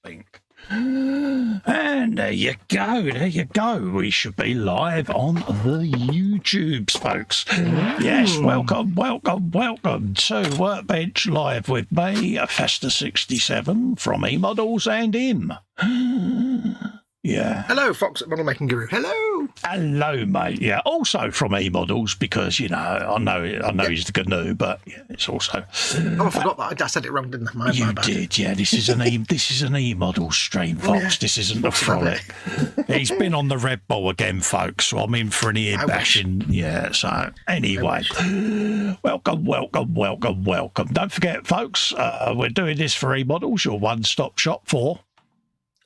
think. And there you go. There you go. We should be live on the YouTubes, folks. Yes, welcome to Workbench Live with me, Festa 67 from eModels and him. Yeah. Hello, Fox at Model Making Guru. Hello. Hello, mate. Yeah. Also from eModels because I know he's the GNU, but yeah, it's also. Oh, I forgot that. I said it wrong, didn't I? My bad. Did, yeah. This is an eModels stream, Fox. Yeah. This isn't a frolic. He's been on the Red Bull again, folks. So I'm in for an ear bashing. Yeah. So anyway, welcome. Don't forget, folks. We're doing this for eModels, your one-stop shop for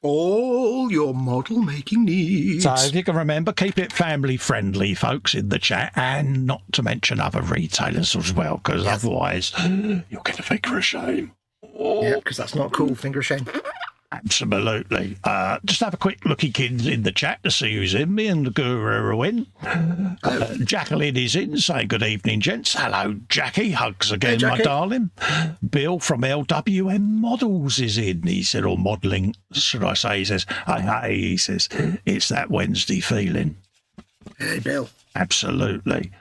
all your model making needs. So if you can remember, keep it family friendly, folks, in the chat, and not to mention other retailers as well, because otherwise you'll get a finger of shame. Yeah, because that's not cool. Finger of shame. Absolutely. Just have a quick look in the chat to see who's in. Me and the Guru are in. Jacqueline is in, saying good evening, gents. Hello, Jackie. Hugs again, my darling. Bill from LWM Models is in. He said, or modelling, should I say? He says, hey, he says, it's that Wednesday feeling. Hey, Bill. Absolutely.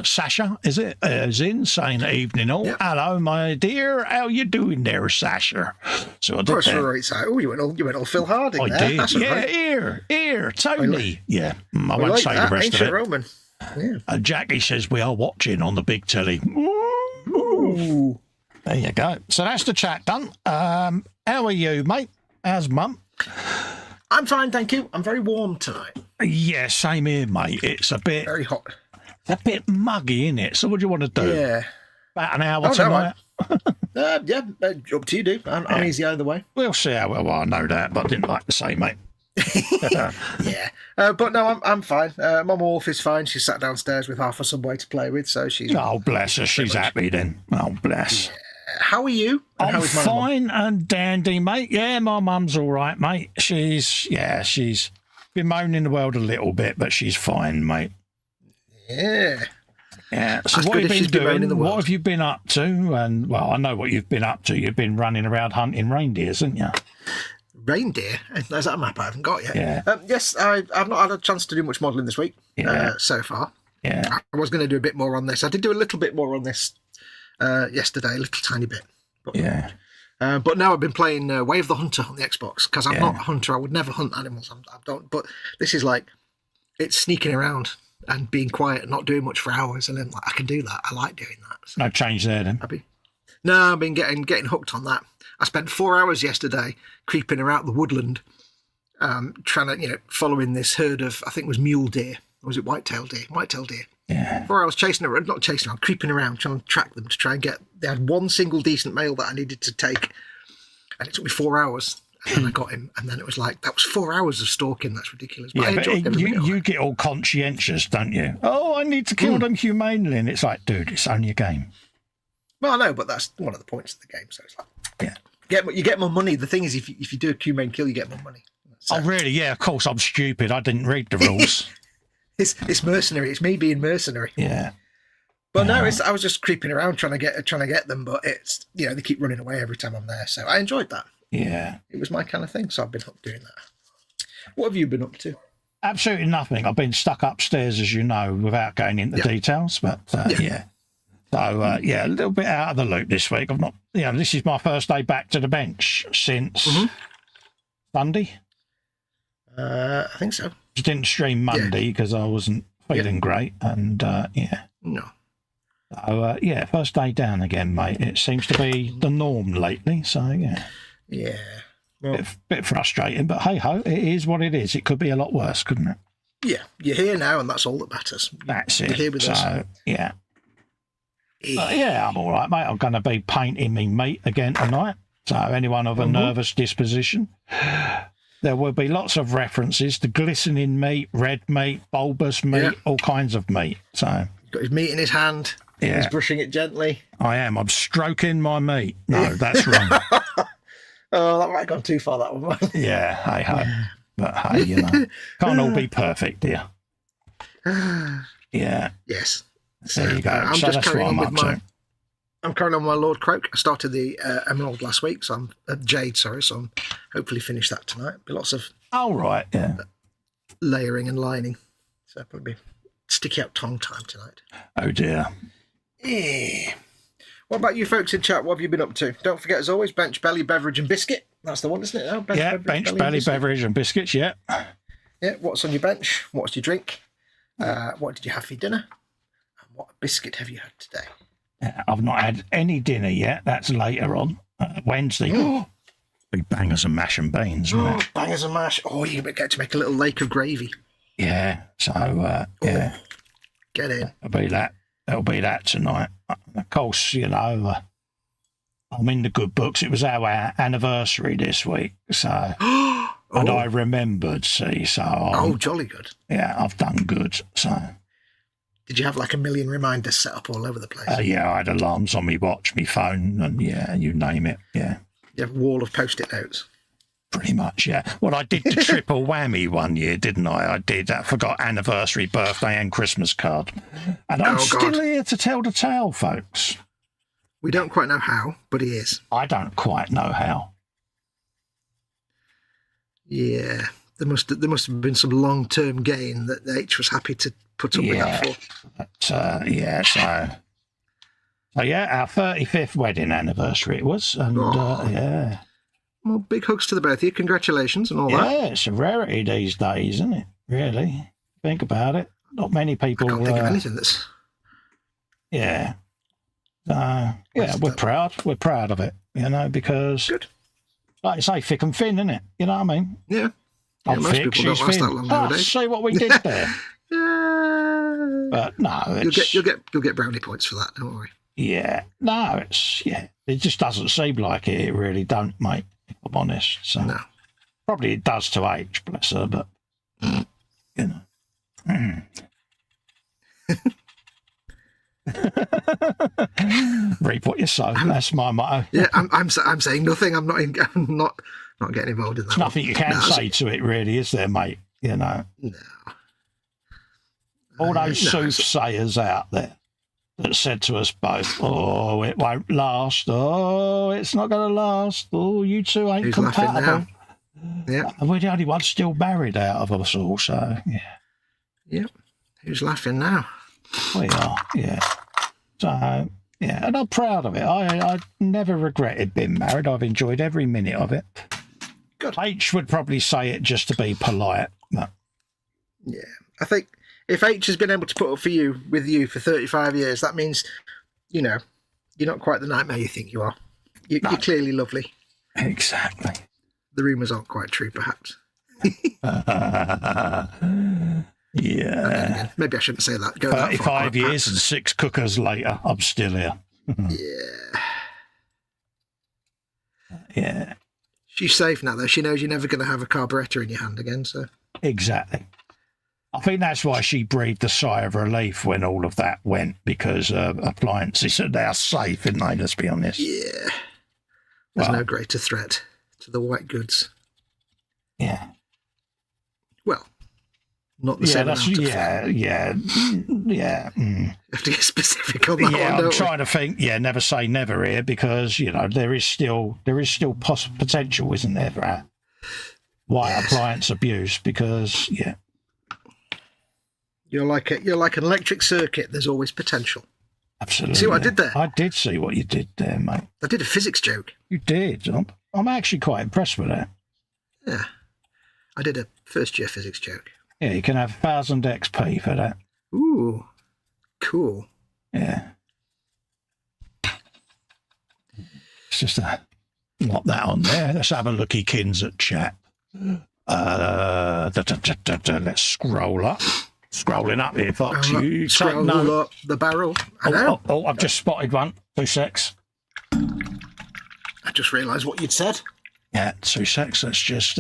Sasha, is in, saying evening all. Yep. Hello, my dear. How you doing there, Sasha? So I did that. Right side. Oh, you went all Phil Harding I there. did. That's yeah, here, Tony. I won't like say that. the rest Ancient of it. Roman. Yeah. Jackie says we are watching on the big telly. Ooh. There you go. So that's the chat done. How are you, mate? How's Mum? I'm fine, thank you. I'm very warm tonight. Yeah, same here, mate. It's a bit very hot. A bit muggy, isn't it? So what do you want to do? Yeah. About an hour tonight? Up to you, dude. I'm easy either way. We'll see how well I know that, but I didn't like to say, mate. Yeah. But no, I'm fine. Mum Wolf is fine. She's sat downstairs with half a Subway to play with, so she's... Oh, bless her. She's happy then. Oh, bless. Yeah. How are you? I'm fine and dandy, mate. Yeah, my mum's all right, mate. She's been moaning the world a little bit, but she's fine, mate. Yeah. Yeah. So what have you been doing? What have you been up to? And, well, I know what you've been up to. You've been running around hunting reindeers, haven't you? Reindeer? There's that a map I haven't got yet. Yeah. Yes, I've not had a chance to do much modelling this week so far. Yeah. I was going to do a bit more on this. I did do a little bit more on this yesterday, a little tiny bit. But, yeah. But now I've been playing Way of the Hunter on the Xbox because I'm not a hunter. I would never hunt animals. I don't. But this is like, it's sneaking around and being quiet and not doing much for hours, and then I can do that. I like doing that. So no change there then. I've been getting hooked on that. I spent 4 hours yesterday creeping around the woodland, trying to following this herd of, I think it was mule deer, or was it white-tailed deer? White-tailed deer. Yeah. 4 hours creeping around, trying to track them to try and get. They had one single decent male that I needed to take, and it took me 4 hours. And then I got him, and then it was like, that was 4 hours of stalking. That's ridiculous. But you get all conscientious, don't you? Oh, I need to kill them humanely. And it's like, dude, it's only a game. Well, I know, but that's one of the points of the game. So it's like, you get more money. The thing is, if you do a humane kill, you get more money. So, oh, really? Yeah, of course. I'm stupid. I didn't read the rules. It's mercenary. It's me being mercenary. Yeah. But no, I was just creeping around trying to get them, but it's they keep running away every time I'm there. So I enjoyed that. Yeah. It was my kind of thing, so I've been up doing that. What have you been up to? Absolutely nothing. I've been stuck upstairs, as you know, without going into details, but yeah. So, a little bit out of the loop this week. I've not, this is my first day back to the bench since Sunday. I think so. I didn't stream Monday because I wasn't feeling great, and No. So, first day down again, mate. It seems to be the norm lately, so yeah. Yeah. Well, bit frustrating, but hey-ho, it is what it is. It could be a lot worse, couldn't it? Yeah, you're here now, and that's all that matters. That's it. You're here with us. Yeah. I'm all right, mate. I'm going to be painting me meat again tonight. So anyone of a nervous disposition, there will be lots of references to glistening meat, red meat, bulbous meat, all kinds of meat. So he's got his meat in his hand. Yeah. He's brushing it gently. I am. I'm stroking my meat. No, that's wrong. Oh, that might have gone too far, that one. Yeah, hey-ho. But hey, can't all be perfect, dear. Yeah. Yes. There you go. So that's what I'm up to. I'm currently on my Lord Kroak. I started the Emerald last week, so I'm Jade. Sorry, so I'm hopefully finish that tonight. Be lots of right, yeah. layering and lining, so probably sticky out tongue time tonight. Oh dear. Yeah. What about you folks in chat? What have you been up to? Don't forget, as always, bench, belly, beverage, and biscuit. That's the one, isn't it? Oh, bench, belly, beverage, and biscuits. Yeah. Yeah. What's on your bench? What's your drink? What did you have for your dinner? And what biscuit have you had today? I've not had any dinner yet. That's later on Wednesday. Big bangers and mash and beans. Bangers and mash. Oh, you get to make a little lake of gravy. Yeah. So yeah. Get in. That'll be that tonight. Of course, you know, I'm in the good books. It was our anniversary this week, so and I remembered. See, so jolly good. Yeah, I've done good. So, did you have like a million reminders set up all over the place? Yeah, I had alarms on me watch, me phone, and yeah, you name it. Yeah, you have a wall of post-it notes. Pretty much, yeah. Well, I did the triple whammy one year, didn't I? I forgot anniversary, birthday, and Christmas card. And I'm still here to tell the tale, folks. We don't quite know how, but he is. I don't quite know how. Yeah, there must have been some long-term gain that H was happy to put up with that for. But, yeah, so yeah, our 35th wedding anniversary it was, and yeah. Well, big hugs to the both of you. Congratulations and all that. Yeah, it's a rarity these days, isn't it? Really, think about it. Not many people. I can't think of anything that's. Yeah. Yeah, we're proud. We're proud of it, you know, because, good. Like you say, thick and thin, isn't it? You know what I mean? Yeah. I'm most thick, people she's don't last thin. that long nowadays. See what we did there. Yeah. But no, you'll get brownie points for that. Don't worry. Yeah. No, it just doesn't seem like it. It really don't, mate. If I'm honest. So no. Probably it does to H, bless her, but you know. Reap what you sow. That's my motto. Yeah, I'm saying nothing. I'm not getting involved in that. There's nothing you can say to it, really, is there, mate? You know. No. All those soothsayers out there that said to us both, "Oh, it won't last. Oh, it's not going to last. Oh, you two ain't compatible." Yeah, and we're the only ones still married out of us all. So yeah. Yep. Who's laughing now? We are. Yeah. So yeah, and I'm proud of it. I never regretted being married. I've enjoyed every minute of it. Good. H would probably say it just to be polite, but yeah, I think. If H has been able to put up with you for 35 years, that means, you know, you're not quite the nightmare you think you are. You're clearly lovely. Exactly. The rumours aren't quite true, perhaps. Yeah. Maybe I shouldn't say that. 35 years and 6 cookers later, I'm still here. Yeah. Yeah. She's safe now, though. She knows you're never going to have a carburettor in your hand again, so. Exactly. I think that's why she breathed a sigh of relief when all of that went, because appliances are now safe, isn't they? Let's be honest. Yeah. There's no greater threat to the white goods. Yeah. Well, not the same. Yeah. You have to get specific on that one, I'm trying to think. Yeah, never say never here, because you know there is still potential, isn't there, for white appliance abuse? Because you're like an electric circuit. There's always potential. Absolutely. See what I did there? I did see what you did there, mate. I did a physics joke. You did. I'm actually quite impressed with that. Yeah. I did a first-year physics joke. Yeah, you can have 1,000 XP for that. Ooh, cool. Yeah. It's just not that on there. Let's have a looky, kins, at chat. Let's scroll up. Scrolling up here, Fox. You scroll up the barrel. Oh, I've just spotted one. 2 secs. I just realised what you'd said. Yeah, 2 secs. Let's just...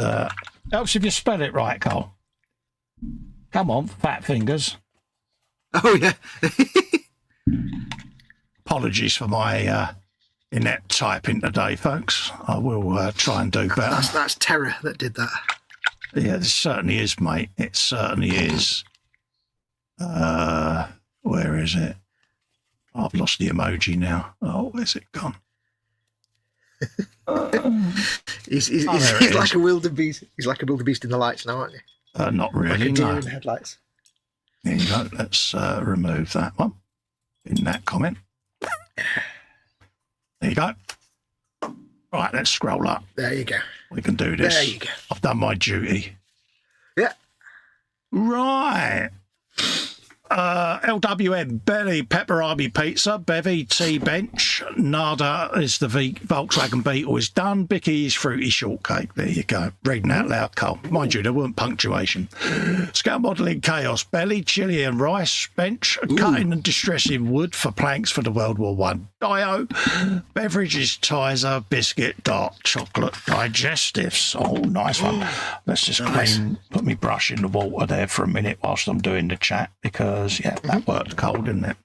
helps if you spell it right, Cole. Come on, fat fingers. Oh, yeah. Apologies for my inept typing today, folks. I will try and do better. That's terror that did that. Yeah, it certainly is, mate. It certainly is. Where is it? I've lost the emoji now. Oh, where's it gone? He's like a wildebeest. He's like a wildebeest in the lights now, aren't you? Not really, like a deer no. in the headlights. There you go. Let's remove that one in that comment. There you go. Right, let's scroll up. There you go. We can do this. There you go. I've done my duty. Yeah. Right. LWM, Belly, Pepperami Pizza, Bevy, T-Bench, Nada is the Volkswagen Beetle is done, Bicky's Fruity Shortcake. There you go. Reading out loud, Cole. Mind you, there weren't punctuation. Scale Modelling Chaos, Belly, Chili and Rice, Bench, Cutting and Distressing Wood for Planks for the World War One. Dio, Beverages, Tizer, Biscuit, Dark Chocolate, Digestives. Oh, nice one. Let's just put me brush in the water there for a minute whilst I'm doing the chat, because, yeah, that worked cold, didn't it?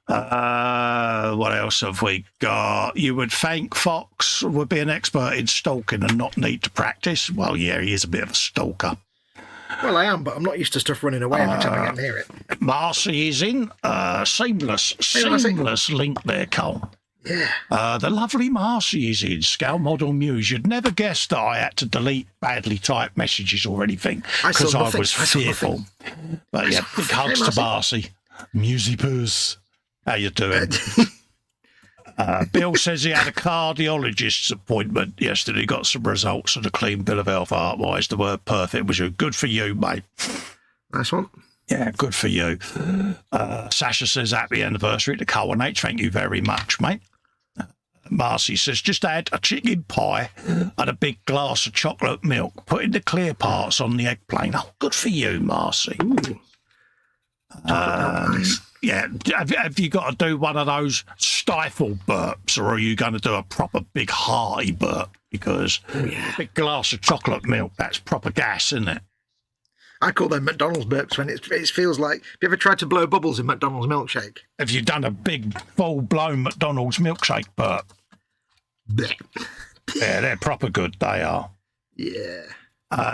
What else have we got? You would think Fox would be an expert in stalking and not need to practice. Well, yeah, he is a bit of a stalker. Well, I am, but I'm not used to stuff running away every time I get near it. Marcy is in. Seamless link there, Cole. Yeah. The lovely Marcy is in. Scale Model Muse. You'd never guess that I had to delete badly typed messages or anything because I was fearful. But yeah, big hugs to Marcy. Musy Poos. How you doing? Bill says he had a cardiologist's appointment yesterday. Got some results and a clean bill of health art-wise. The word perfect was good for you, mate. Nice one. Yeah, good for you. Sasha says happy anniversary to Cole and H. Thank you very much, mate. Marcy says just add a chicken pie and a big glass of chocolate milk. Putting the clear parts on the egg plane. Oh, good for you, Marcy. Nice. Yeah, have you got to do one of those stifle burps, or are you going to do a proper big hearty burp? Because a big glass of chocolate milk, that's proper gas, isn't it? I call them McDonald's burps when it feels like... Have you ever tried to blow bubbles in McDonald's milkshake? Have you done a big, full-blown McDonald's milkshake burp? Blech. Yeah, they're proper good, they are. Yeah.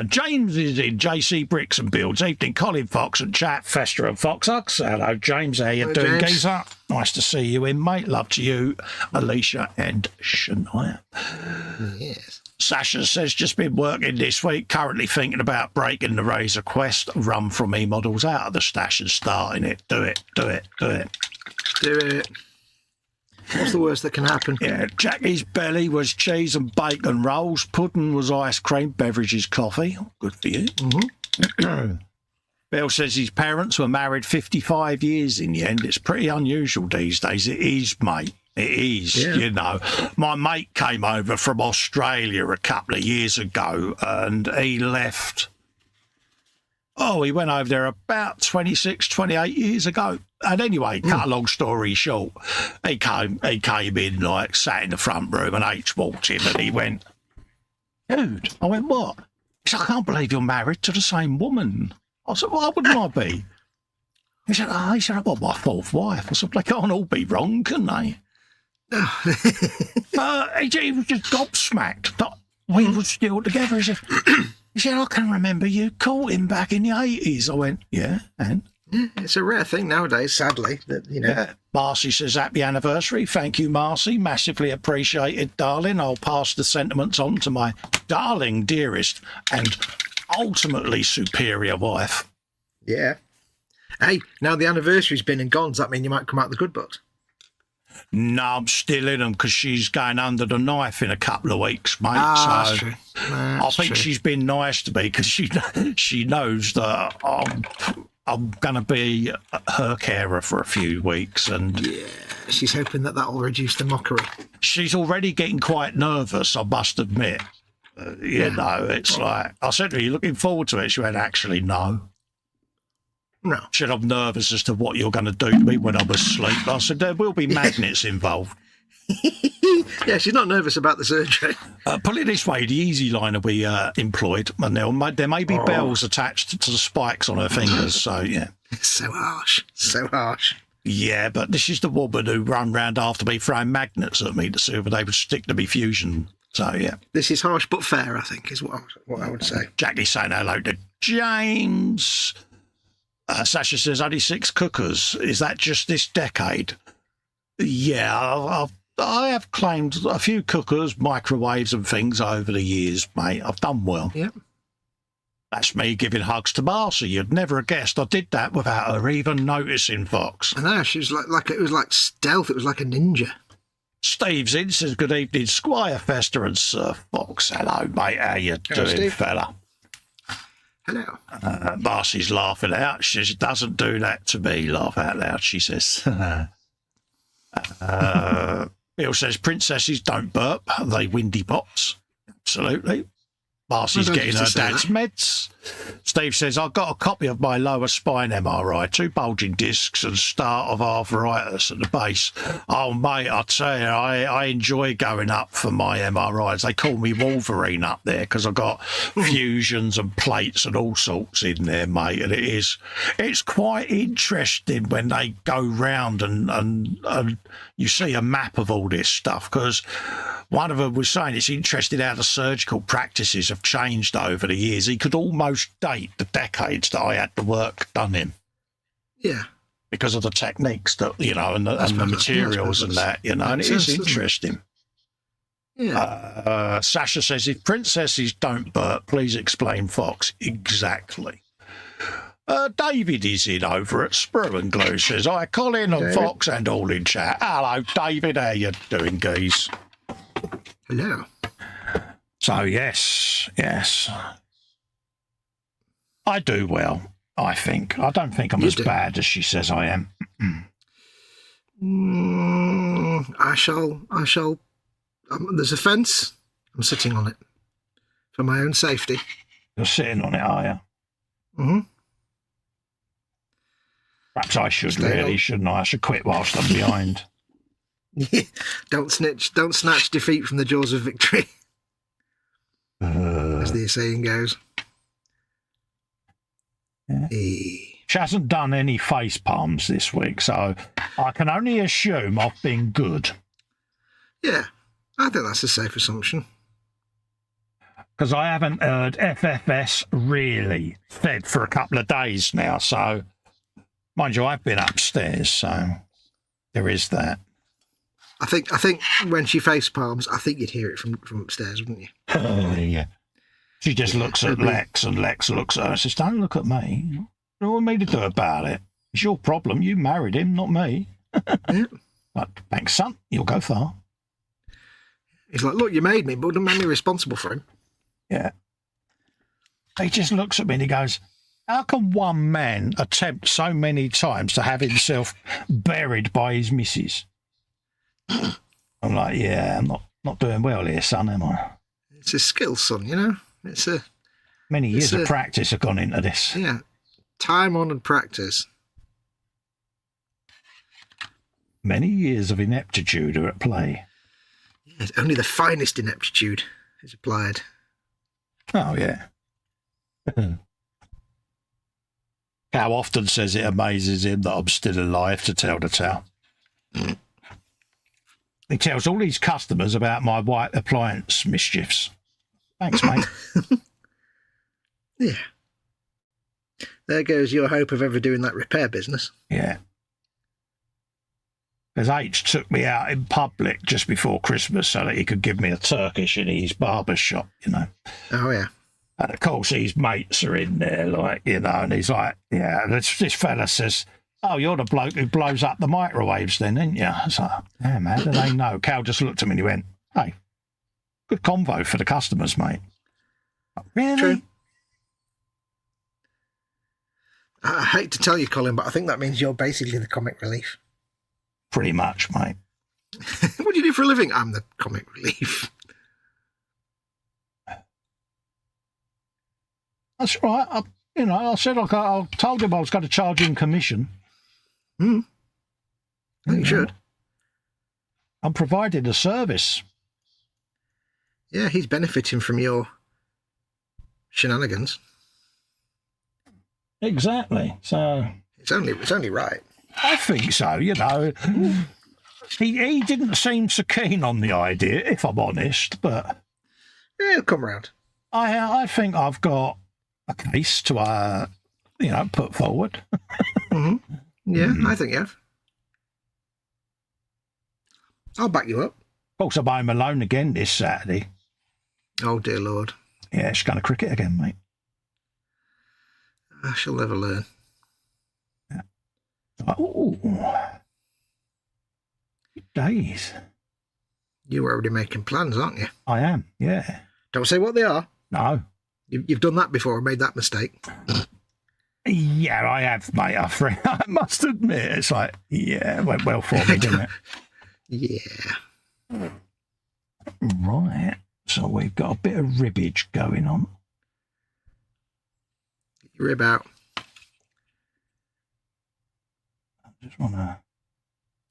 James is in JC Bricks and Builds. Evening, Colin Fox and chat, Festa and Foxx. Hello, James. How you doing, James. geezer? Nice to see you in, mate. Love to you, Alicia and Shania. Yes. Sasha says, just been working this week, currently thinking about breaking the Razor Quest, run from eModels out of the stash and starting it. Do it. Do it. What's the worst that can happen? Yeah, Jackie's belly was cheese and bacon rolls. Pudding was ice cream. Beverages coffee. Good for you. Mm-hmm. Bill says his parents were married 55 years in the end. It's pretty unusual these days. It is, mate. It is, you know. My mate came over from Australia a couple of years ago and he left... Oh, he went over there about 26, 28 years ago. And anyway, cut a long story short, he came in, like, sat in the front room and H walked in and he went, dude. I went, what? He said, I can't believe you're married to the same woman. I said, why wouldn't I be? He said, I've got my fourth wife. I said, they can't all be wrong, can they? He was just gobsmacked that we were still together. He said, I can remember you courting back in the 80s. I went, yeah, and? Yeah, it's a rare thing nowadays, sadly. That Yeah. Marcy says, happy anniversary. Thank you, Marcy. Massively appreciated, darling. I'll pass the sentiments on to my darling, dearest, and ultimately superior wife. Yeah. Hey, now the anniversary's been and gone. Does that mean you might come out the good books? No, I'm still in them because she's going under the knife in a couple of weeks, mate. That's so true. I think she's been nice to me because she knows that I'm going to be her carer for a few weeks. And yeah, she's hoping that will reduce the mockery. She's already getting quite nervous, I must admit. You know, it's like, I said to her, you looking forward to it? She went, actually, no. No. She said, I'm nervous as to what you're going to do to me when I'm asleep. I said, there will be magnets involved. Yeah, she's not nervous about the surgery. Put it this way, the Easy Line will be employed, and there may be bells attached to the spikes on her fingers, so yeah. So harsh. Yeah, but this is the woman who run round after me throwing magnets at me to see if they would stick to me fusion. So, yeah. This is harsh but fair, I think, is what I would say. Jackie's saying hello to James. Sasha says only 6 cookers. Is that just this decade? Yeah, I have claimed a few cookers, microwaves and things over the years, mate. I've done well. Yep. That's me giving hugs to Marcy. You'd never have guessed I did that without her even noticing, Fox. I know, she was like it was like stealth. It was like a ninja. Steve's in, says good evening, Squire, Festa and Sir Fox. Hello, mate. How you doing, Steve. fella? Hello. Marcy's laughing out. She says, it doesn't do that to me. Laugh out loud, she says. Bill says, princesses don't burp. They windy bots. Absolutely. Marcy's getting her dad's meds. Steve says, I've got a copy of my lower spine MRI, 2 bulging discs and start of arthritis at the base. Oh, mate, I tell you, I enjoy going up for my MRIs. They call me Wolverine up there because I've got fusions and plates and all sorts in there, mate. And it's quite interesting when they go round and you see a map of all this stuff, because one of them was saying it's interesting how the surgical practices have changed over the years. He could almost date the decades that I had the work done in. Yeah. Because of the techniques that, you know, and the materials and that, you know, and it is interesting. Yeah. Sasha says, if princesses don't burp, please explain, Fox. Exactly. David is in over at Sprue and Glue, says, hi, Colin and Fox and all in chat. Hello, David, how you doing, geese? Hello. So, yes. I do well, I think. I don't think I'm as bad as she says I am. I shall. There's a fence. I'm sitting on it for my own safety. You're sitting on it, are you? Mm-hmm. Perhaps I should, shouldn't I? I should quit whilst I'm behind. Don't snatch defeat from the jaws of victory, as the saying goes. Yeah. She hasn't done any face palms this week, so I can only assume I've been good. Yeah, I think that's a safe assumption. Because I haven't heard FFS really fed for a couple of days now, so mind you, I've been upstairs, so there is that. I think when she face palms, I think you'd hear it from upstairs, wouldn't you? Yeah. She just looks at Lex, and Lex looks at her and says, don't look at me. What do you want me to do about it? It's your problem. You married him, not me. Yeah. Like, thanks, son. You'll go far. He's like, look, you made me, but don't make me responsible for him. Yeah. He just looks at me and he goes, how can one man attempt so many times to have himself buried by his missus? I'm like, yeah, I'm not doing well here, son, am I? It's a skill, son, you know? Many years of practice have gone into this. Yeah. Time-honoured practice. Many years of ineptitude are at play. Yes, only the finest ineptitude is applied. Oh, yeah. Cow often says it amazes him that I'm still alive to tell the tale. He tells all his customers about my white appliance mischiefs. Thanks, mate. Yeah. There goes your hope of ever doing that repair business. Yeah. Because H took me out in public just before Christmas so that he could give me a Turkish in his barber shop, you know. Oh, yeah. And of course, his mates are in there, like, you know, and he's like, yeah, this fella says, oh, you're the bloke who blows up the microwaves then, ain't you? I was like, damn, how do they know? Cal just looked at me and he went, hey, good convo for the customers, mate. Like, really? True. I hate to tell you, Colin, but I think that means you're basically the comic relief. Pretty much, mate. What do you do for a living? I'm the comic relief. That's right. I said I told him I was going to charge him commission. I think you should. I'm providing a service. Yeah, he's benefiting from your shenanigans. Exactly. So it's only right. I think so. You know, he didn't seem so keen on the idea, if I'm honest. But yeah, he'll come round. I think I've got a case to put forward. Yeah, I think you have. I'll back you up. Of course, I'm home alone again this Saturday. Oh, dear Lord. Yeah, she's going to cricket again, mate. I shall never learn. Yeah. Oh, good days. You're already making plans, aren't you? I am, yeah. Don't say what they are. No. You've done that before and made that mistake. Yeah, I have, mate. I must admit, it's like, yeah, it went well for me, didn't it? Yeah. Right. So we've got a bit of ribbage going on. Rib out. I just want to...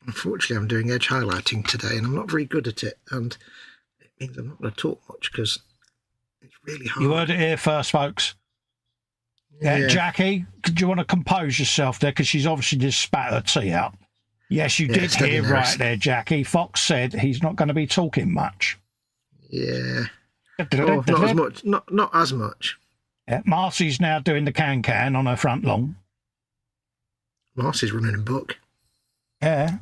Unfortunately, I'm doing edge highlighting today, and I'm not very good at it, and it means I'm not going to talk much because it's really hard. You heard it here first, folks. Yeah, Jackie, do you want to compose yourself there? Because she's obviously just spat her tea out. Yes, you did hear right there, Jackie. Fox said he's not going to be talking much. Yeah. Oh, not as much. Not as much. Yeah, Marcy's now doing the can on her front lawn. Marcy's running a book. Yeah.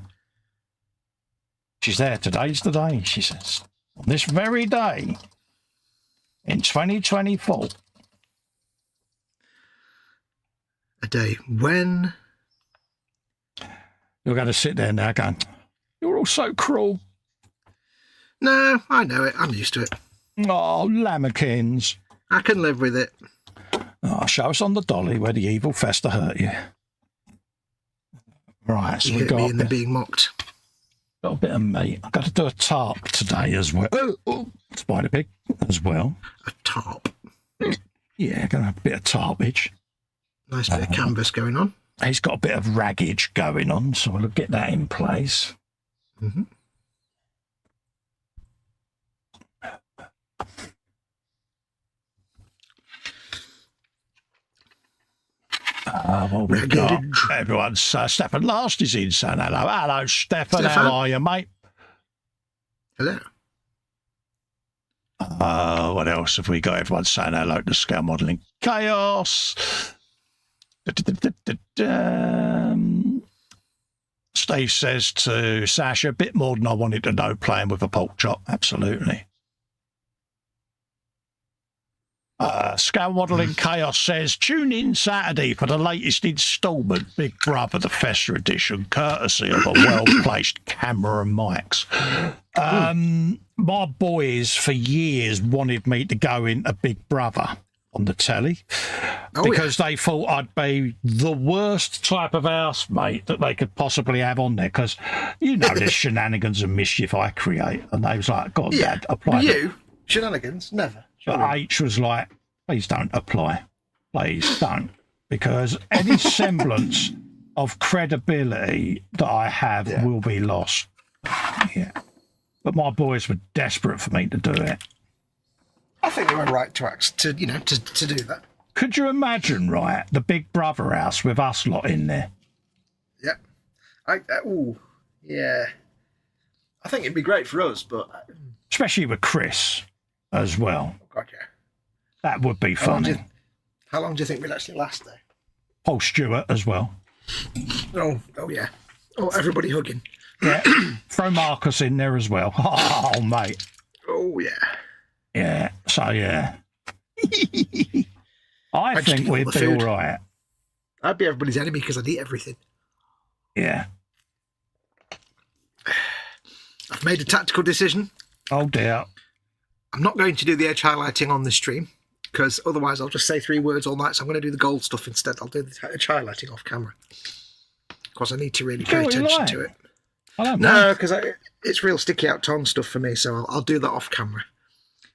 She's there. Today's the day, she says. On this very day, in 2024. A day when... You're going to sit there now going, you're all so cruel. No, I know it. I'm used to it. Oh, lammakins. I can live with it. Oh, show us on the dolly where the evil Festa hurt you. Right, so You we hit got me and they're being mocked. got a bit of meat. I've got to do a tarp today as well. Oh, spider pig as well. A tarp. Yeah, going to have a bit of tarpage. Nice bit of canvas going on. He's got a bit of raggage going on, so we'll get that in place. Mm-hmm. What we've got, everyone's Stefan Last is in, saying hello. Hello, Stefan. How are you, mate? Hello. What else have we got? Everyone's saying hello to Scale Modelling Chaos. Steve says to Sasha, a bit more than I wanted to know playing with a pork chop. Absolutely. Scale Modelling Chaos says, tune in Saturday for the latest instalment, Big Brother, the Festa edition, courtesy of a well-placed camera and mics. My boys for years wanted me to go into Big Brother on the telly because they thought I'd be the worst type of housemate that they could possibly have on there because, there's shenanigans and mischief I create. And they was like, God, Dad, apply. You? Shenanigans? Never. But H was like, please don't apply. Please don't. Because any semblance of credibility that I have will be lost. Yeah. But my boys were desperate for me to do it. I think they were right to ask to do that. Could you imagine, right, the Big Brother house with us lot in there? Yeah. I think it'd be great for us, but... Especially with Chris as well. Oh, God, yeah. That would be funny. How long do you think we'll actually last there? Paul Stewart as well. Oh, yeah. Oh, everybody hugging. Yeah. Throw Marcus in there as well. Oh, mate. Oh, yeah. Yeah. So, yeah. I think we'd be all right. I'd be everybody's enemy because I'd eat everything. Yeah. I've made a tactical decision. Oh, dear. I'm not going to do the edge highlighting on the stream because otherwise I'll just say 3 words all night. So I'm going to do the gold stuff instead. I'll do the edge highlighting off camera because I need to really pay attention to it. I don't know. No, because it's real sticky out tone stuff for me. So I'll do that off camera.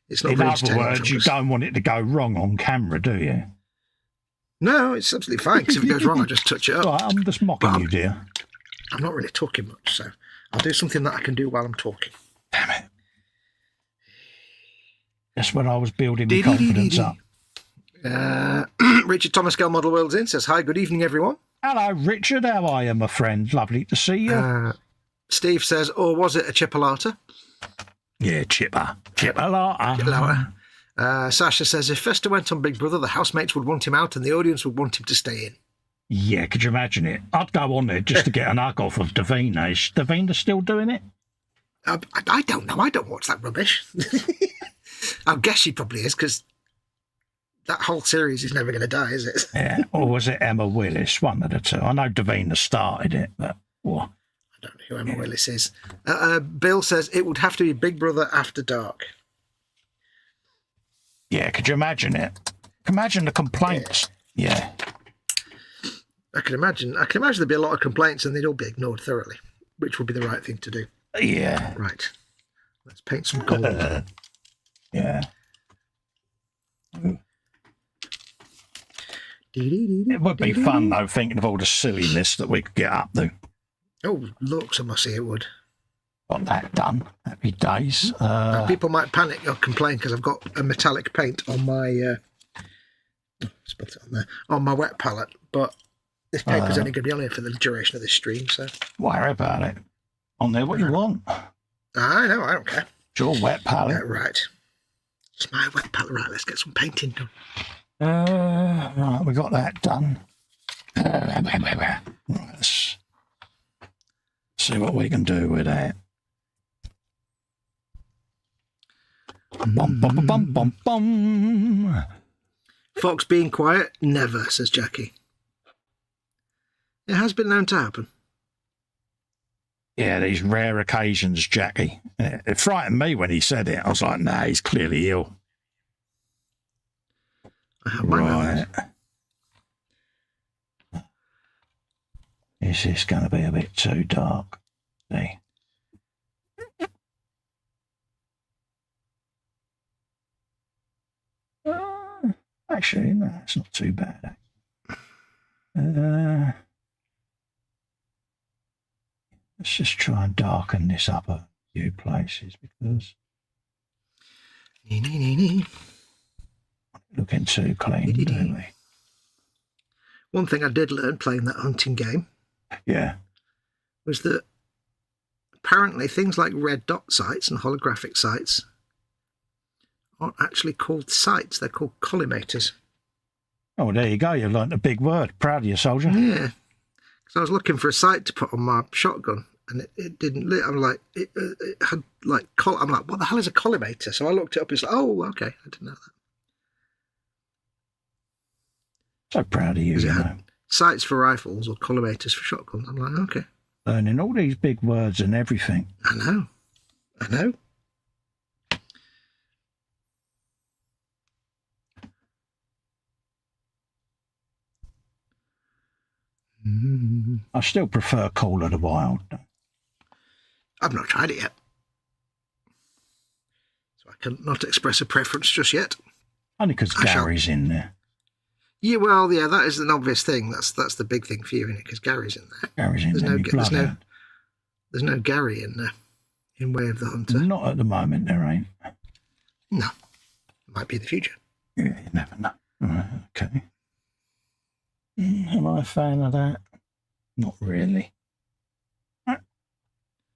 It's not. In other words, you don't want it to go wrong on camera, do you? No, it's absolutely fine. Because if it goes wrong, I just touch it up. Right, I'm just mocking you, dear. I'm not really talking much, so I'll do something that I can do while I'm talking. Damn it. That's when I was building my confidence up. Richard Thomas Scale Model World's in says, hi, good evening, everyone. Hello, Richard. How are you, my friend? Lovely to see you. Steve says, or was it a chipolata? Yeah, chipolata. Sasha says, if Festa went on Big Brother, the housemates would want him out and the audience would want him to stay in. Yeah, could you imagine it? I'd go on there just to get an hug off of Davina. Is Davina still doing it? I don't know. I don't watch that rubbish. I guess she probably is, because that whole series is never going to die, is it? Yeah. Or was it Emma Willis? One of the two. I know Davina started it, but what? I don't know who Emma Willis is. Bill says it would have to be Big Brother After Dark. Yeah, could you imagine it? Imagine the complaints. Yeah. I can imagine there'd be a lot of complaints and they'd all be ignored thoroughly, which would be the right thing to do. Yeah. Right. Let's paint some gold. Yeah. It would be fun, though, thinking of all the silliness that we could get up to. Oh, looks, I must say it would. Got that done. Happy days. Now, people might panic or complain because I've got a metallic paint on my spot it on there, on my wet palette, but this paper's only going to be on here for the duration of this stream, so... Worry about it. On there, what you want. I know, I don't care. It's your wet palette. Right. It's my wet palette. Right, let's get some painting done. Right, we got that done. Right, let's see what we can do with that. Bum, bum, bum, bum, bum, bum. Fox being quiet? Never, says Jackie. It has been known to happen. Yeah, these rare occasions, Jackie. It frightened me when he said it. I was like, nah, he's clearly ill. I have my right. Is this going to be a bit too dark? See? Actually, no, it's not too bad. Let's just try and darken this up a few places because looking too clean, don't we? One thing I did learn playing that hunting game, yeah, was that apparently things like red dot sites and holographic sites aren't actually called sites, they're called collimators. Oh, there you go. You learnt a big word. Proud of you, soldier. Yeah. Because I was looking for a sight to put on my shotgun, and it didn't lit. I'm like, it had like, I'm like, what the hell is a collimator? So I looked it up. It's like, oh, okay, I didn't know that. So proud of you. You know. Sights for rifles or collimators for shotguns. I'm like, okay. Learning all these big words and everything. I know. I still prefer Call of the Wild. I've not tried it yet, so I cannot express a preference just yet. Only because Gary's in there. Yeah, well, yeah, that is an obvious thing. That's the big thing for you, isn't it? Because Gary's in there. Gary's in there. There's no Gary in Way of the Hunter. Not at the moment, there ain't. No, might be in the future. Yeah, you never know. Right, okay. Am I a fan of that? Not really. Right.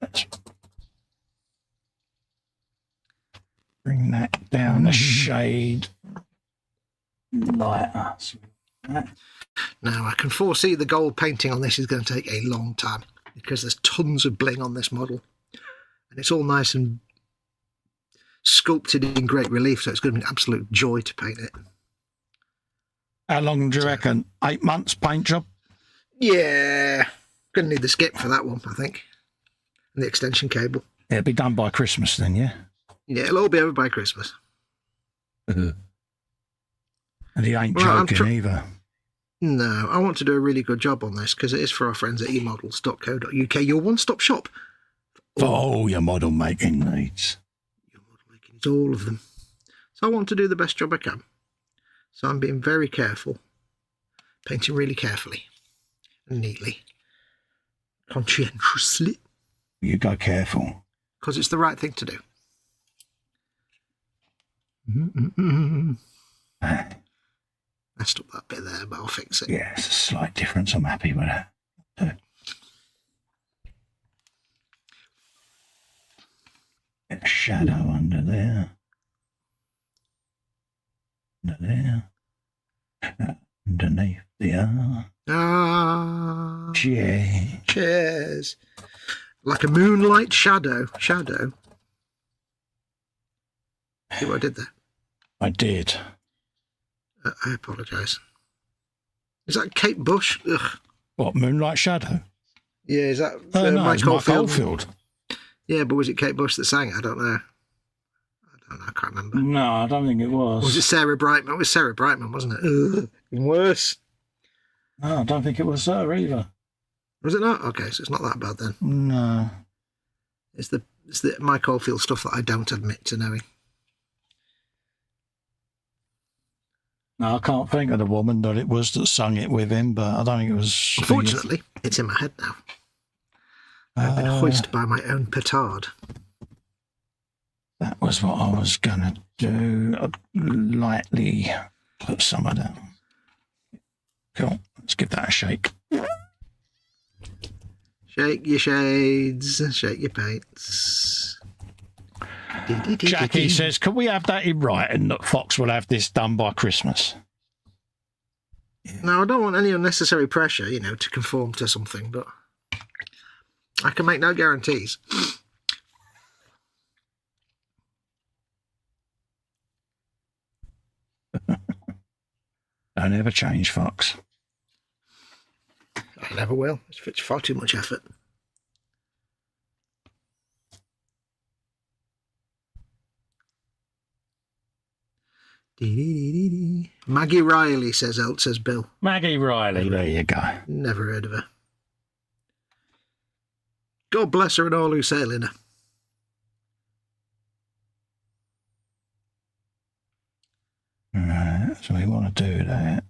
Let's bring that down a shade lighter. Now, I can foresee the gold painting on this is going to take a long time because there's tons of bling on this model. And it's all nice and sculpted in great relief, so it's going to be an absolute joy to paint it. How long do you reckon? 8 months paint job? Yeah. Going to need the skip for that one, I think. And the extension cable. It'll be done by Christmas then, yeah? Yeah, it'll all be over by Christmas. And he ain't joking either. No, I want to do a really good job on this because it is for our friends at eModels.co.uk, your one-stop shop. For all your model making needs. Your model making needs, all of them. So I want to do the best job I can. So I'm being very careful, painting really carefully and neatly, conscientiously. You go careful. Because it's the right thing to do. Messed up that bit there, but I'll fix it. Yeah, it's a slight difference. I'm happy with that. Get a shadow under there. there. Underneath the chairs. Like a moonlight shadow. See what I did there? I did. I apologise. Is that Kate Bush? Ugh. What, Moonlight Shadow? Yeah, is that no, Mike it's Mike Oldfield? Yeah, but was it Kate Bush that sang it? I don't know. I can't remember. No, I don't think it was. Or was it Sarah Brightman? It was Sarah Brightman, wasn't it? Ugh, even worse. No, I don't think it was her either. Was it not? Okay, so it's not that bad then. No. It's the Mike Oldfield stuff that I don't admit to knowing. No, I can't think of the woman that it was that sung it with him, but I don't think it was... Unfortunately, it's in my head now. I've been hoisted by my own petard. That was what I was going to do. I'd lightly put some of that. Cool. Let's give that a shake. Shake your shades, shake your paints. Jackie says, can we have that in writing that Fox will have this done by Christmas? No, I don't want any unnecessary pressure, to conform to something, but I can make no guarantees. Don't ever change, Fox. I never will. It's far too much effort. Maggie Riley says Bill. Maggie Riley, there you go. Never heard of her. God bless her and all who sail in her. Right, so we want to do that.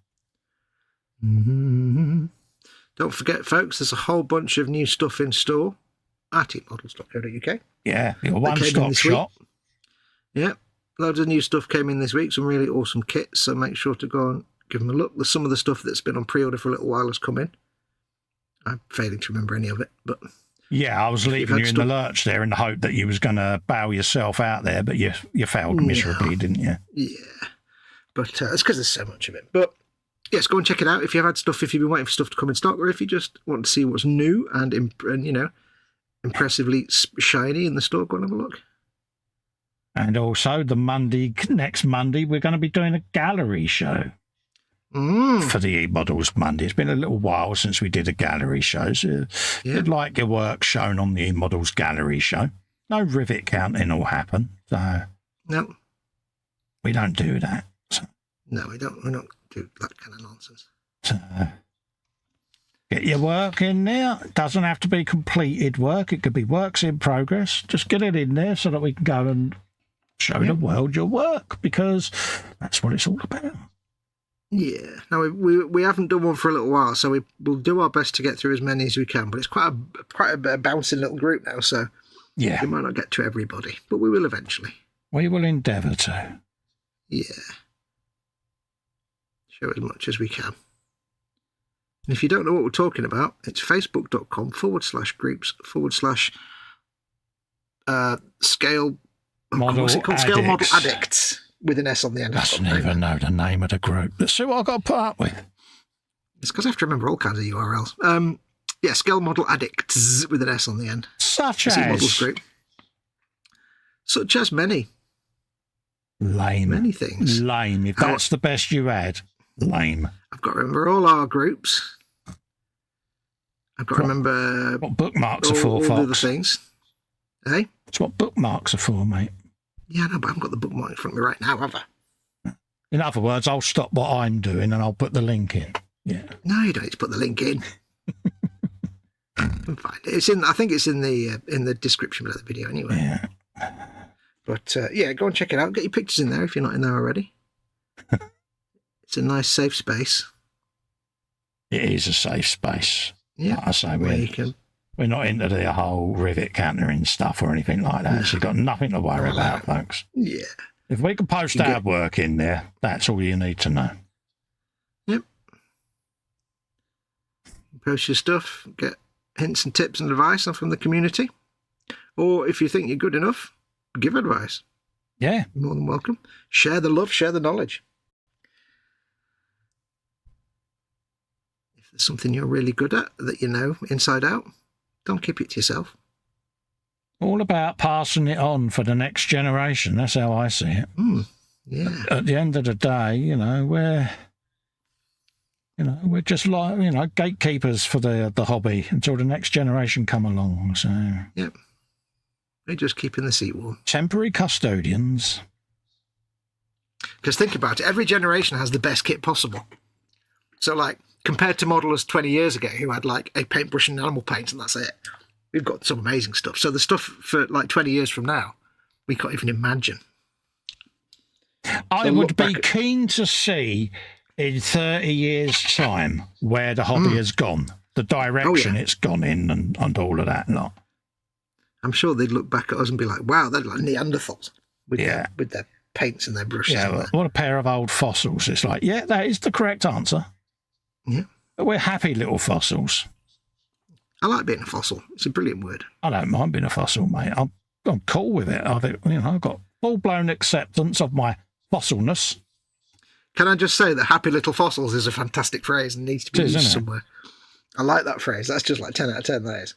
Mm-hmm. Don't forget, folks, there's a whole bunch of new stuff in store at eModels.co.uk. Yeah, your one-stop shop. Yeah, loads of new stuff came in this week, some really awesome kits, so make sure to go and give them a look. Some of the stuff that's been on pre-order for a little while has come in. I'm failing to remember any of it, but... Yeah, I was leaving you in the lurch there in the hope that you was going to bow yourself out there, but you failed miserably, didn't you? Yeah, but it's because there's so much of it. But yes, go and check it out if you've had stuff, if you've been waiting for stuff to come in stock, or if you just want to see what's new and impressively shiny in the store. Go and have a look. And also, next Monday, we're going to be doing a gallery show for the eModels Monday. It's been a little while since we did a gallery show, so if you'd like your work shown on the eModels gallery show, no rivet counting will happen. So no, we don't do that. So. No, we don't. We don't do that kind of nonsense. So, get your work in there. It doesn't have to be completed work. It could be works in progress. Just get it in there so that we can go and show the world your work, because that's what it's all about. Yeah. Now, we haven't done one for a little while, so we'll do our best to get through as many as we can, but it's quite a bouncing little group now, so we might not get to everybody, but we will eventually. We will endeavour to. Yeah. Show as much as we can. And if you don't know what we're talking about, it's facebook.com/groups/scale... what's it called? Scale Model Addicts. With an S on the end. I don't even know the name of the group. Let's see what I've got to put up with. It's because I have to remember all kinds of URLs. Scale Model Addicts with an S on the end. Such as? eModels group. Such as many. Lame. Many things. Lame. If that's the best you had. Lame. I've got to remember all our groups. I've got to remember... What bookmarks are for, Fox? All the other things. Hey? That's what bookmarks are for, mate. Yeah, no, but I haven't got the bookmark in front of me right now, have I? In other words, I'll stop what I'm doing and I'll put the link in. Yeah. No, you don't need to put the link in. I'm fine. I think it's in the description below the video anyway. Yeah. But go and check it out. Get your pictures in there if you're not in there already. It's a nice safe space. It is a safe space. Yeah. Like I say, we're not into the whole rivet countering stuff or anything like that. No. So you've got nothing to worry about, folks. Yeah. If we can post our work in there, that's all you need to know. Yep. Post your stuff, get hints and tips and advice from the community. Or if you think you're good enough, give advice. Yeah. You're more than welcome. Share the love, share the knowledge. there's something you're really good at that you know inside out, don't keep it to yourself. All about passing it on for the next generation. That's how I see it. Yeah. At the end of the day, we're just like, gatekeepers for the hobby until the next generation come along. So, yep. We're just keeping the seat warm. Temporary custodians. Because think about it, every generation has the best kit possible. So, like, compared to modelers 20 years ago who had, like, a paintbrush and animal paint and that's it, we've got some amazing stuff. So the stuff for, like, 20 years from now, we can't even imagine. I would be keen to see in 30 years' time where the hobby has gone, the direction it's gone in and all of that lot. I'm sure they'd look back at us and be like, wow, they're like Neanderthals with their paints and their brushes. Yeah, what a pair of old fossils. It's like, yeah, that is the correct answer. Yeah. But we're happy little fossils. I like being a fossil. It's a brilliant word. I don't mind being a fossil, mate. I'm cool with it. I've got full-blown acceptance of my fossilness. Can I just say that happy little fossils is a fantastic phrase and needs to be used somewhere. I like that phrase. That's just like 10 out of 10, that is.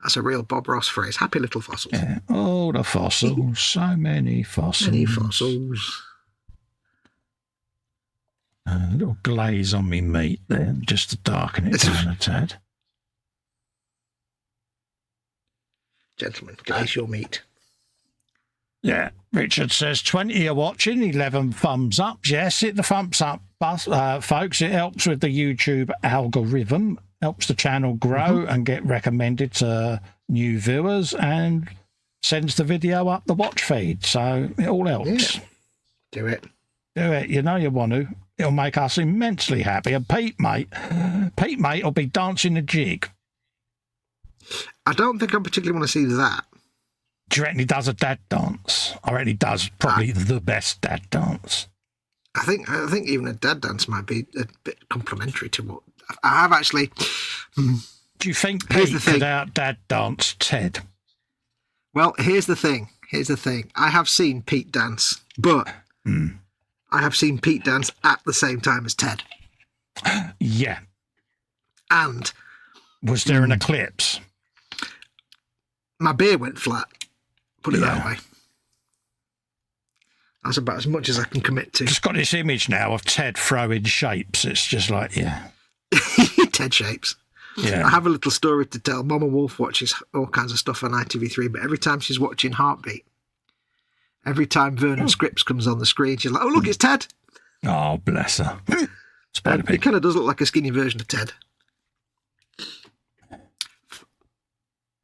That's a real Bob Ross phrase. Happy little fossils. Yeah. Oh, the fossils. So many fossils. Many fossils. A little glaze on me meat there, just to darken it down a tad. Gentlemen, glaze your meat. Yeah. Richard says 20 are watching, 11 thumbs up. Yes, hit the thumbs up, folks. It helps with the YouTube algorithm, helps the channel grow and get recommended to new viewers, and sends the video up the watch feed. So it all helps. Yeah. Do it. Do it. You know you want to. It'll make us immensely happy. And Pete, mate will be dancing a jig. I don't think I particularly want to see that. Do you reckon he does a dad dance? I reckon he does probably the best dad dance. I think even a dad dance might be a bit complimentary to what I have actually. Do you think Pete could out dad dance Ted? Well, here's the thing. I have seen Pete dance, but I have seen Pete dance at the same time as Ted. Yeah. And was there an eclipse? My beer went flat. Put it that way. That's about as much as I can commit to. Just got this image now of Ted throwing shapes. It's just like, Ted shapes. Yeah. I have a little story to tell. Mama Wolf watches all kinds of stuff on ITV3, but every time she's watching Heartbeat, every time Vernon Scripps comes on the screen, she's like, oh, look, it's Ted. Oh, bless her. It kind of does look like a skinny version of Ted.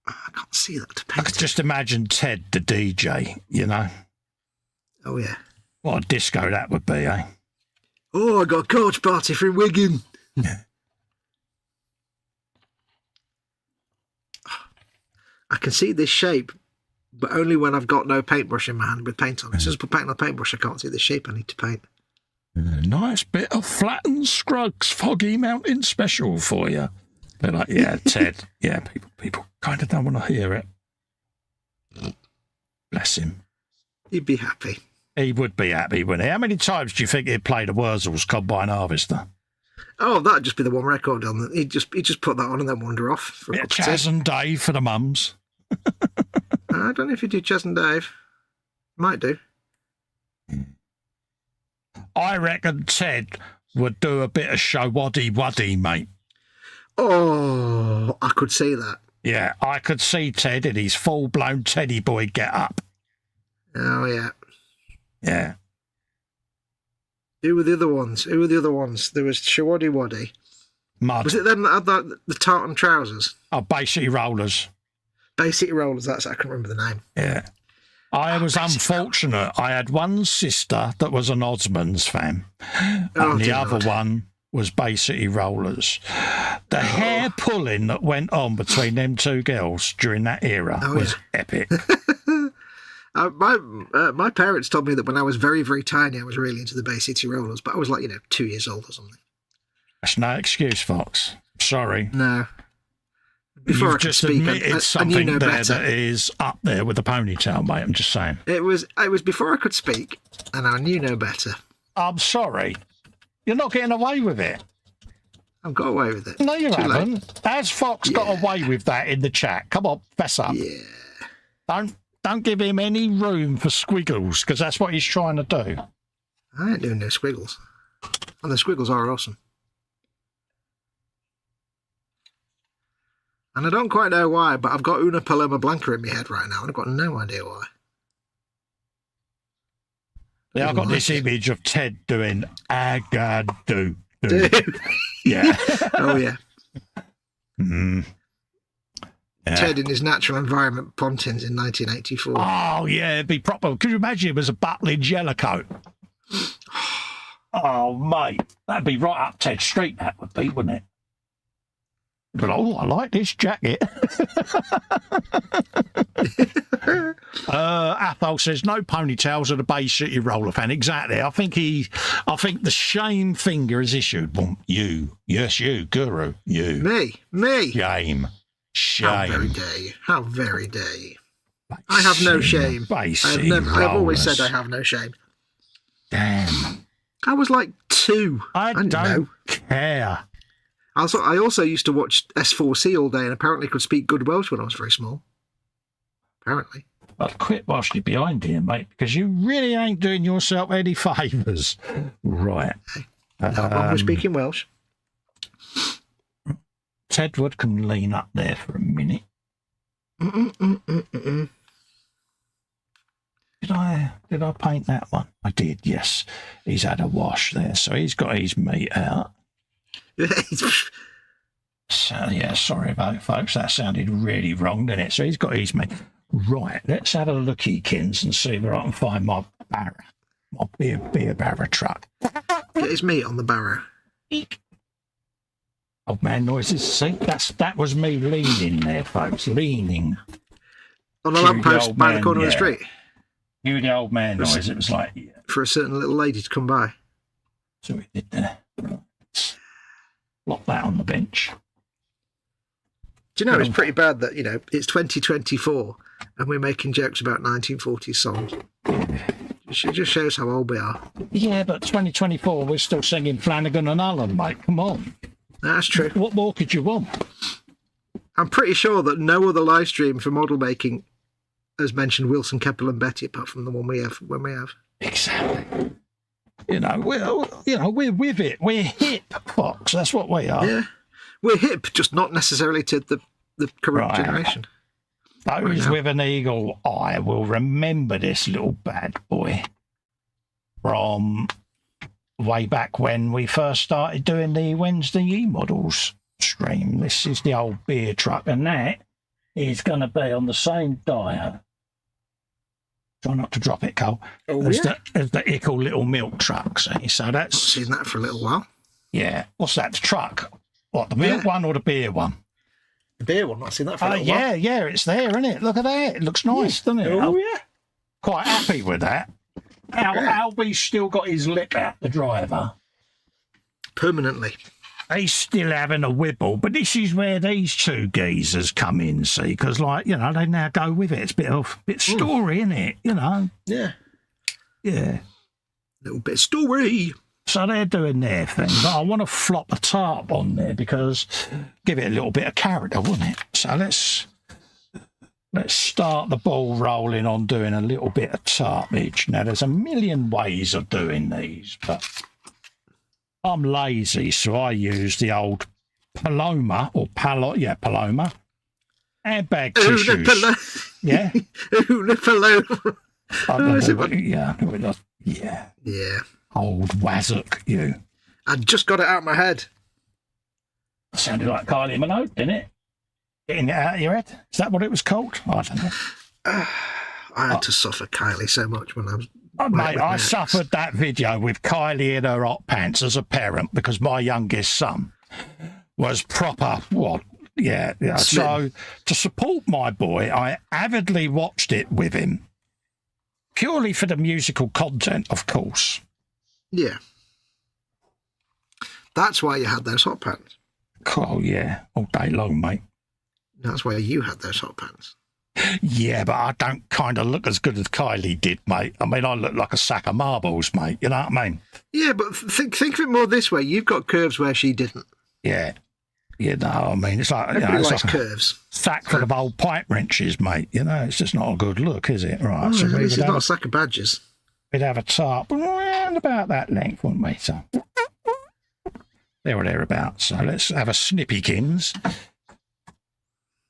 I can't see that. I could just imagine Ted, the DJ, Oh, yeah. What a disco that would be, eh? Oh, I got a coach party from Wigan. I can see this shape, but only when I've got no paintbrush in my hand with paint on it. As soon as I put paint on the paintbrush, I can't see the shape I need to paint. Nice bit of flattened Scruggs Foggy Mountain special for you. They're like, yeah, Ted. Yeah, people kind of don't want to hear it. Bless him. He'd be happy. He would be happy, wouldn't he? How many times do you think he'd play the Wurzels Combine Harvester? Oh, that'd just be the one record on. He'd just put that on and then wander off. For Chaz and Dave for the mums. I don't know if you do Chaz and Dave. Might do. I reckon Ted would do a bit of show-waddy-waddy, mate. Oh, I could see that. Yeah, I could see Ted in his full-blown Teddy boy get-up. Oh, yeah. Yeah. Who were the other ones? There was Shawaddy Waddy. Mud. Was it them that had the tartan trousers? Oh, Basic Rollers. Basic Rollers, I can remember the name. Yeah. I was unfortunate. I had one sister that was an Osmonds fan, and the other one was Basically Rollers. The hair pulling that went on between them two girls during that era was epic. My parents told me that when I was very, very tiny, I was really into the Bay City Rollers, but I was like, 2 years old or something. That's no excuse, Fox. Sorry. No. Before You've I could just speak, admitted something there that is up there with the ponytail, mate. I'm just saying. It was before I could speak, and I knew no better. I'm sorry. You're not getting away with it. I've got away with it. No, you Too haven't. late. Has Fox got away with that in the chat? Come on, fess up. Yeah. Don't give him any room for squiggles, because that's what he's trying to do. I ain't doing no squiggles. And the squiggles are awesome. And I don't quite know why, but I've got Una Paloma Blanca in my head right now, and I've got no idea why. Yeah, I've got this image of Ted doing agadu. Yeah. Oh, yeah. Yeah. Ted in his natural environment Pontins in 1984. Oh, yeah, it'd be proper. Could you imagine him as a Butlin Jellicoe? Oh, mate, that'd be right up Ted Street, that would be, wouldn't it? But, oh, I like this jacket. Athol says, no ponytails at a Bay City roller fan. Exactly. I think the shame finger is issued. Well, you. Yes, you, Guru. You. Me. Shame. How very dare you. How very dare you. I have no shame. I've always said I have no shame. Damn. I was like 2. I don't care. I also used to watch S4C all day and apparently could speak good Welsh when I was very small. Apparently. I'd quit whilst you're behind here, mate, because you really ain't doing yourself any favours. Right. Not wrong with speaking Welsh. Tedward can lean up there for a minute. Did I paint that one? I did, yes. He's had a wash there, so he's got his meat out. So, yeah, sorry about it, folks. That sounded really wrong, didn't it? So he's got his meat. Right, let's have a looky, Kins, and see where I can find my barrow. My beer barrow truck. Get his meat on the barrow. Old man noises. See, that was me leaning there, folks. Leaning. On the lamppost by the corner of the street? You the old man noise. It was like... Yeah. For a certain little lady to come by. So we did there. Lock that on the bench. Do you know, it's pretty bad that, it's 2024 and we're making jokes about 1940s songs. It just shows how old we are. Yeah, but 2024, we're still singing Flanagan and Allen, mate. Come on. That's true. What more could you want? I'm pretty sure that no other live stream for model making has mentioned Wilson, Keppel and Betty apart from the one we have when we have. Exactly. We're with it. We're hip, Fox. That's what we are. Yeah. We're hip, just not necessarily to the current generation. Those with an eagle eye will remember this little bad boy from way back when we first started doing the Wednesday eModels stream. This is the old beer truck, and that is going to be on the same diet. Try not to drop it, Cole. As the Ickle little milk truck, see? So that's... I've seen that for a little while. Yeah. What's that, the truck? What, the milk one or the beer one? The beer one, I've seen that for a little while. Yeah, it's there, isn't it? Look at that. It looks nice, doesn't it? Oh, yeah. Quite happy with that. Albie's still got his lip out, the driver. Permanently. He's still having a wibble, but this is where these two geezers come in, see, because, they now go with it. It's a bit story, isn't it? Yeah. Yeah. Little bit of story. So they're doing their thing, but I want to flop a tarp on there because give it a little bit of character, wouldn't it? So let's start the ball rolling on doing a little bit of tarpage. Now, there's a million ways of doing these, but I'm lazy, so I use the old Paloma, Paloma, airbag tissues. Yeah? Paloma. Yeah. Old Wazzock, you. I just got it out of my head. Sounded like Kylie Minogue, didn't it? Getting it out of your head? Is that what it was called? I don't know. I had to suffer Kylie so much when I was... mate, I suffered that video with Kylie in her hot pants as a parent because my youngest son was proper, Yeah. So, to support my boy, I avidly watched it with him. Purely for the musical content, of course. Yeah. That's why you had those hot pants. Oh, yeah. All day long, mate. That's why you had those hot pants. Yeah, but I don't kind of look as good as Kylie did, mate. I mean, I look like a sack of marbles, mate. You know what I mean? Yeah, but think of it more this way. You've got curves where she didn't. Yeah. You know, I mean, it's like, Everybody it's likes like curves. a sack full of old pipe wrenches, mate. You know, it's just not a good look, is it? Right. Oh, So at least it's not a sack of badges. we'd have a tarp around about that length, wouldn't we? So there or thereabouts. So let's have a snippykins.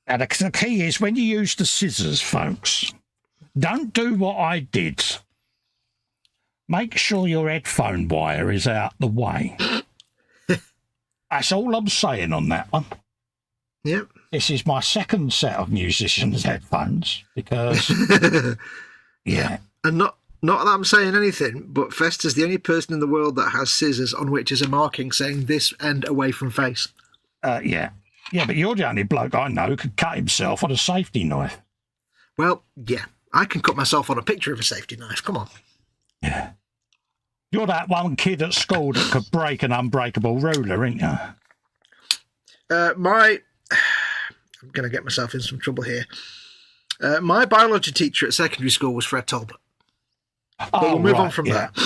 Now, the key is when you use the scissors, folks, don't do what I did. Make sure your headphone wire is out the way. That's all I'm saying on that one. Yep. This is my second set of musicians' headphones because, yeah. And not that I'm saying anything, but Festa's the only person in the world that has scissors on which is a marking saying this end away from face. Yeah. Yeah, but you're the only bloke I know who could cut himself on a safety knife. Well, yeah. I can cut myself on a picture of a safety knife. Come on. Yeah. You're that one kid at school that could break an unbreakable ruler, ain't you? I'm going to get myself in some trouble here. My biology teacher at secondary school was Fred Talbot. But we'll move on from that.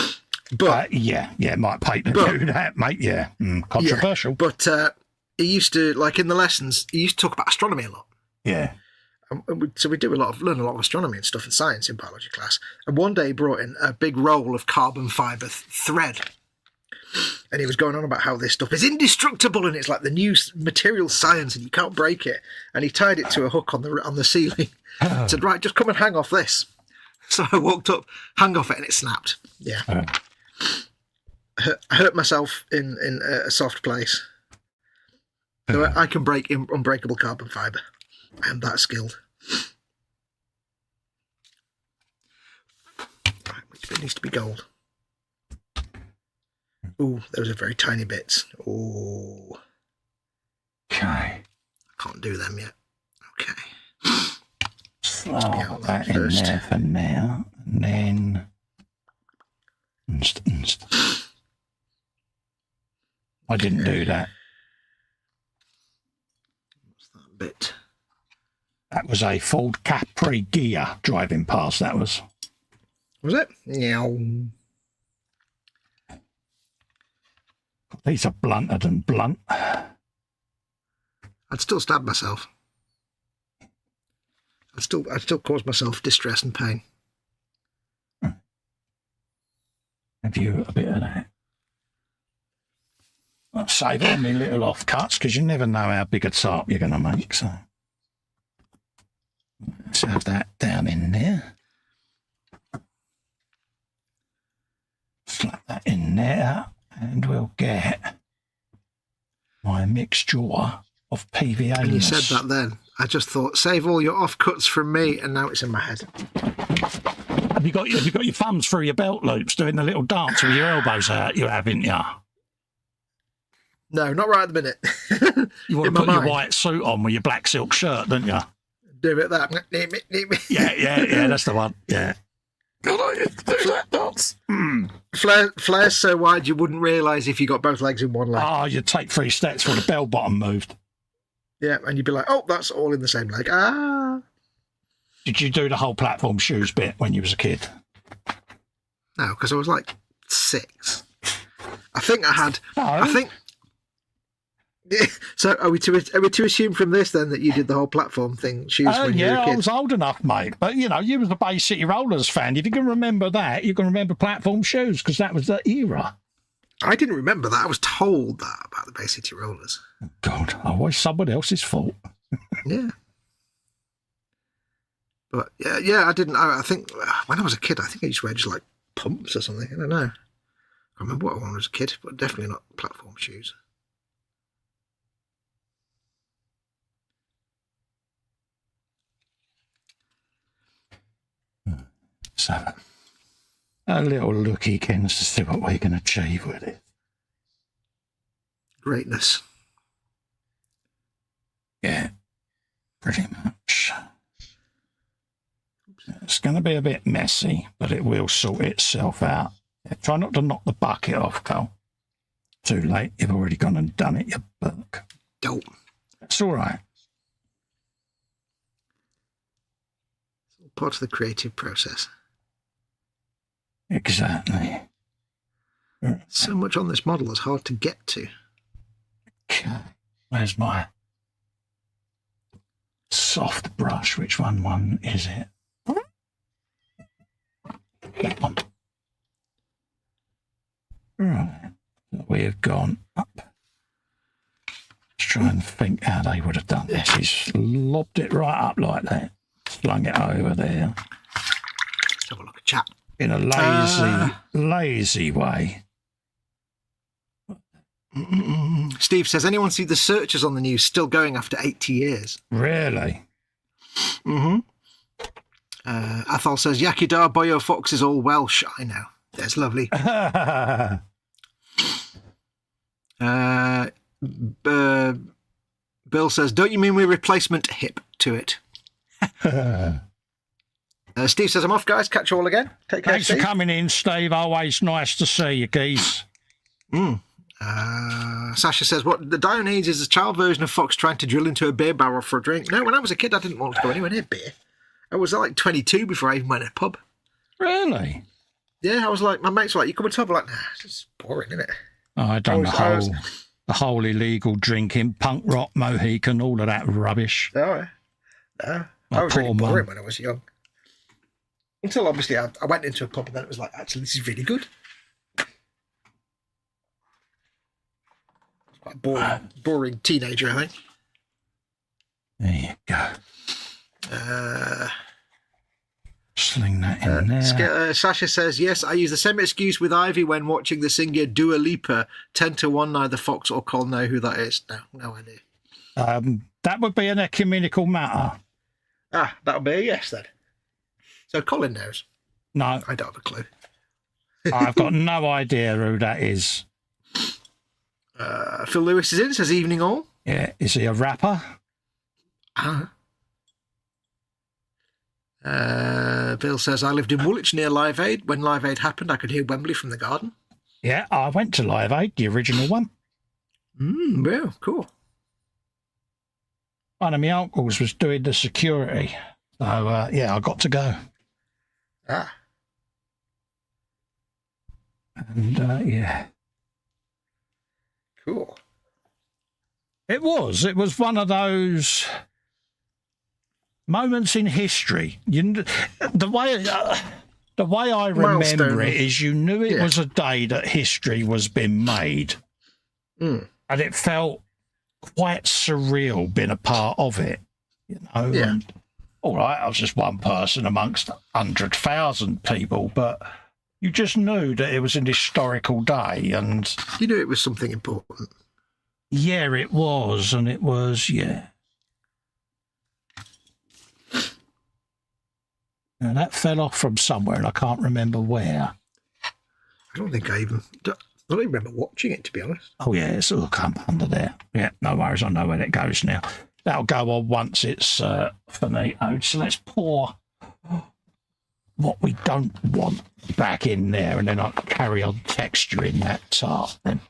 But might pay to do that, mate. Yeah, controversial. Yeah, but he used to, like in the lessons, he used to talk about astronomy a lot. Yeah. So we learn a lot of astronomy and stuff and science in biology class. And one day he brought in a big roll of carbon fibre thread. And he was going on about how this stuff is indestructible and it's like the new material science and you can't break it. And he tied it to a hook on the ceiling. Said, right, just come and hang off this. So I walked up, hung off it, and it snapped. Yeah. I hurt myself in a soft place. So I can break unbreakable carbon fibre. I am that skilled. Right, which bit needs to be gold? Ooh, those are very tiny bits. Ooh. Okay. I can't do them yet. Okay. Slide that in there for now. And then... I didn't do that. What's that bit? That was a Ford Capri Ghia driving past, that was. Was it? Yeah. These are blunter than blunt. I'd still stab myself. I'd still cause myself distress and pain. Have you a bit of that? I'll save all my little offcuts because you never know how big a tarp you're going to make, so... Let's have that down in there. Slap that in there, and we'll get my mixture of PVA. And you said that then. I just thought, save all your offcuts from me, and now it's in my head. Have you got your thumbs through your belt loops doing the little dance with your elbows out? You haven't you? No, not right at the minute. You want to put your white suit on with your black silk shirt, don't you? Do it that. Yeah, that's the one. Yeah. God, I used to do that dance. Flare's so wide you wouldn't realise if you got both legs in one leg. Oh, you'd take 3 steps before the bell bottom moved. Yeah, and you'd be like, oh, that's all in the same leg. Ah. Did you do the whole platform shoes bit when you was a kid? No, because I was like 6. I think I had... No. I think... So are we to assume from this then that you did the whole platform thing, shoes when you were a kid? I was old enough, mate. But, you know, you was a Bay City Rollers fan. If you can remember that, you can remember platform shoes because that was the era. I didn't remember that. I was told that about the Bay City Rollers. God, always someone else's fault. Yeah. But, yeah, I didn't... I think when I was a kid, I think I used to wear just like pumps or something. I don't know. I can't remember what I wore when I was a kid, but definitely not platform shoes. So, a little looky, Kens, to see what we can achieve with it. Greatness. Yeah, pretty much. It's going to be a bit messy, but it will sort itself out. Yeah, try not to knock the bucket off, Cole. Too late. You've already gone and done it, you buck. Dope. It's all right. It's all part of the creative process. Exactly. So much on this model is hard to get to. Okay. Where's my soft brush? Which one is it? That one. Right. We have gone up. Let's try and think how they would have done this. He's lobbed it right up like that. Slung it over there. Let's have a look at chat. In a lazy way. Steve says, anyone see the searches on the news still going after 80 years? Really? Mm-hmm. Athol says, Yakidar Boyo Fox is all Welsh. I know. That's lovely. Bill says, don't you mean we're replacement hip to it? Steve says, I'm off, guys. Catch you all again. Take care, Thanks Steve. for coming in, Steve. Always nice to see you, geese. Sasha says, what the Dio needs is a child version of Fox trying to drill into a beer barrel for a drink. No, when I was a kid, I didn't want to go anywhere near beer. I was like 22 before I even went to a pub. Really? Yeah, I was like, my mates were like, you come to a pub? I'm like, nah, it's just boring, isn't it? Oh, I'd done the whole illegal drinking, punk rock, Mohican, all of that rubbish. No. I was really boring when I was young. Until obviously I went into a pub and then it was like, actually, this is really good. It's quite boring teenager, I think. There you go. Sling that in there. Sasha says, yes, I use the same excuse with Ivy when watching the singer Dua Lipa. 10-1, neither Fox or Cole know who that is. No idea. That would be an ecumenical matter. That'll be a yes then. So Colin knows. No. I don't have a clue. I've got no idea who that is. Phil Lewis is in, says evening all. Yeah, is he a rapper? Bill says, I lived in Woolwich near Live Aid. When Live Aid happened, I could hear Wembley from the garden. Yeah, I went to Live Aid, the original one. Yeah, cool. One of my uncles was doing the security. So, yeah, I got to go. And, yeah. Cool. It was one of those moments in history. The way I remember it is you knew it was a day that history was being made. And it felt quite surreal being a part of it. You know? Yeah. And, all right, I was just one person amongst 100,000 people, but you just knew that it was an historical day. And you knew it was something important. Yeah, it was. And it was, yeah. And that fell off from somewhere, and I can't remember where. I don't even remember watching it, to be honest. Oh, yeah, it's all come under there. Yeah, no worries, I know where it goes now. That'll go on once it's finito. So let's pour what we don't want back in there, and then I'll carry on texturing that tart then.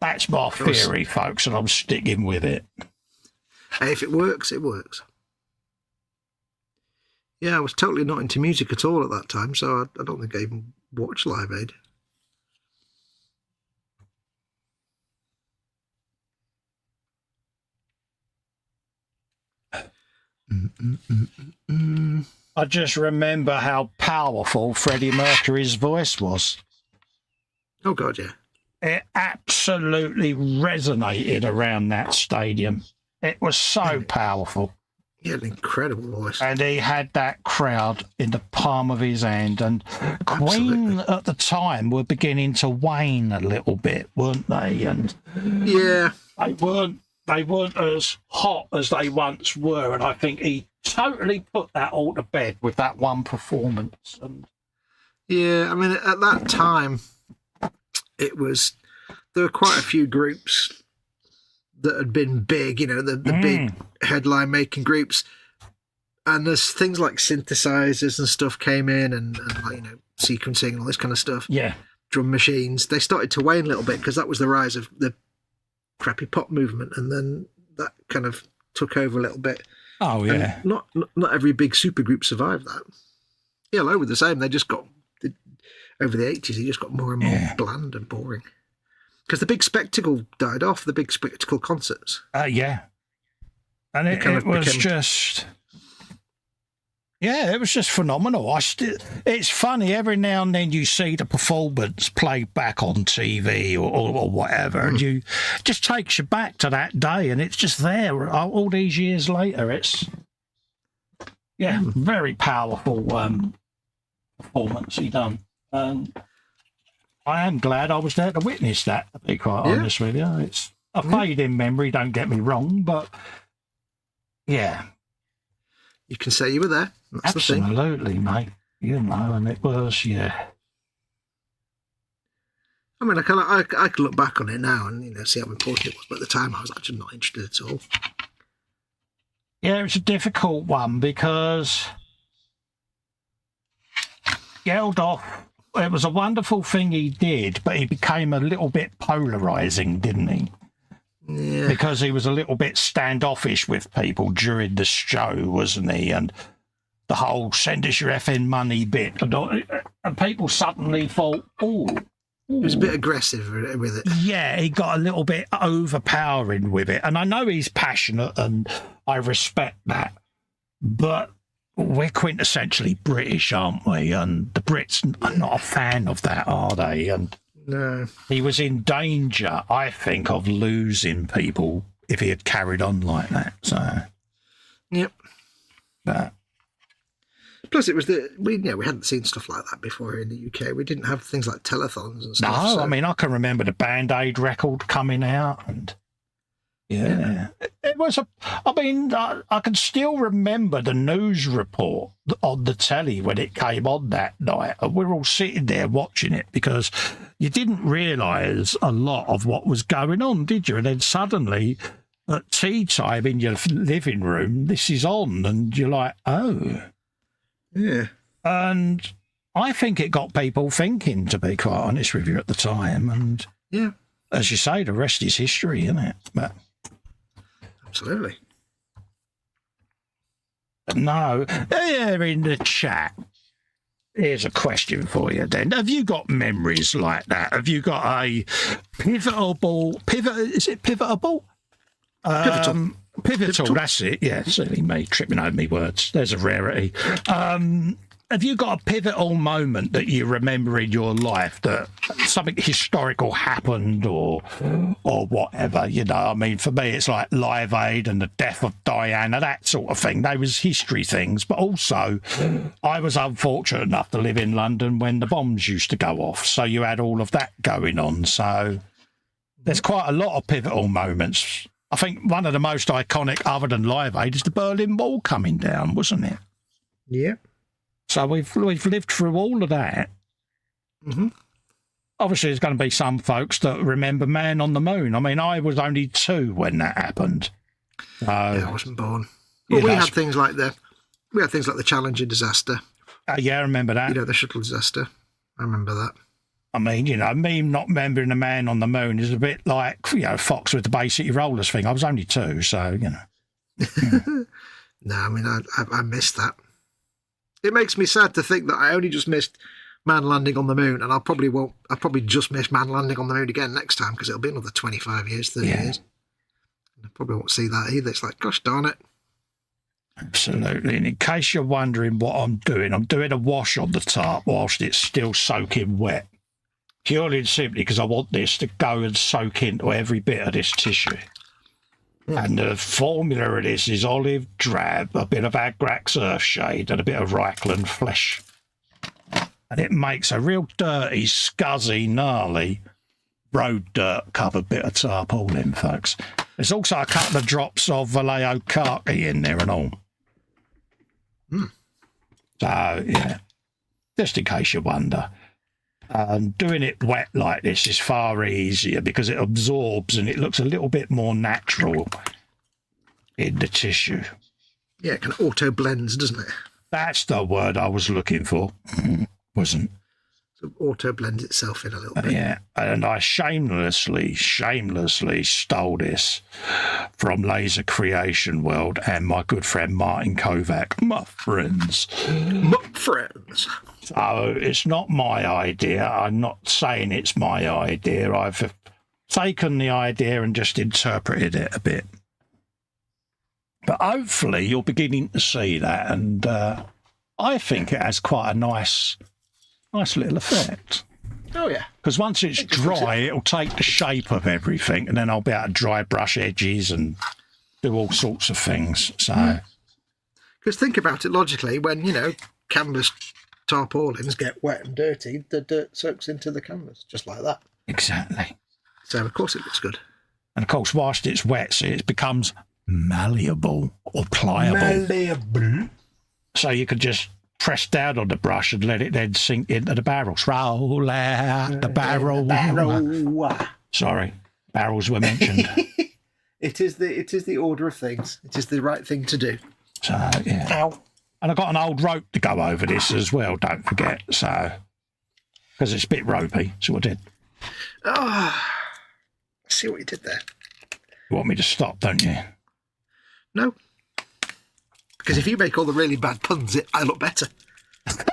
That's my theory, folks, and I'm sticking with it. Hey, if it works, it works. Yeah, I was totally not into music at all at that time, so I don't think I even watched Live Aid. I just remember how powerful Freddie Mercury's voice was. Oh, God, yeah. It absolutely resonated around that stadium. It was so powerful. He had an incredible voice. And he had that crowd in the palm of his hand. And Queen at the time were beginning to wane a little bit, weren't they? And yeah, they weren't as hot as they once were. And I think he totally put that all to bed with that one performance. And yeah, I mean, at that time, there were quite a few groups that had been big, you know, the big headline making groups, and there's things like synthesizers and stuff came in, and like, you know, sequencing and all this kind of stuff. Yeah, drum machines. They started to wane a little bit because that was the rise of the crappy pop movement, and then that kind of took over a little bit. Oh yeah, and not every big supergroup survived that. ELO were the same. They just got over the 80s. They just got more and more bland and boring. Because the big spectacle died off, the big spectacle concerts. Yeah. And it was just... Yeah, it was just phenomenal. It's funny, every now and then you see the performance played back on TV or whatever, and you just takes you back to that day, and it's just there all these years later. It's, very powerful performance he done. I am glad I was there to witness that, to be quite honest with you. It's a fade in memory, don't get me wrong, but yeah. You can say you were there. That's Absolutely, the thing. Mate. And it was, I mean, I can look back on it now and see how important it was, but at the time I was actually not interested at all. Yeah, it's a difficult one because Geldof, it was a wonderful thing he did, but he became a little bit polarising, didn't he? Yeah. Because he was a little bit standoffish with people during the show, wasn't he? And the whole send us your effing money bit. And people suddenly thought, he was a bit aggressive with it. Yeah, he got a little bit overpowering with it. And I know he's passionate and I respect that. But we're quintessentially British, aren't we? And the Brits are not a fan of that, are they? And no. He was in danger, I think, of losing people if he had carried on like that. So, yep. But, plus, it was we hadn't seen stuff like that before in the UK. We didn't have things like telethons and stuff. No, I mean, I can remember the Band-Aid record coming out, and it was I can still remember the news report on the telly when it came on that night, and we're all sitting there watching it because you didn't realise a lot of what was going on, did you? And then suddenly, at tea time in your living room, this is on, and you're like, oh. Yeah. And I think it got people thinking, to be quite honest with you, at the time. And as you say, the rest is history, isn't it? But absolutely. No, here in the chat, here's a question for you then. Have you got memories like that? Have you got a pivotal? Is it pivotable? Pivotal, that's it. Yeah, silly me, tripping over me words. There's a rarity. Have you got a pivotal moment that you remember in your life that something historical happened or whatever? I mean, for me, it's like Live Aid and the death of Diana, that sort of thing. They was history things, but also I was unfortunate enough to live in London when the bombs used to go off, so you had all of that going on. So there's quite a lot of pivotal moments. I think one of the most iconic, other than Live Aid, is the Berlin Wall coming down, wasn't it? Yeah. So we've lived through all of that. Mm-hmm. Obviously, there's going to be some folks that remember Man on the Moon. I mean, I was only 2 when that happened. I wasn't born. But we had things like the Challenger disaster. Yeah, I remember that. The shuttle disaster. I remember that. I mean, me not remembering the Man on the Moon is a bit like, Fox with the Bay City Rollers thing. I was only 2, so, No, I mean, I missed that. It makes me sad to think that I only just missed Man landing on the moon, and I'll probably just miss Man landing on the moon again next time because it'll be another 25 years, 30 years. I probably won't see that either. It's like, gosh darn it. Absolutely. And in case you're wondering what I'm doing a wash on the tarp whilst it's still soaking wet. Purely and simply because I want this to go and soak into every bit of this tissue. And the formula of this is olive drab, a bit of Agrax Earthshade, and a bit of Reichland flesh. And it makes a real dirty, scuzzy, gnarly road dirt covered bit of tarpaulin, folks. There's also a couple of drops of Vallejo khaki in there and all. So, just in case you wonder. Doing it wet like this is far easier because it absorbs and it looks a little bit more natural in the tissue. Yeah, it kind of auto-blends, doesn't it? That's the word I was looking for. Wasn't. So auto-blends itself in a little bit. Yeah, and I shamelessly stole this from Laser Creation World and my good friend Martin Kovac. My friends. So it's not my idea. I'm not saying it's my idea. I've taken the idea and just interpreted it a bit. But hopefully you're beginning to see that, and I think it has quite a nice little effect. Oh, yeah. Because once it's dry, it'll take the shape of everything, and then I'll be able to dry brush edges and do all sorts of things. So, because think about it logically, when, you know, canvas tarpaulins get wet and dirty, the dirt soaks into the canvas, just like that. Exactly. So, of course, it looks good. And, of course, whilst it's wet, so it becomes malleable or pliable. Malleable. So you could just press down on the brush and let it then sink into the barrels. Roll out the barrel. Sorry, barrels were mentioned. It is the order of things. It is the right thing to do. So, yeah. Ow. And I've got an old rope to go over this as well, don't forget. So, because it's a bit ropey, so I did. Oh, I see what you did there. You want me to stop, don't you? No. Because if you make all the really bad puns, I look better.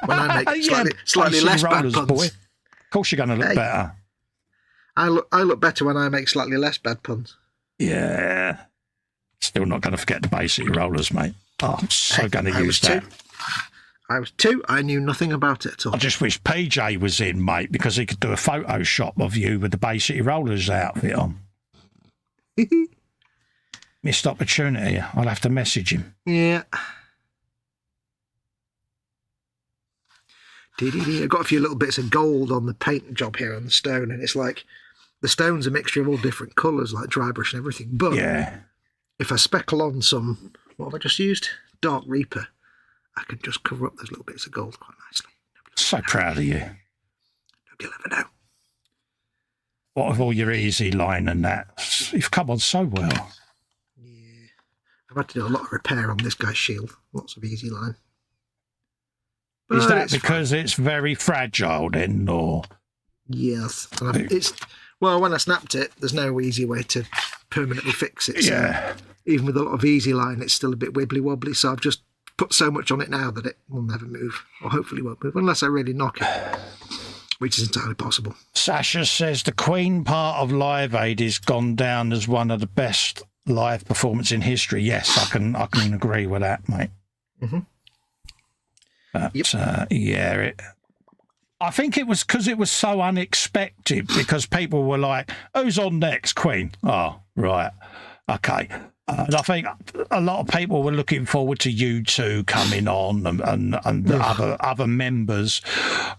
When I make slightly less bad puns. Boy. Of course you're going to look better. I look better when I make slightly less bad puns. Yeah. Still not going to forget the basic rollers, mate. Oh, I'm so going to use that. I was 2. I knew nothing about it at all. I just wish PJ was in, mate, because he could do a Photoshop of you with the basic rollers outfit on. Missed opportunity. I'll have to message him. Yeah. I've got a few little bits of gold on the paint job here on the stone, and it's like the stone's a mixture of all different colours, like dry brush and everything. But if I speckle on some, what have I just used? Dark Reaper, I can just cover up those little bits of gold quite nicely. So proud of you. Nobody will ever know. What with all your easy line and that? You've come on so well. Yeah. I've had to do a lot of repair on this guy's shield. Lots of easy line. But is that because it's very fragile then, or? Yes. Well, when I snapped it, there's no easy way to permanently fix it. So even with a lot of easy line, it's still a bit wibbly wobbly. So I've just put so much on it now that it will never move, or hopefully won't move, unless I really knock it, which is entirely possible. Sasha says the Queen part of Live Aid has gone down as one of the best live performance in history. Yes, I can agree with that, mate. Mm-hmm. But, I think it was because it was so unexpected, because people were like, who's on next, Queen? Oh, right. Okay. And I think a lot of people were looking forward to you two coming on and the other members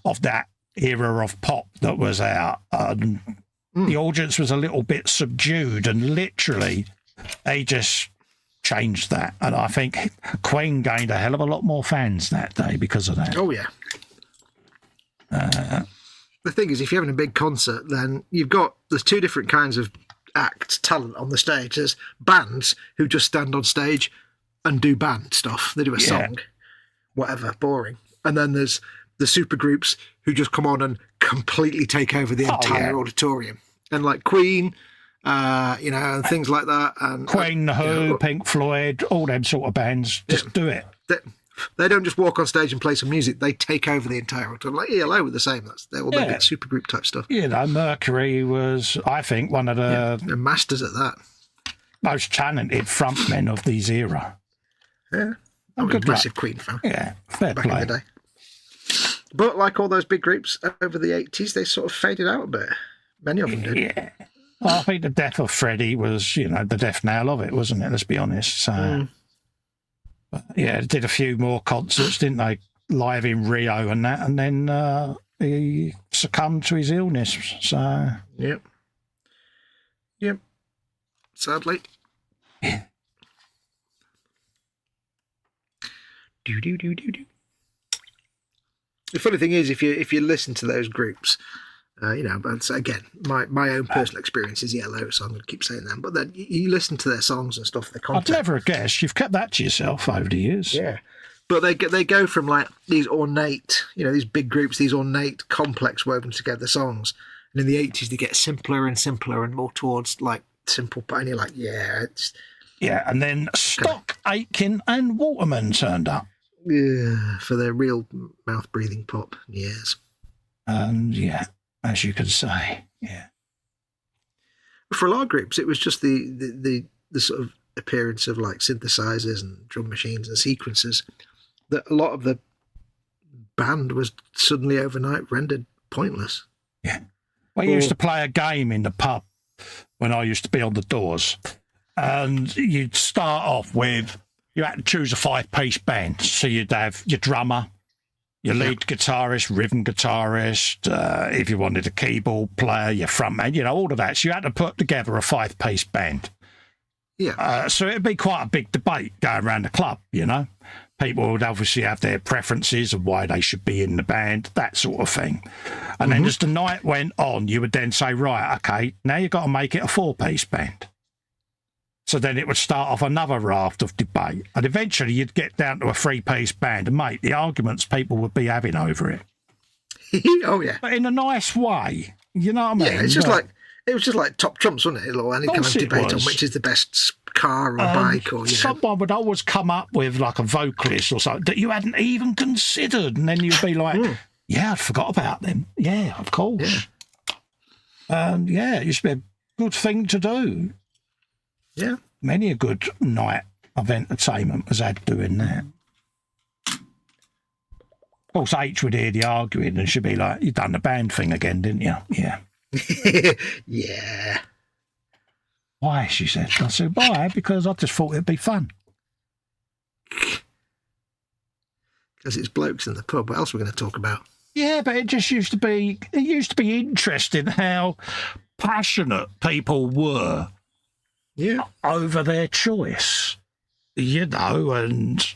of that era of pop that was out. The audience was a little bit subdued, and literally they just changed that. And I think Queen gained a hell of a lot more fans that day because of that. Oh, yeah. The thing is, if you're having a big concert, then there's 2 different kinds of talent on the stage. There's bands who just stand on stage and do band stuff. They do a song, whatever, boring. And then there's the super groups who just come on and completely take over the entire auditorium. And like Queen, and things like that. And Queen, The Who, Pink Floyd, all them sort of bands, just do it. They don't just walk on stage and play some music. They take over the entire auditorium. Like ELO were the same. They're all big supergroup type stuff. Mockery was, I think, one of the masters at that. Most talented frontmen of these era. Yeah. I'm a massive Queen fan. Yeah, fair play. Back in the day. But like all those big groups over the 80s, they sort of faded out a bit. Many of them did. Yeah. Well, I think the death of Freddie was, the death nail of it, wasn't it? Let's be honest. So, they did a few more concerts, didn't they? Live in Rio and that, and then he succumbed to his illness. So, yep. Sadly. Yeah. Do. The funny thing is, if you listen to those groups, but again, my own personal experience is yellow, so I'm going to keep saying that. But then you listen to their songs and stuff. Their content. I'd never have guessed. You've kept that to yourself over the years. Yeah, but they go from like these ornate, these big groups, these ornate, complex, woven together songs, and in the 80s they get simpler and simpler and more towards like simple. And you're like, and then Stock, Aitken, and Waterman turned up. Yeah, for their real mouth breathing pop. Yes. As you can say, yeah. for a lot of groups, it was just the sort of appearance of like synthesizers and drum machines and sequencers that a lot of the band was suddenly overnight rendered pointless. Yeah. We used to play a game in the pub when I used to be on the doors, and you'd start off with, you had to choose a 5-piece band. So you'd have your drummer, your lead guitarist, rhythm guitarist, if you wanted a keyboard player, your frontman, all of that. So you had to put together a 5-piece band. Yeah. So it'd be quite a big debate going around the club, People would obviously have their preferences of why they should be in the band, that sort of thing. And then as the night went on, you would then say, right, okay, now you've got to make it a 4-piece band. So then it would start off another raft of debate. And eventually you'd get down to a 3-piece band. And, mate, the arguments people would be having over it. Oh, yeah. But in a nice way. You know what I mean? Yeah, it's just it was just like top trumps, wasn't it? Or any kind of debate on which is the best car or bike or, Someone would always come up with like a vocalist or something that you hadn't even considered. And then you'd be like, yeah, I forgot about them. Yeah, of course. Yeah. It used to be a good thing to do. Yeah. Many a good night of entertainment was had doing that. Of course, H would hear the arguing and she'd be like, you done the band thing again, didn't you? Yeah. Yeah. Why, she said. I said, why? Because I just thought it'd be fun. Because it's blokes in the pub. What else are we going to talk about? Yeah, but it used to be interesting how passionate people were over their choice. And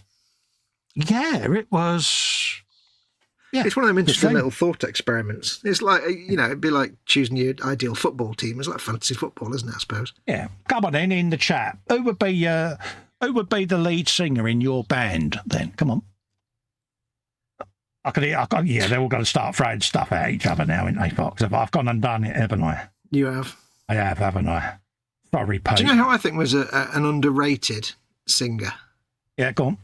yeah, it was... Yeah, it's one of them interesting little thought experiments. It's like, it'd be like choosing your ideal football team. It's like fantasy football, isn't it, I suppose? Yeah. Come on then, in the chat. Who would be the lead singer in your band then? Come on. Yeah, they're all going to start throwing stuff at each other now, ain't they, Fox? I've gone and done it, haven't I? You have? I have, haven't I? Sorry, Pete. Do you know who I think was an underrated singer? Yeah, go on.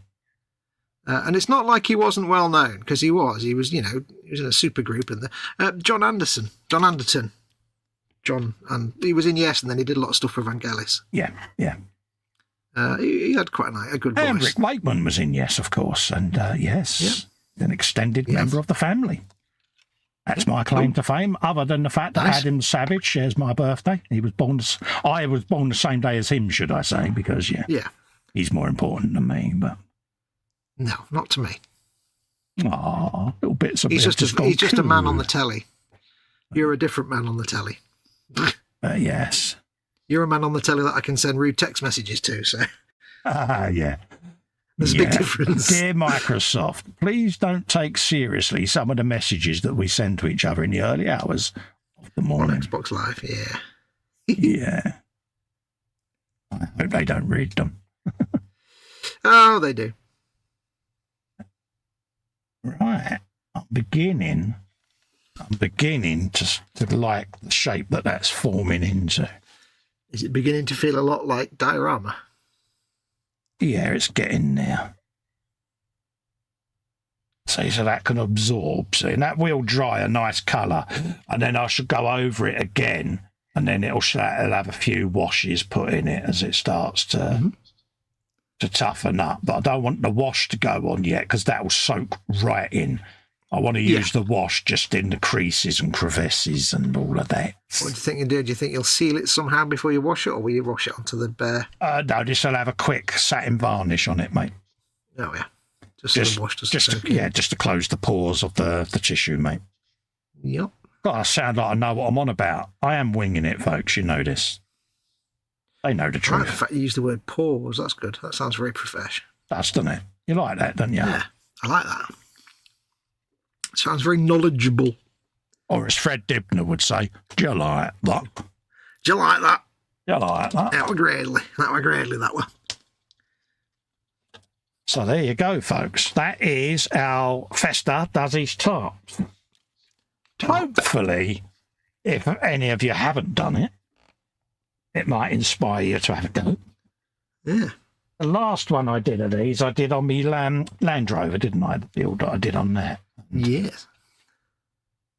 And it's not like he wasn't well known, because he was. He was, he was in a super group. And John Anderton. And he was in Yes, and then he did a lot of stuff for Vangelis. Yeah. He had quite a good voice. Rick Wakeman was in Yes, of course, and yes, an extended member of the family. That's my claim to fame, other than the fact that Adam Savage shares my birthday. I was born the same day as him, should I say, because, he's more important than me, but... No, not to me. Aw, little bits of he's just a man on the telly. You're a different man on the telly. Yes. You're a man on the telly that I can send rude text messages to, so... Yeah. There's a big difference. Dear Microsoft, please don't take seriously some of the messages that we send to each other in the early hours of the morning. On Xbox Live, yeah. Yeah. I hope they don't read them. Oh, they do. Right. I'm beginning to like the shape that's forming into. Is it beginning to feel a lot like diorama? Yeah, it's getting there. So that can absorb. See, and that will dry a nice colour, and then I should go over it again, and then it'll have a few washes put in it as it starts to toughen up. But I don't want the wash to go on yet, because that will soak right in. I want to use the wash just in the creases and crevices and all of that. What do you think you do? Do you think you'll seal it somehow before you wash it, or will you wash it onto the bare? No, just I'll have a quick satin varnish on it, mate. Oh, yeah. Just to close the pores of the tissue, mate. Yep. God, I sound like I know what I'm on about. I am winging it, folks. You know this. They know the truth. Right, the fact you use the word pores, that's good. That sounds very professional. Doesn't it? You like that, don't you? Yeah, I like that. Sounds very knowledgeable. Or as Fred Dibner would say, do you like that? Do you like that? You like that? That were greatly, that one. So there you go, folks. That is our Festa does his tarts. Hopefully, if any of you haven't done it, it might inspire you to have a go. Yeah. The last one I did of these, I did on me Land Rover, didn't I? The build that I did on that. Yes.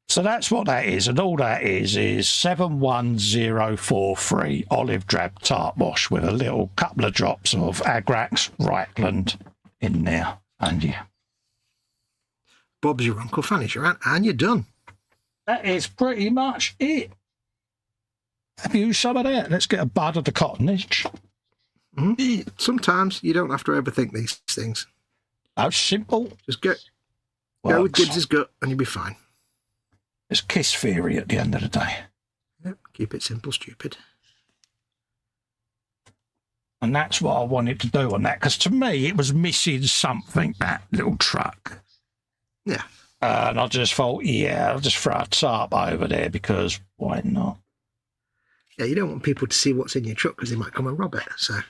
So that's what that is, and all that is 71043 olive drab tart wash with a little couple of drops of Agrax Reichland in there, and yeah. Bob's your Uncle Fanny's your aunt, and you're done. That is pretty much it. Have you some of that? Let's get a bud of the cottonage. Mm-hmm. Sometimes you don't have to overthink these things. Oh, simple. Just go with Gibbs's gut, and you'll be fine. It's kiss theory at the end of the day. Yep, keep it simple, stupid. And that's what I wanted to do on that, because to me it was missing something, that little truck. Yeah. And I just thought, yeah, I'll just throw a tarp over there, because why not? Yeah, you don't want people to see what's in your truck because they might come and rob it. So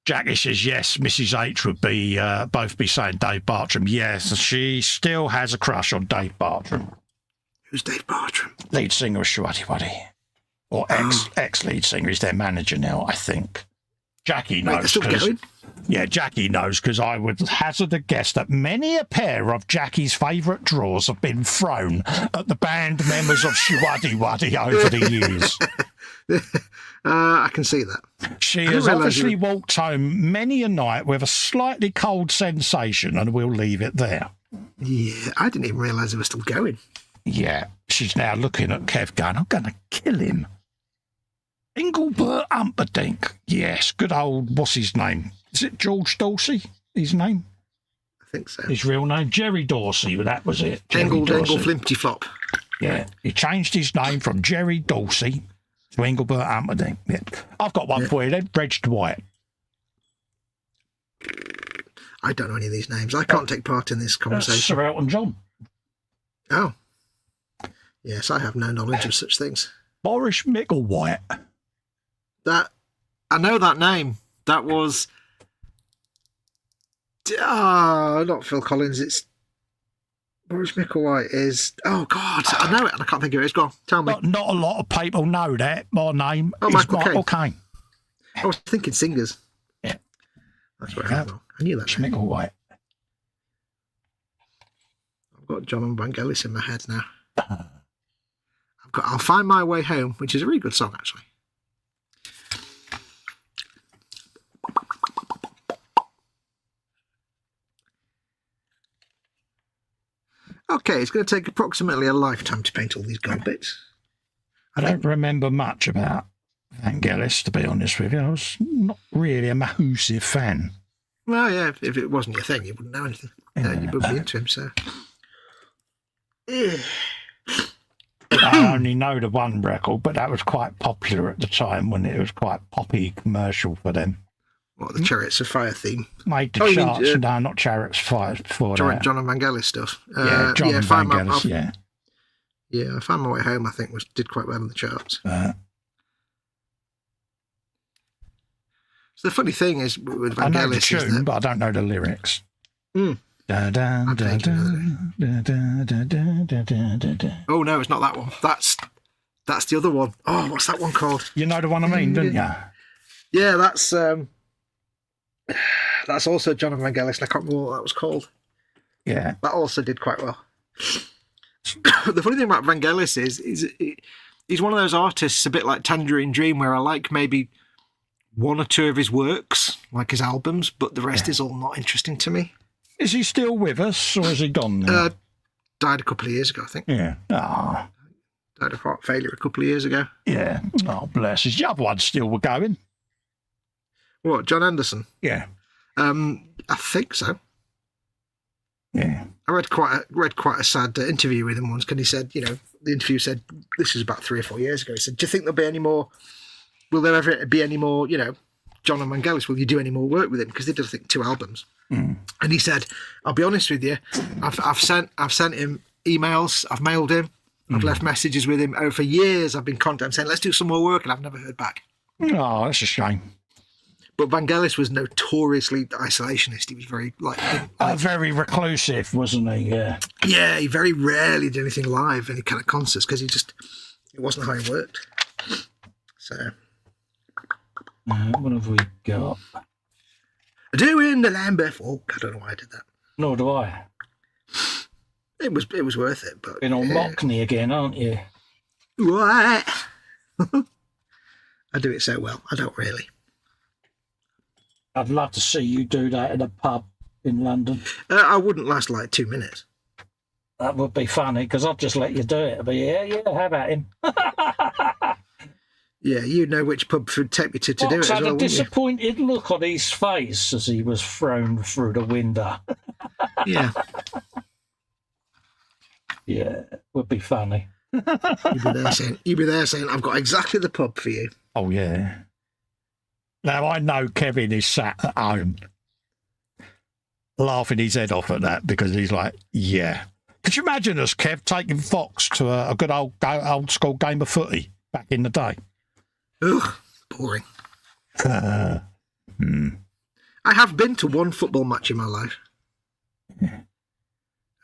Jackie says yes, Mrs. H would be both be saying Dave Bartram. Yes, she still has a crush on Dave Bartram. Who's Dave Bartram? Lead singer of Shwaddy Waddy. Or ex-lead singer. He's their manager now, I think. Jackie knows. Wait, they're still going? Yeah, Jackie knows, because I would hazard a guess that many a pair of Jackie's favourite drawers have been thrown at the band members of Shwaddy Waddy over the years. I can see that. She has obviously walked home many a night with a slightly cold sensation, and we'll leave it there. Yeah, I didn't even realise they were still going. Yeah, she's now looking at Kev going, I'm going to kill him. Engelbert Humperdinck. Yes, good old, what's his name? Is it George Dorsey, his name? I think so. His real name? Jerry Dorsey, that was it. Engle Flimpty Flop. Yeah, he changed his name from Jerry Dorsey to Engelbert Humperdinck. Yeah. I've got one for you then, Reg Dwight. I don't know any of these names. I can't take part in this conversation. Sir Elton John. Oh. Yes, I have no knowledge of such things. Boris Micklewhite. I know that name. That was... not Phil Collins. It's... Boris Micklewhite is... Oh, God. I know it and I can't think of it. It's gone. Tell me. Not a lot of people know that. My name is Michael Caine. I was thinking singers. Yeah. That's where I knew that. Micklewhite. I've got John and Vangelis in my head now. I'll Find My Way Home, which is a really good song, actually. Okay, it's going to take approximately a lifetime to paint all these gold bits. I don't remember much about Vangelis, to be honest with you. I was not really a massive fan. Well, yeah, if it wasn't your thing, you wouldn't know anything. Yeah. You wouldn't be into him, so... I only know the one record, but that was quite popular at the time when it was quite poppy commercial for them. What, the Chariots of Fire theme? Made the charts. No, not Chariots of Fire. Before that. John and Vangelis stuff. Yeah, John and Vangelis, yeah. Yeah, I Found My Way Home, I think, did quite well in the charts. So the funny thing is with Vangelis... I know the tune, but I don't know the lyrics. Oh, no, it's not that one. That's the other one. Oh, what's that one called? You know the one I mean, don't you? Yeah, that's also John and Vangelis, and I can't remember what that was called. Yeah. That also did quite well. The funny thing about Vangelis is he's one of those artists, a bit like Tangerine Dream, where I like maybe one or two of his works, like his albums, but the rest is all not interesting to me. Is he still with us, or is he gone now? Died a couple of years ago, I think. Yeah. Died of heart failure a couple of years ago. Yeah. Oh, bless. Is the other one still going? What, John Anderson? Yeah. I think so. Yeah. I read quite a sad interview with him once, because he said, the interview said, this was about 3 or 4 years ago, he said, do you think there'll be any more, will there ever be any more, John and Vangelis, will you do any more work with him? Because they did, I think, 2 albums. Mm. And he said, I'll be honest with you, I've sent him emails, I've mailed him, I've left messages with him. For years I've been contacting saying, let's do some more work, and I've never heard back. Oh, that's a shame. But Vangelis was notoriously isolationist. He was very very reclusive, wasn't he? Yeah. Yeah, he very rarely did anything live, any kind of concerts, because it wasn't how he worked. So, what have we got? Doing the Lambeth Walk. I don't know why I did that. Nor do I. It was worth it, but Been on Mockney again, aren't you? Right. I do it so well. I don't really. I'd love to see you do that in a pub in London. I wouldn't last like 2 minutes. That would be funny because I'd just let you do it. I'd be, yeah, how about him? Yeah, you know which pub would take me to do it as had well, a wouldn't you? disappointed look on his face as he was thrown through the window. Yeah. Yeah, would be funny. You'd be there saying, I've got exactly the pub for you. Oh, yeah. Now, I know Kevin is sat at home laughing his head off at that because he's like, yeah. Could you imagine us, Kev, taking Fox to a good old school game of footy back in the day? Ugh, boring. I have been to one football match in my life.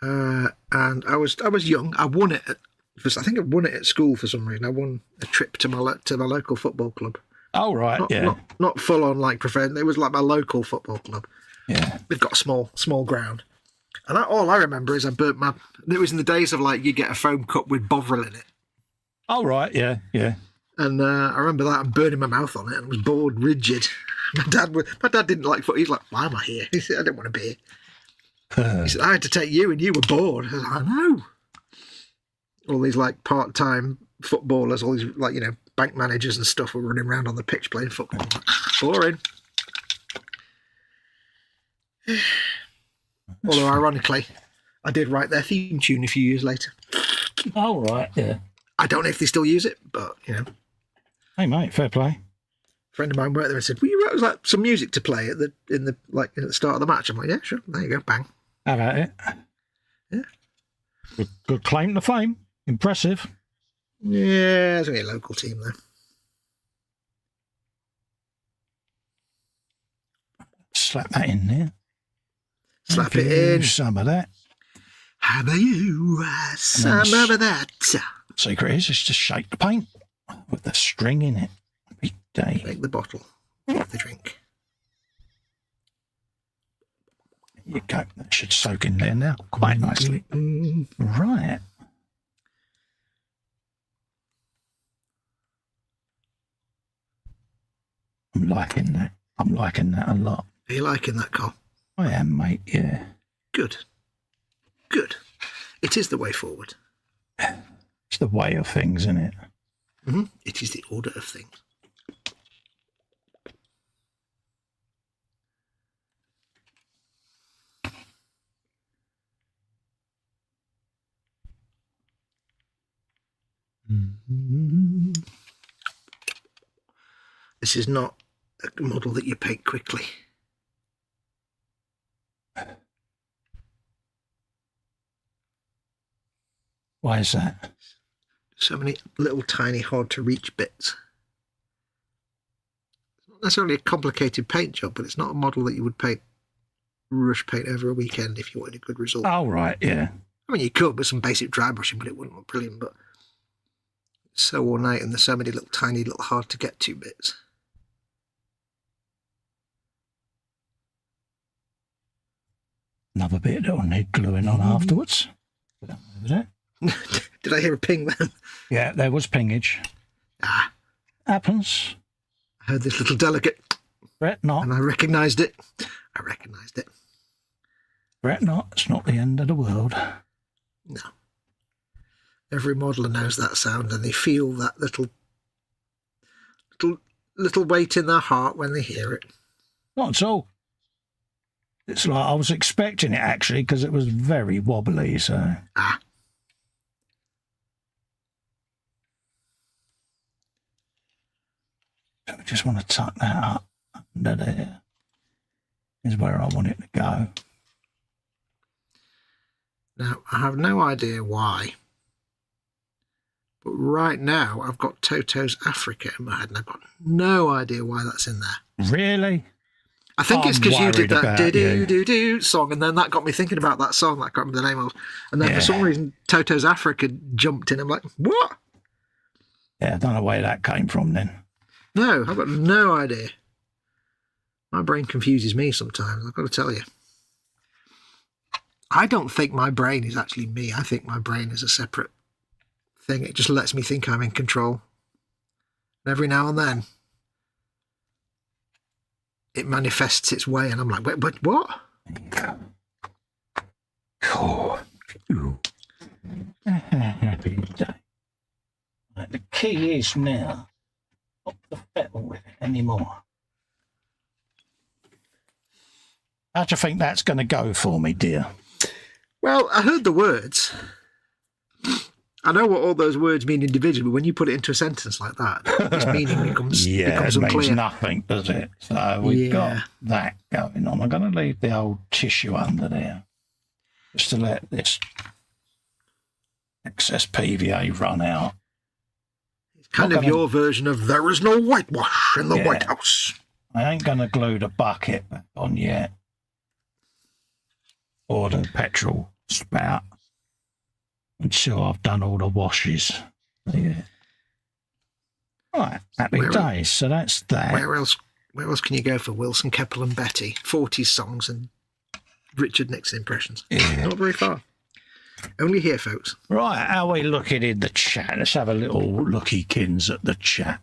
And I was young. I won it. I think I won it at school for some reason. I won a trip to my local football club. Oh, right, Not full on like professional. It was like my local football club. Yeah. We've got a small ground. And all I remember is I burnt my... It was in the days of like you get a foam cup with Bovril in it. Oh, right, yeah. And I remember that and burning my mouth on it and was bored, rigid. My dad didn't like foot. He's like, why am I here? He said, I didn't want to be here. He said, I had to take you and you were bored. I was like, I know. All these like part-time footballers, all these like, bank managers and stuff were running around on the pitch playing football. Boring. Although ironically, I did write their theme tune a few years later. Oh, right, yeah. I don't know if they still use it, but Hey, mate, fair play. A friend of mine worked there and said, "Will you write like some music to play at the start of the match?" I'm like, "Yeah, sure." There you go, bang. How about it? Yeah. Good claim to fame. Impressive. Yeah, it's only a local team though. Slap that in there. Slap it in. Some of that. How about you? Some of that. Secret is just shake the paint with the string in it. Big day. Make the bottle. Make the drink. There you go. That should soak in there now quite nicely. Right. I'm liking that. I'm liking that a lot. Are you liking that, Carl? I am, mate, yeah. Good. It is the way forward. It's the way of things, isn't it? Mm-hmm. It is the order of things. Mm-hmm. This is not a model that you paint quickly. Why is that? So many little tiny hard to reach bits. It's not necessarily a complicated paint job, but it's not a model that you would rush paint over a weekend if you wanted a good result. Oh, right, yeah. I mean, you could with some basic dry brushing, but it wouldn't look brilliant. But it's so ornate and there's so many little tiny little hard to get to bits. Another bit that'll need gluing on afterwards. Did I hear a ping then? Yeah, there was pingage. Happens. I heard this little delicate, Fret not. and I recognised it. Fret not. It's not the end of the world. No. Every modeller knows that sound, and they feel that little weight in their heart when they hear it. Not at all. It's like I was expecting it, actually, because it was very wobbly, so... I just want to tuck that up under there. Is where I want it to go. Now, I have no idea why, but right now I've got Toto's Africa in my head, and I've got no idea why that's in there. Really? I think it's because you did that do-do-do-do song, and then that got me thinking about that song that I can't remember the name of. And then for some reason, Toto's Africa jumped in. I'm like, what? Yeah, I don't know where that came from then. No, I've got no idea. My brain confuses me sometimes, I've got to tell you. I don't think my brain is actually me. I think my brain is a separate thing. It just lets me think I'm in control. And every now and then, it manifests its way, and I'm like, wait, what? Cool. Happy day. Right, the key is now not to fettle with it anymore. How do you think that's going to go for me, dear? Well, I heard the words. I know what all those words mean individually, but when you put it into a sentence like that, its meaning becomes it unclear. means nothing, does it? So we've got that going on. I'm going to leave the old tissue under there just to let this excess PVA run out. It's kind of your version of there is no whitewash in the White House. I ain't going to glue the bucket back on yet. Or the petrol spout. Until I've done all the washes. Yeah. Right, happy days. So that's that. Where else can you go for Wilson, Keppel and Betty? 40s songs and Richard Nixon impressions. Yeah. Not very far. Only here, folks. Right, how are we looking in the chat? Let's have a little looky-kins at the chat.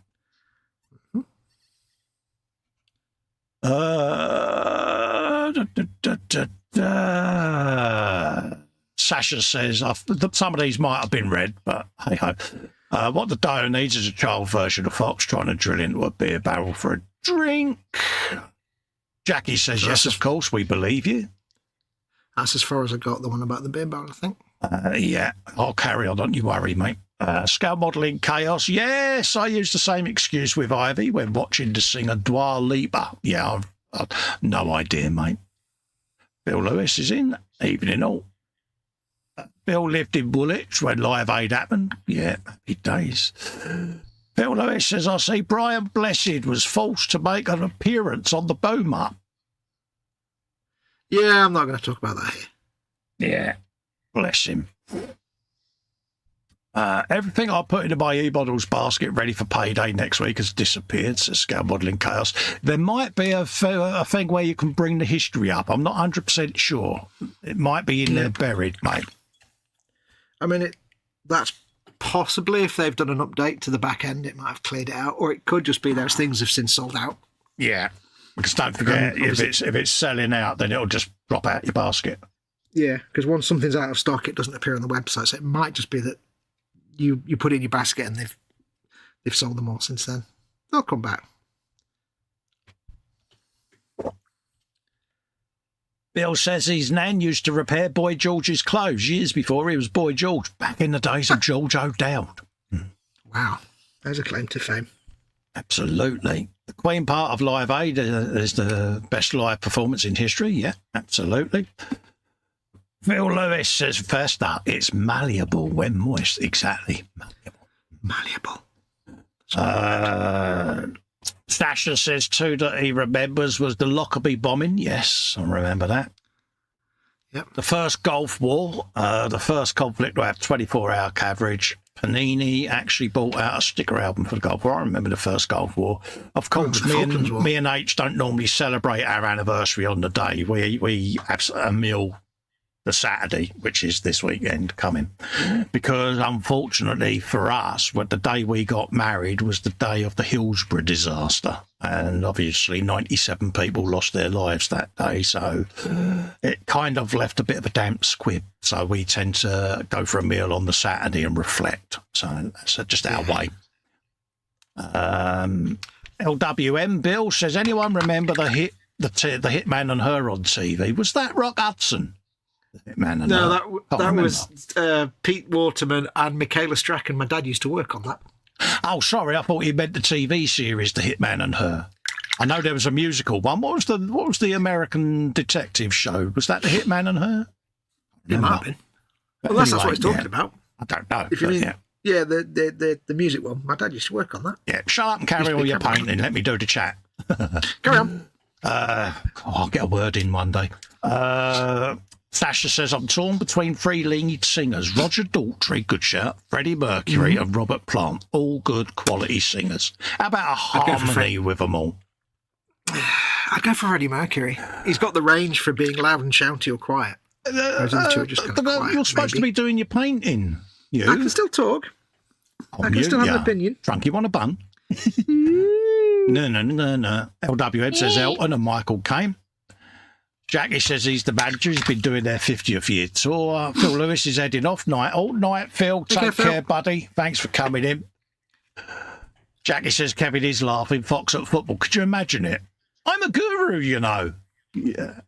Sasha says, some of these might have been read, but hey ho. What the Dio needs is a child version of Fox trying to drill into a beer barrel for a drink. Jackie says, yes, of course, we believe you. That's as far as I got, the one about the beer barrel, I think. Yeah, I'll carry on, don't you worry, mate. Scale modelling chaos. Yes, I used the same excuse with Ivy when watching the singer Dua Lipa. Yeah, I've no idea, mate. Bill Lewis is in, evening all. Bill lived in Woolwich when Live Aid happened. Yeah, happy days. Bill Lewis says, I see Brian Blessed was forced to make an appearance on the boom up. Yeah, I'm not going to talk about that here. Yeah, bless him. Everything I put into my eModels basket ready for payday next week has disappeared, says Scale Modelling Chaos. There might be a thing where you can bring the history up. I'm not 100% sure. It might be in there buried, mate. I mean, that's possibly, if they've done an update to the back end, it might have cleared it out, or it could just be those things have since sold out. Yeah, because don't forget, if it's selling out, then it'll just drop out your basket. Yeah, because once something's out of stock, it doesn't appear on the website, so it might just be that you put it in your basket and they've sold them all since then. They'll come back. Bill says his nan used to repair Boy George's clothes years before he was Boy George, back in the days of George O'Dowd. Wow, there's a claim to fame. Absolutely. The Queen part of Live Aid is the best live performance in history. Yeah, absolutely. Phil Lewis says, Festa, it's malleable when moist. Exactly. Malleable. Stasher says, too, that he remembers was the Lockerbie bombing. Yes, I remember that. Yep. The first Gulf War, the first conflict to have 24-hour coverage. Panini actually brought out a sticker album for the Gulf War. I remember the first Gulf War. Of course, me and H don't normally celebrate our anniversary on the day. We have a meal the Saturday, which is this weekend coming, because unfortunately for us, the day we got married was the day of the Hillsborough disaster, and obviously 97 people lost their lives that day, so it kind of left a bit of a damp squib. So we tend to go for a meal on the Saturday and reflect. So that's just our way. LWM Bill says, anyone remember the Hitman and Her on TV? Was that Rock Hudson? No, that was Pete Waterman and Michaela Strachan. My dad used to work on that. Oh, sorry, I thought you meant the TV series, The Hitman and Her. I know there was a musical one. What was the American detective show? Was that The Hitman and Her? It might have been. Well, that's what he's talking about. I don't know. If you mean, the music one. My dad used to work on that. Yeah, shut up and carry on your painting. Let me do the chat. Carry on. I'll get a word in one day. Sasha says, I'm torn between three lead singers, Roger Daltrey, good shout, Freddie Mercury and Robert Plant, all good quality singers. How about a harmony with them all? I'd go for Freddie Mercury. He's got the range for being loud and shouty or quiet. Those other two are just kind of quiet, you're supposed to maybe. be doing your painting. You? I can still talk. I can still have an opinion. Drunk, you want a bun? No. LWN says Elton and Michael came. Jackie says he's the manager. He's been doing their 50th year tour. Phil Lewis is heading off. Night. All night, Phil. Take care, buddy. Thanks for coming in. Jackie says Kevin is laughing. Fox at football. Could you imagine it? I'm a guru, you know. Yeah.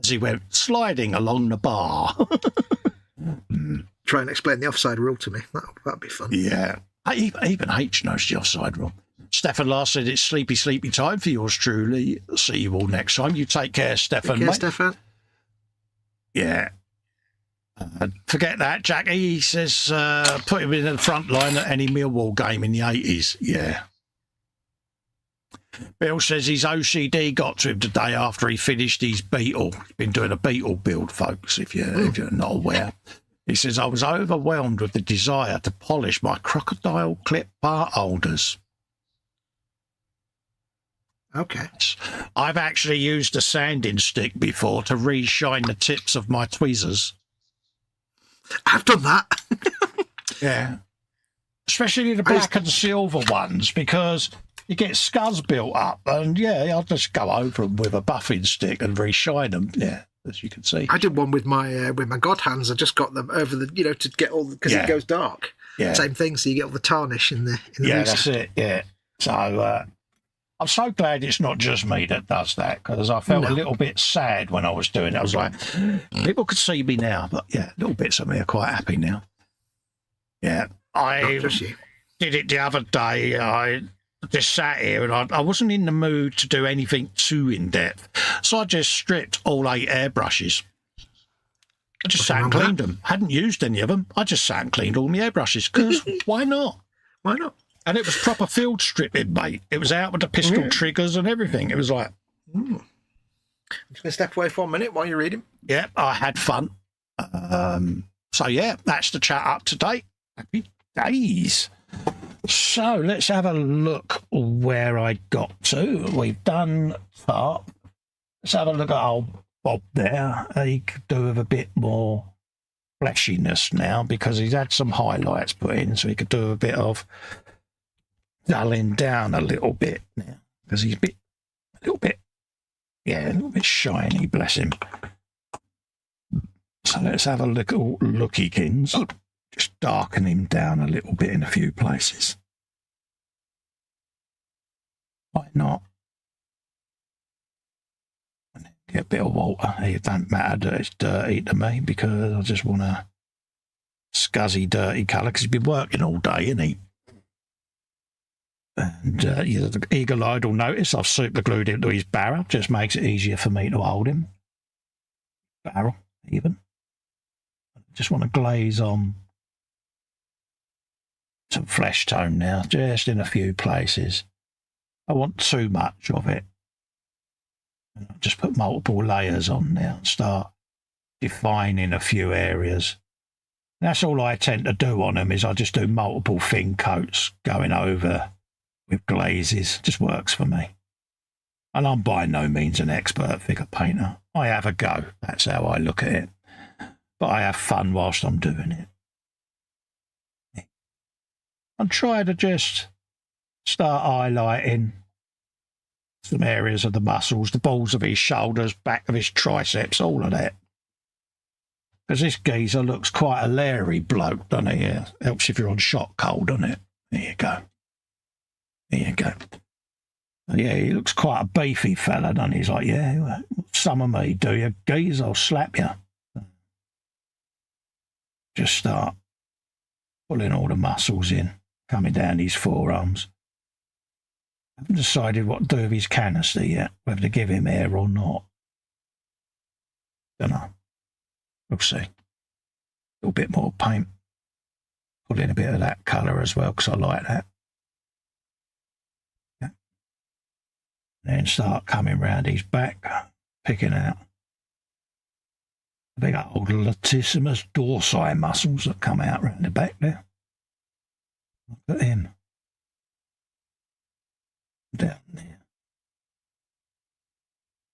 As he went sliding along the bar. Try and explain the offside rule to me. That'd be fun. Yeah. Even H knows the offside rule. Stefan last said it's sleepy time for yours truly. See you all next time. You take care, Stefan. Take care, Stefan. Yeah. Forget that, Jackie. He says put him in the front line at any Millwall game in the 80s. Yeah. Bill says his OCD got to him the day after he finished his Beetle. He's been doing a Beetle build, folks, if you're not aware. He says, I was overwhelmed with the desire to polish my crocodile clip part holders. Okay. I've actually used a sanding stick before to re-shine the tips of my tweezers. I've done that. Yeah. Especially the black and silver ones, because you get scuzz built up, and I'll just go over them with a buffing stick and re-shine them. Yeah, as you can see. I did one with my god hands. I just got them over the, to get all because it goes dark. Yeah. Same thing. So you get all the tarnish in the. That's it. Yeah. So I'm so glad it's not just me that does that, because I felt a little bit sad when I was doing it. I was like, people could see me now, but little bits of me are quite happy now. Yeah, I did it the other day. I just sat here and I wasn't in the mood to do anything too in-depth. So I just stripped all 8 airbrushes. I just sat and cleaned them. Hadn't used any of them. I just sat and cleaned all my airbrushes, because why not? Why not? And it was proper field stripping, mate. It was out with the pistol triggers and everything. It was like... I'm just going to step away for a minute while you're reading. Yeah, I had fun. So, that's the chat up to date. Happy days. So, let's have a look where I got to. We've done top. Let's have a look at old Bob there. He could do with a bit more fleshiness now, because he's had some highlights put in, so he could do a bit of dulling down a little bit now, because he's a little bit shiny, bless him. So let's have a look at Lookykins. Just darken him down a little bit in a few places. Why not? Get a bit of water. It don't matter that it's dirty to me, because I just want a scuzzy, dirty colour, because he's been working all day, hasn't he? And the eagle-eyed will notice I've super glued him to his barrel. Just makes it easier for me to hold him. Barrel, even. Just want to glaze on some flesh tone now, just in a few places. I want too much of it. And I'll just put multiple layers on now and start defining a few areas. That's all I tend to do on them, is I just do multiple thin coats going over with glazes. Just works for me. And I'm by no means an expert figure painter. I have a go. That's how I look at it. But I have fun whilst I'm doing it. I'm trying to just start highlighting some areas of the muscles, the balls of his shoulders, back of his triceps, all of that. Because this geezer looks quite a leery bloke, doesn't he? Yeah. Helps if you're on shot cold, doesn't it? There you go. There you go. Yeah, he looks quite a beefy fella, doesn't he? He's like, some of me, do you, geez? I'll slap you. Just start pulling all the muscles in, coming down his forearms. I haven't decided what to do with his canister yet, whether to give him air or not. Don't know. We'll see. A little bit more paint. Put in a bit of that colour as well, because I like that. Yeah. Then start coming round his back, picking out the big old latissimus dorsi muscles that come out round the back there. Look at him. Down there.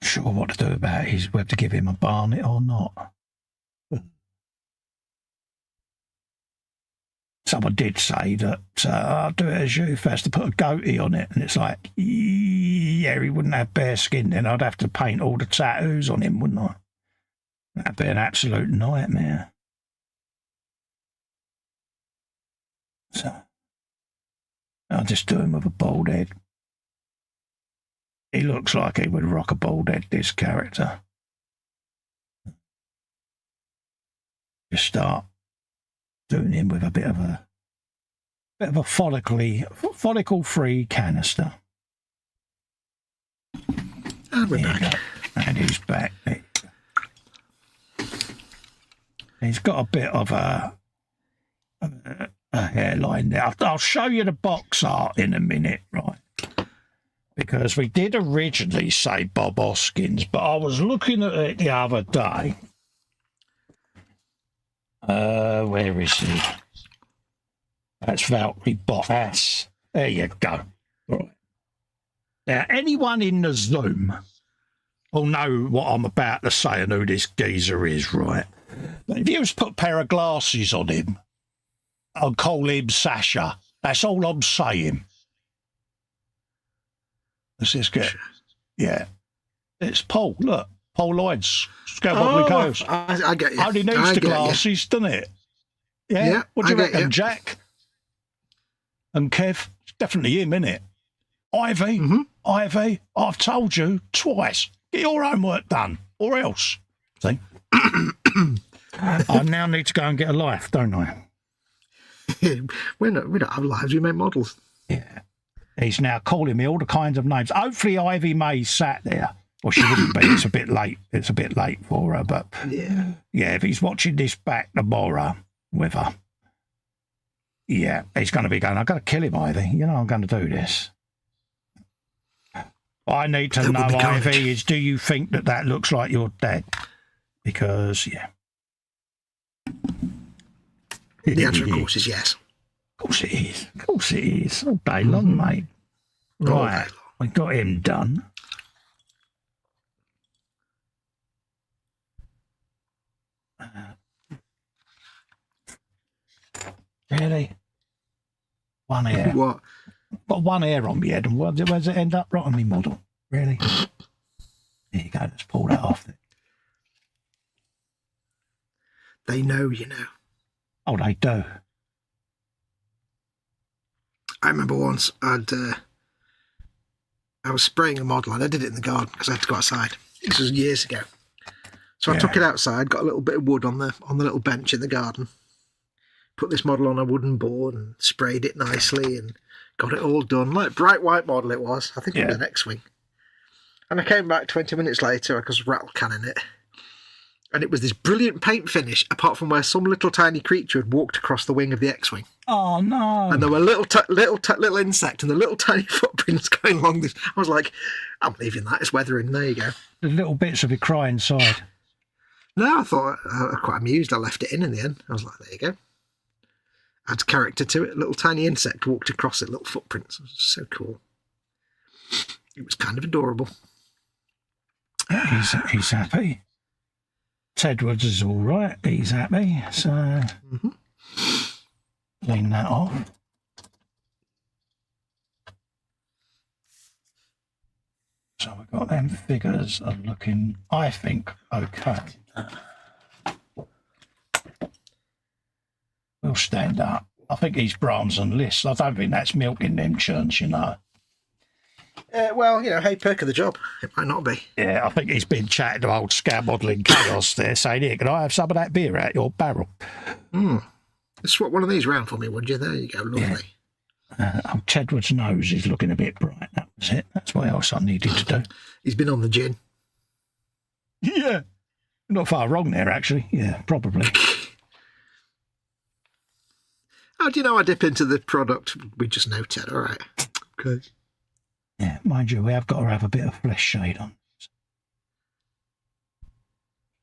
Sure what to do about his whether to give him a barnet or not. someone did say that I'll do it as you first to put a goatee on it, and it's like, yeah, he wouldn't have bare skin then. I'd have to paint all the tattoos on him, wouldn't I? That'd be an absolute nightmare. So I'll just do him with a bald head. He looks like he would rock a bald head, this character. Just start doing him with a bit of a follicle-free canister. And we're back. And he's back. He's got a bit of a hairline there. I'll show you the box art in a minute, right? Because we did originally say Bob Hoskins, but I was looking at it the other day. Where is he? That's Valkyrie Bottas. There you go. Right. Now, anyone in the Zoom will know what I'm about to say and who this geezer is, right? But if you just put a pair of glasses on him, I'll call him Sasha. That's all I'm saying. Let's just get... Yeah. It's Paul. Look. Paul Lloyd's. Scout Coast. I get you. Only needs the glasses, doesn't it? Yeah. What do you reckon, Jack? And Kev? It's definitely him, isn't it? Ivy? Mm-hmm. Ivy, I've told you twice. Get your homework done, or else. See? I now need to go and get a life, don't I? we don't have lives, we make models. Yeah. He's now calling me all the kinds of names. Hopefully Ivy May sat there. Well, she wouldn't be. It's a bit late. It's a bit late for her. But, yeah, if he's watching this back tomorrow with her, yeah, he's going to be going, I've got to kill him, Ivy. You know I'm going to do this. I need to know, Ivy, do you think that looks like your dad? Because, yeah. The answer, of course, is yes. Of course it is. Of course it is. All day long, mate. Right. We got him done. Really? One hair. What? Got one hair on my head, and where does it end up? Right on my model. Really? There you go. Let's pull that off. They know, you know. Oh, they do. I remember once I was spraying a model, and I did it in the garden because I had to go outside. This was years ago. So I took it outside, got a little bit of wood on the little bench in the garden, put this model on a wooden board and sprayed it nicely and got it all done. Like bright white model it was. I think it was an X-Wing. And I came back 20 minutes later, I was rattle canning it. And it was this brilliant paint finish, apart from where some little tiny creature had walked across the wing of the X-Wing. Oh, no. And there were little insect and the little tiny footprints going along this. I was like, I'm leaving that. It's weathering. There you go. The little bits of it cry inside. No, I thought I was quite amused. I left it in the end. I was like, there you go. Adds character to it. A little tiny insect walked across it, little footprints. It was so cool. It was kind of adorable. He's happy. Tedwards is all right. He's happy. So clean that off. So we've got them figures are looking, I think, okay. We'll stand up. I think he's bronze and list. I don't think that's milking them churns, you know. Well, you know, hey, perk of the job. It might not be. Yeah, I think he's been chatting to old Scout Modelling Chaos there, saying, here, can I have some of that beer out your barrel? Swap one of these round for me, would you? There you go, lovely. Yeah. Tedward's nose is looking a bit bright. That was it. That's what else I needed to do. He's been on the gin. Yeah. Not far wrong there, actually. Yeah, probably. How do you know I dip into the product? We just know, Ted, all right. Okay. Yeah, mind you, we have got to have a bit of flesh shade on.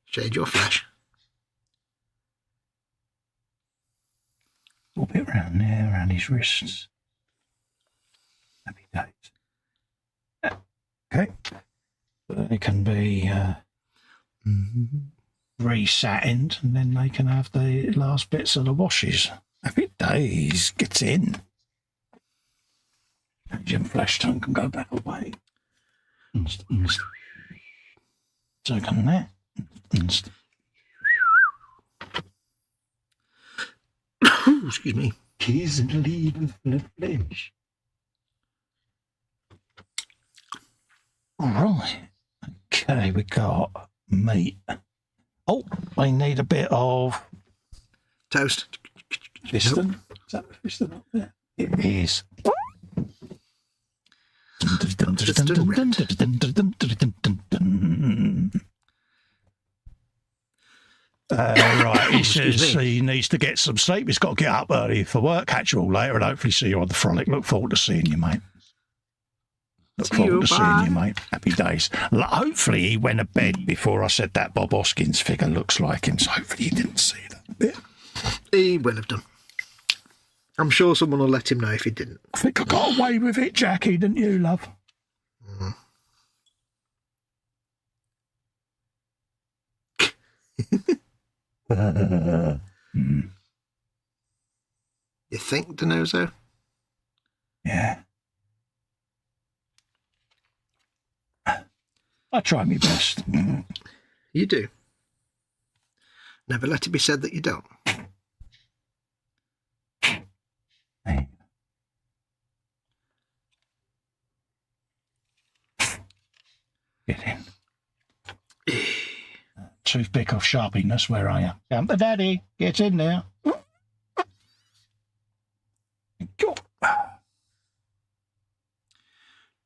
Shade your flesh. A little bit around there, around his wrists. Happy days. Okay. They can be re-satined, and then they can have the last bits of the washes. Happy days. Get in. Jim Flesh Tongue can go back away. So can that. Excuse me. Keys and leave of flesh. All right. Okay, we got meat. Oh, I need a bit of Toast. piston. Is that the piston up there? It is. Right, he says he needs to get some sleep. He's got to get up early for work. Catch you all later and hopefully see you on the frolic. Look forward to seeing you, mate. Look forward to seeing you, mate. Happy days. Hopefully he went to bed before I said that Bob Hoskins figure looks like him, so hopefully he didn't see that bit. He will have done. I'm sure someone will let him know if he didn't. I think I got away with it, Jackie, didn't you, love? You think, Denozo? Yeah. I try my best. You do. Never let it be said that you don't. Hey. Get in. Toothpick of sharpiness, where are you? Jumper Daddy, get in there.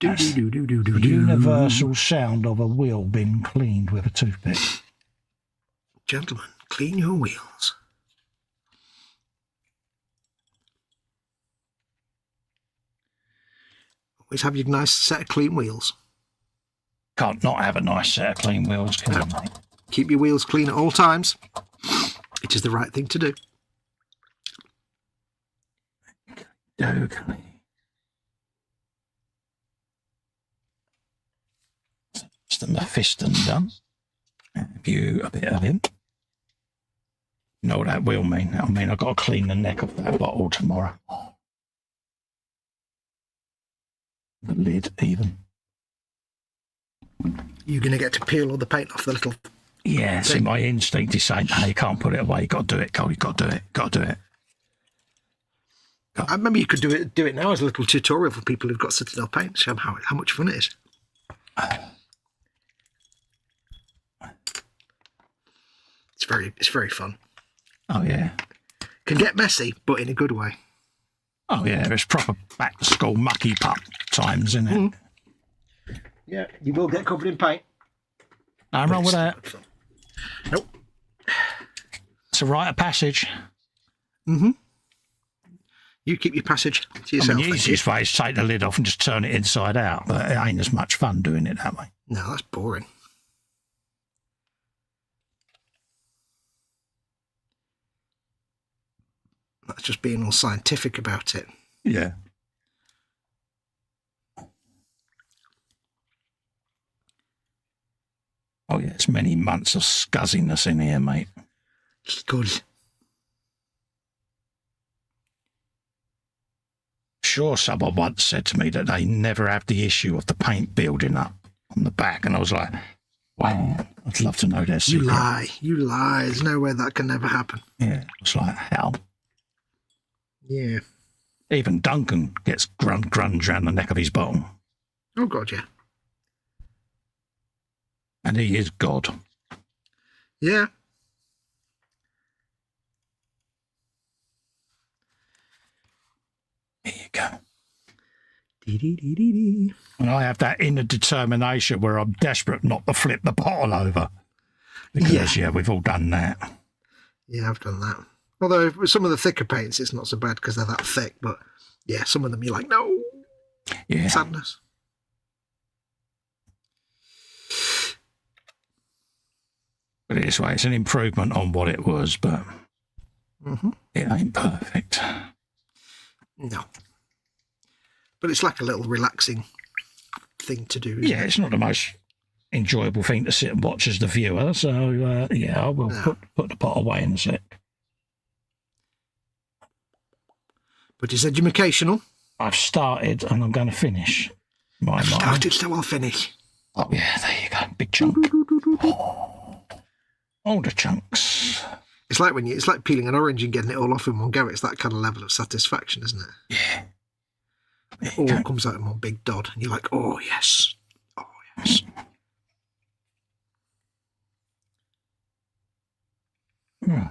That's the universal sound of a wheel being cleaned with a toothpick. Gentlemen, clean your wheels. Always have your nice set of clean wheels. Can't not have a nice set of clean wheels, can you, mate? Keep your wheels clean at all times. It is the right thing to do. Okay. Mr. Mephiston done. Have you a bit of him? You know what that will mean? That'll mean I've got to clean the neck of that bottle tomorrow. The lid, even. You're going to get to peel all the paint off the little... Yeah, see, my instinct is saying, no, you can't put it away. You've got to do it, Cole. You've got to do it. Got to do it. I remember you could do it now as a little tutorial for people who've got Citadel paint. Show them how much fun it is. It's very fun. Oh, yeah. Can get messy, but in a good way. Oh, yeah, it's proper back-to-school mucky pup times, isn't it? Mm. Yeah, you will get covered in paint. I'm wrong with that. Nope. It's a rite of passage. Mm-hmm. You keep your passage to yourself. The easiest way is to take the lid off and just turn it inside out, but it ain't as much fun doing it that way. No, that's boring. That's just being all scientific about it. Yeah. Oh, yeah, it's many months of scuzziness in here, mate. Good. Sure, someone once said to me that they never have the issue of the paint building up on the back, and I was like, wow, I'd love to know their secret. You lie. There's no way that can never happen. Yeah, I was like, how? Yeah. Even Duncan gets grunge around the neck of his bottom. Oh, God, yeah. And he is God. Yeah. Here you go. Dee-dee-dee-dee-dee. And I have that inner determination where I'm desperate not to flip the bottle over. Because, yeah, we've all done that. Yeah, I've done that. Although with some of the thicker paints, it's not so bad because they're that thick. But, yeah, some of them you're like, no. Yeah. Sadness. But this way, it's an improvement on what it was, but it ain't perfect. No. But it's like a little relaxing thing to do. Yeah, it's not the most enjoyable thing to sit and watch as the viewer. So, yeah, I will put the pot away in a sec. But it's educational. I've started and I'm going to finish. I've started, so I'll finish. Oh, yeah, there you go. Big chunk. All the chunks. It's like peeling an orange and getting it all off in one go. It's that kind of level of satisfaction, isn't it? Yeah. It all comes out in one big dod, and you're like, oh, yes. Oh, yes. Right.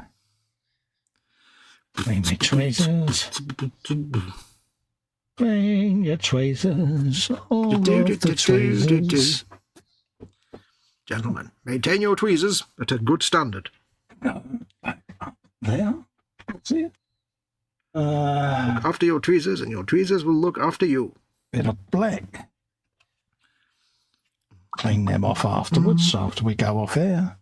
Clean your tweezers. Clean your tweezers. All of the tweezers. Gentlemen, maintain your tweezers at a good standard. There. That's it. Look after your tweezers, and your tweezers will look after you. Bit of black. Clean them off afterwards, after we go off air.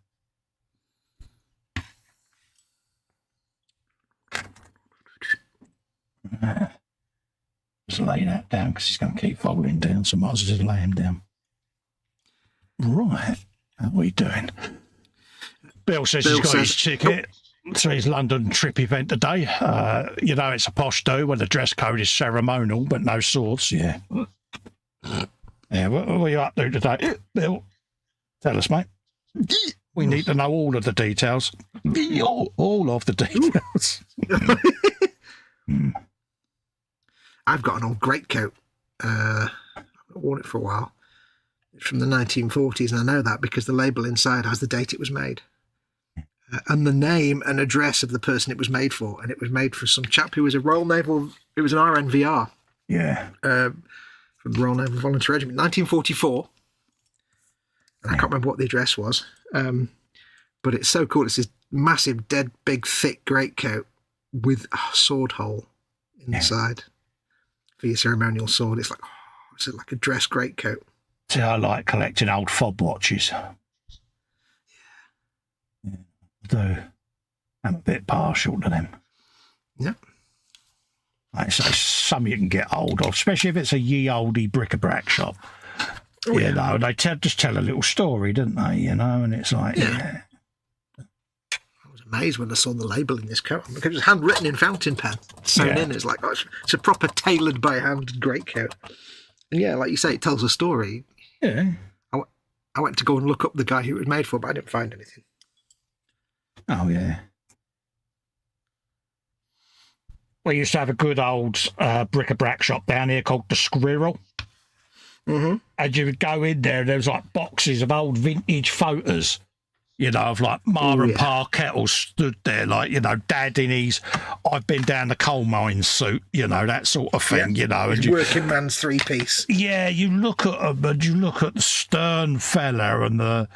Just lay that down because he's going to keep folding down, so might as well just lay him down. Right, how are we doing? Bill says he's got his ticket to his London trip event today. You know, it's a posh do when the dress code is ceremonial, but no swords. Yeah. Yeah, what are you up to today? Bill, tell us, mate. We need to know all of the details. All of the details. I've got an old greatcoat. I've worn it for a while. It's from the 1940s, and I know that because the label inside has the date it was made. And the name and address of the person it was made for. And it was made for some chap who was a Royal Naval... It was an RNVR. Yeah. From the Royal Naval Volunteer Regiment, 1944. And I can't remember what the address was. But it's so cool. It's this massive, dead, big, thick greatcoat with a sword hole in the side for your ceremonial sword. It's like, it's like a dress greatcoat. See, I like collecting old fob watches. Yeah. Do. I'm a bit partial to them. Yeah. Like I say, some you can get hold of, especially if it's a ye olde bric-a-brac shop. Oh, You know, they just tell a little story, don't they? You know, and it's like, I was amazed when I saw the label in this coat because it was handwritten in fountain pen, sewn in. It's like, it's a proper tailored by hand greatcoat. And yeah, like you say, it tells a story. Yeah. I went to go and look up the guy who it was made for, but I didn't find anything. Oh, yeah. We used to have a good old bric-a-brac shop down here called the Squirrel. Mm-hmm. And you would go in there, and there was like boxes of old vintage photos, you know, of like Ma and Pa Kettles stood there, like, you know, Dad in his I've been down the coal mine suit, you know, that sort of thing, you know. His working man's three-piece. Yeah, you look at them and you look at the stern fella and the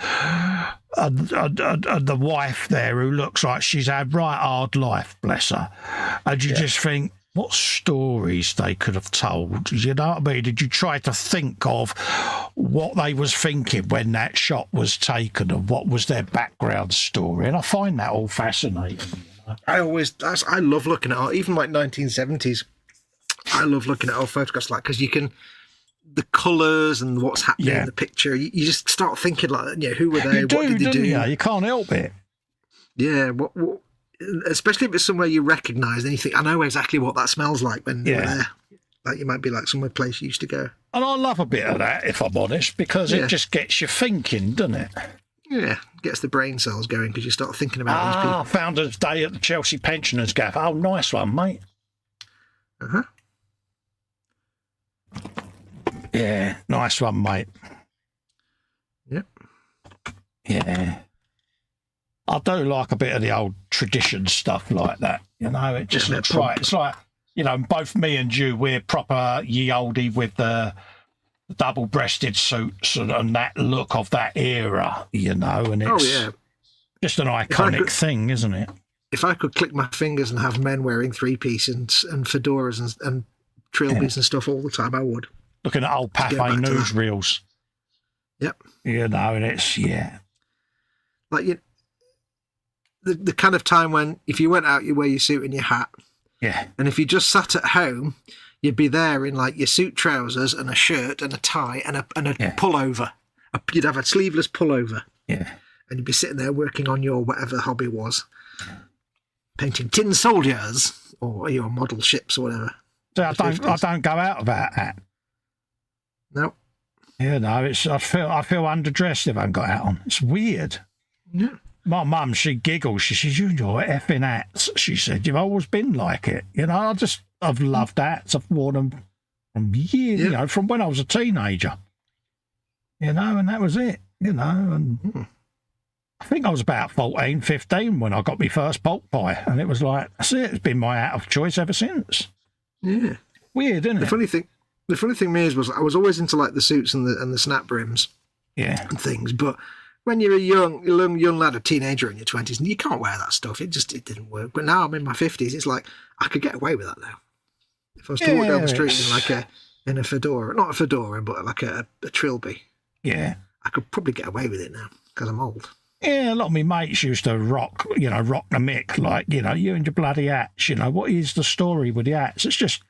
wife there who looks like she's had right hard life, bless her. And you just think, what stories they could have told, you know what I mean? Did you try to think of what they was thinking when that shot was taken and what was their background story? And I find that all fascinating. You know? I love looking at art, even like 1970s. I love looking at old photographs, like, because you can, the colours and what's happening in the picture, you just start thinking like, who were they? What did they do? You can't help it. Yeah, what especially if it's somewhere you recognise, then you think, I know exactly what that smells like when we're there. Like, you might be like somewhere place you used to go. And I love a bit of that, if I'm honest, because it just gets you thinking, doesn't it? Yeah, gets the brain cells going because you start thinking about these people. Founders Day at the Chelsea Pensioners Gaff. Oh, nice one, mate. Uh-huh. Yeah, nice one, mate. Yep. Yeah. I do like a bit of the old tradition stuff like that. You know, it just looks right. It's like, you know, both me and you, we're proper ye oldie with the double-breasted suits and that look of that era, you know, and it's just an iconic thing, isn't it? If I could click my fingers and have men wearing three-piece and fedoras and trilbies and stuff all the time, I would. Looking at old Pathé newsreels. Yep. You know, and it's, like, the kind of time when if you went out, you wear your suit and your hat. Yeah. And if you just sat at home, you'd be there in like your suit trousers and a shirt and a tie and a pullover. You'd have a sleeveless pullover. Yeah. And you'd be sitting there working on your whatever hobby was. Painting tin soldiers or your model ships or whatever. So I don't go out about that. No. You know, I feel underdressed if I haven't got out on. It's weird. Yeah. My mum, she giggles. She says, "You enjoy effing hats." She said, "You've always been like it." You know, I've loved hats. I've worn them from years, you know, from when I was a teenager. You know, and that was it. You know, and I think I was about 14, 15 when I got my first bulk pie, and it was like, that's it. It's been my hat of choice ever since. Yeah. Weird, isn't it? The funny thing was I was always into like the suits and the snap brims, and things. But when you're a young lad, a teenager in your 20s, and you can't wear that stuff, it didn't work. But now I'm in my 50s, it's like I could get away with that now. If I was to walk down the street in a fedora, not a fedora, but like a trilby, I could probably get away with it now because I'm old. Yeah, a lot of my mates used to rock the mick, like, you know, you and your bloody hats. You know, what is the story with the hats? It's just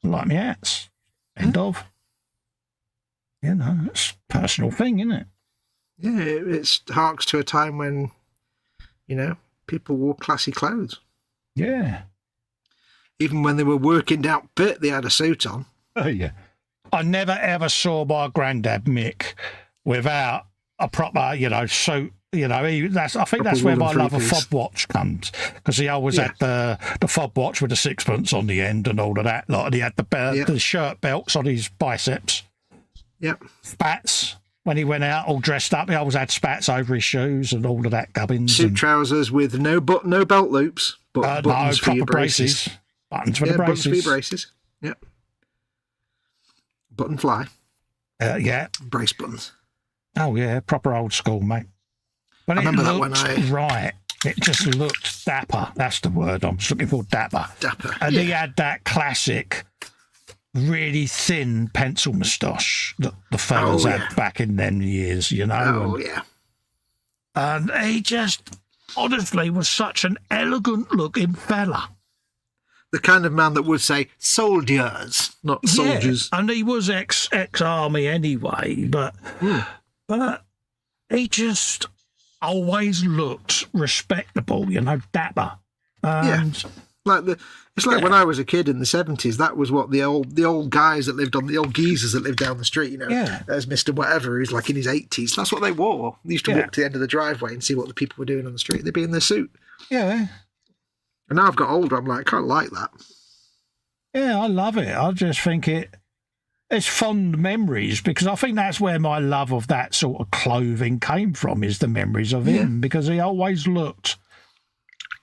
like my hats. End of. You know, it's a personal thing, isn't it? Yeah, it harks to a time when, you know, people wore classy clothes. Yeah. Even when they were working down pit, they had a suit on. Oh, yeah. I never, ever saw my granddad Mick without a proper, you know, suit. You know, I think that's where my love of fob watch comes, because he always had the fob watch with the sixpence on the end and all of that. Like, and he had the shirt belts on his biceps. Yep. Spats. When he went out all dressed up, he always had spats over his shoes and all of that gubbins. Suit trousers with no belt loops, but buttons for your braces. Buttons for the braces. Buttons for your braces. Yep. Button fly. Brace buttons. Oh, yeah, proper old school, mate. But I remember that when right. It just looked dapper. That's the word I'm just looking for, dapper. Dapper. And he had that classic, really thin pencil moustache that the fellas had back in them years, you know. And he just, honestly, was such an elegant-looking fella. The kind of man that would say soldiers, not soldiers. Yeah, and he was ex-army anyway, but he just always looked respectable, you know, dapper. And it's like when I was a kid in the 70s, that was what the old guys that lived on the old geezers that lived down the street, you know, as Mr. Whatever, who's like in his 80s. That's what they wore. They used to walk to the end of the driveway and see what the people were doing on the street. They'd be in their suit. Yeah. And now I've got older, I'm like, I kind of like that. Yeah, I love it. I just think it's fond memories, because I think that's where my love of that sort of clothing came from, is the memories of him, because he always looked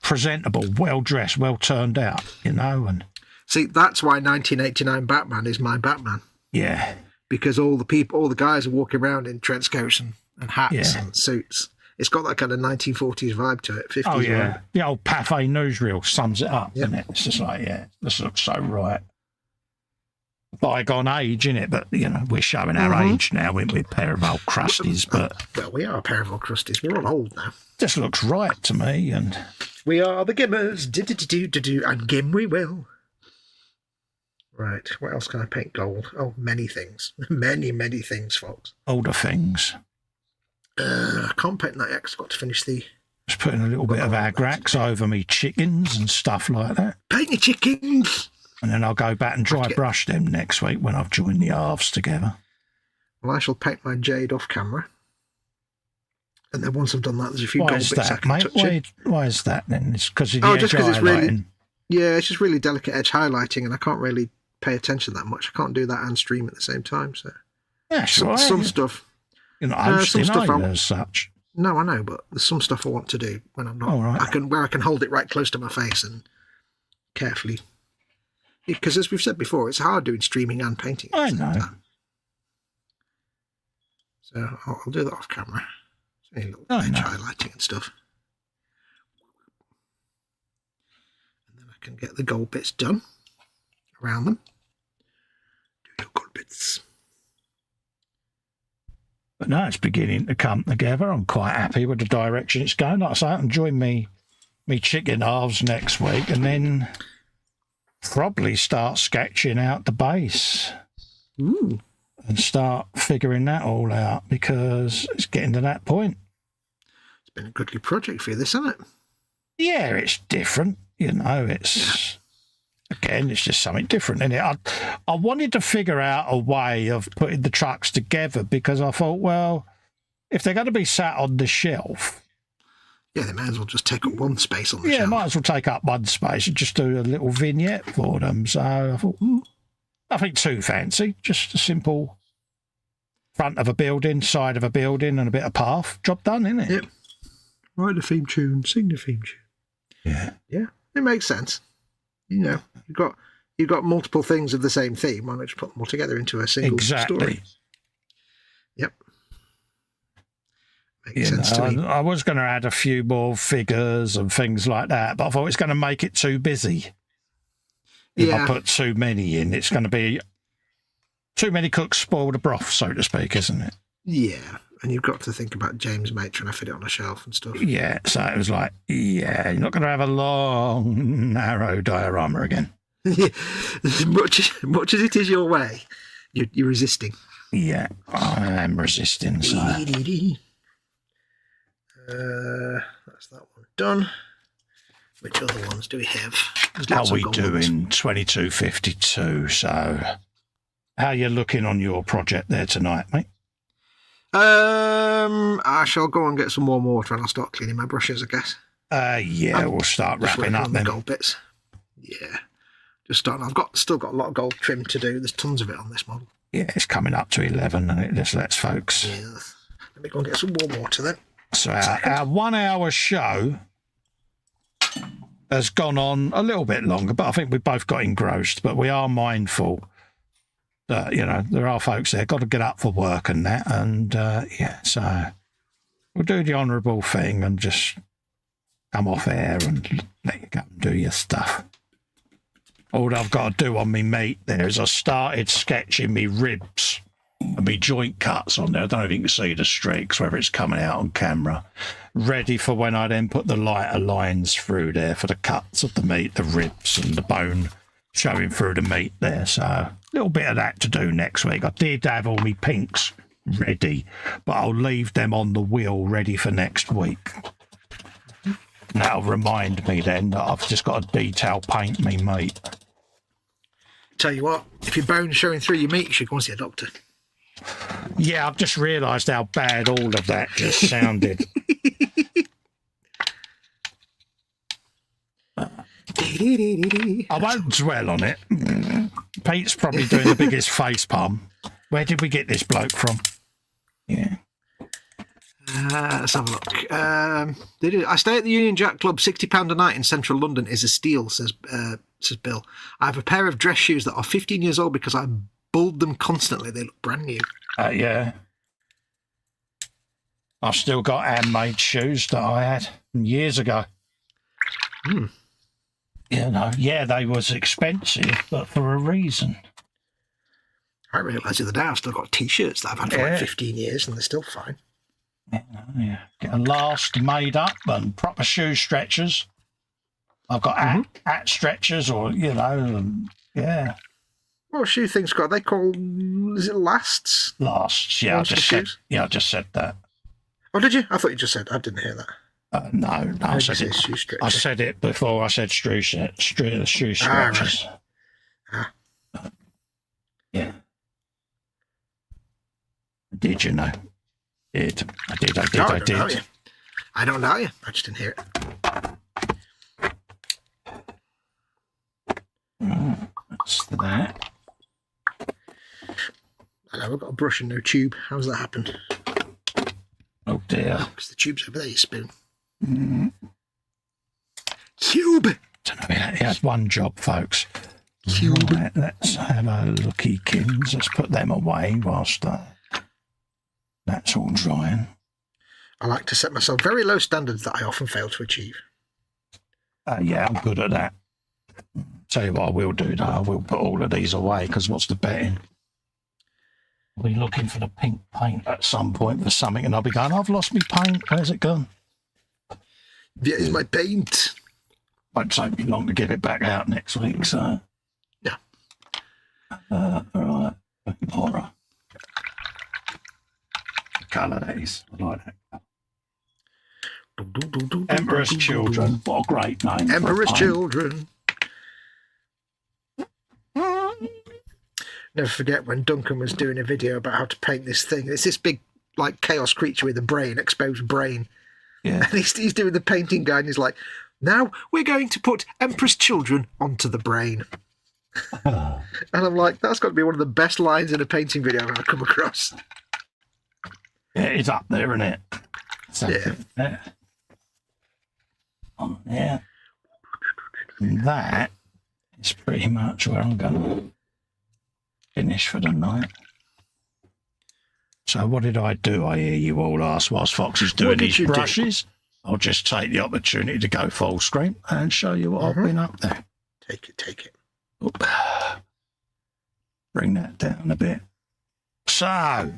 presentable, well dressed, well turned out, you know. And see, that's why 1989 Batman is my Batman. Yeah, because all the guys are walking around in trench coats and hats and suits. It's got that kind of 1940s vibe to it, 50s vibe. The old Pathé newsreel sums it up, doesn't it? It's just like, this looks so right. Bygone age, innit? But, you know, we're showing our age now, we're a pair of old crusties. But well, we are a pair of old crusties. We're all old now. Just looks right to me. And we are the Gimmers. Do and gim we will. Right, what else can I paint gold? Oh, many things. Many things, folks. Older things. I can't paint that yet because I've got to finish the... Just putting a little bit of agrax over me chickens and stuff like that. Paint your chickens! And then I'll go back and dry brush them next week when I've joined the halves together. Well, I shall paint my jade off camera. And then once I've done that, there's a few gold bits I can touch. Why is that then? It's because of the edge because highlighting. It's really, it's just really delicate edge highlighting, and I can't really pay attention that much. I can't do that and stream at the same time. So some stuff. You're not hosting either as such. No, I know, but there's some stuff I want to do when I'm not. Right. I can hold it right close to my face and carefully. Because as we've said before, it's hard doing streaming and painting at the same time. So I'll do that off camera. A little edge highlighting and stuff. And then I can get the gold bits done around them. Do your gold bits. But no, it's beginning to come together. I'm quite happy with the direction it's going. Like I say, I can join me chicken halves next week, and then probably start sketching out the base. Ooh. And start figuring that all out, because it's getting to that point. It's been a goodly project for you, this, hasn't it? Yeah, it's different. You know, it's Again, it's just something different, isn't it? I wanted to figure out a way of putting the trucks together because I thought, well, if they're going to be sat on the shelf... Yeah, they may as well just take up one space on the shelf. Yeah, might as well take up one space and just do a little vignette for them. So I thought, nothing too fancy, just a simple front of a building, side of a building, and a bit of path. Job done, isn't it? Yep. Write the theme tune, sing the theme tune. Yeah. Yeah, it makes sense. You know, you've got multiple things of the same theme. Why not just put them all together into a single story? Yep. Makes sense to me. I was going to add a few more figures and things like that, but I thought it's going to make it too busy. If I put too many in, it's going to be too many cooks spoil the broth, so to speak, isn't it? Yeah, and you've got to think about James Mate trying to fit it on a shelf and stuff. Yeah, so it was like, you're not going to have a long, narrow diorama again. As much as it is your way, you're resisting. Yeah, I am resisting. So. That's that one done. Which other ones do we have? How are we doing? 2252. So, how you looking on your project there tonight, mate? I shall go and get some warm water and I'll start cleaning my brushes, I guess. Yeah, we'll start wrapping up then. The gold bits. Yeah, just starting. Still got a lot of gold trim to do. There's tons of it on this model. Yeah, it's coming up to 11, and it just lets folks. Yeah. Let me go and get some warm water then. So our 1 hour show has gone on a little bit longer, but I think we both got engrossed. But we are mindful that, you know, there are folks there got to get up for work and that. And, so we'll do the honourable thing and just come off air and let you go and do your stuff. All I've got to do on me meat there is I started sketching me ribs and me joint cuts on there. I don't know if you can see the streaks, whether it's coming out on camera. Ready for when I then put the lighter lines through there for the cuts of the meat, the ribs and the bone showing through the meat there. So a little bit of that to do next week. I did have all my pinks ready, but I'll leave them on the wheel ready for next week. That'll remind me then that I've just got to detail paint me meat. Tell you what, if your bone's showing through your meat, you should go and see a doctor. Yeah, I've just realised how bad all of that just sounded. I won't dwell on it. Pete's probably doing the biggest face palm. Where did we get this bloke from? Yeah. Let's have a look. I stay at the Union Jack Club. £60 a night in central London is a steal, says Bill. I have a pair of dress shoes that are 15 years old because I bulled them constantly. They look brand new. Yeah. I've still got handmade shoes that I had years ago. You know, yeah, they was expensive, but for a reason. I realised the other day I've still got T-shirts that I've had for like 15 years and they're still fine. Yeah, get a last made up and proper shoe stretchers. I've got hat stretchers, or yeah. What shoe things got? They called, is it lasts? Lasts, yeah. I just said that. Oh, did you? I thought you just said. I didn't hear that. No, I said it. I said it before. I said shoe stretchers. Right. Yeah. Did you know? I did. I don't know you. I just didn't hear it. That's that. Hello, I've got a brush and no tube. How's that happened? Oh dear. Because the tube's over there, you spoon. Tube! Don't know, he has one job, folks. Tube. Right, let's have a looky, kins. Let's put them away whilst that's all drying. I like to set myself very low standards that I often fail to achieve. Yeah, I'm good at that. Tell you what I will do, though. I will put all of these away, because what's the betting? I'll be looking for the pink paint at some point for something, and I'll be going, I've lost my paint. Where's it gone? There's my paint. Won't take me long to get it back out next week, so. Yeah. Right. Horror. Colour that is. I like that. Emperor's Children. What a great name. Emperor's Children. never forget when Duncan was doing a video about how to paint this thing. It's this big, like, chaos creature with a brain, exposed brain. Yeah. And he's doing the painting guide, and he's like, now we're going to put Emperor's children onto the brain. And I'm like, that's got to be one of the best lines in a painting video I've ever come across. Yeah, it's up there, isn't it? Yeah. On there. And that is pretty much where I'm going to finish for the night. So what did I do? I hear you all ask whilst Fox is doing his brushes. I'll just take the opportunity to go full screen and show you what I've been up there. Take it. Oop. Bring that down a bit. So,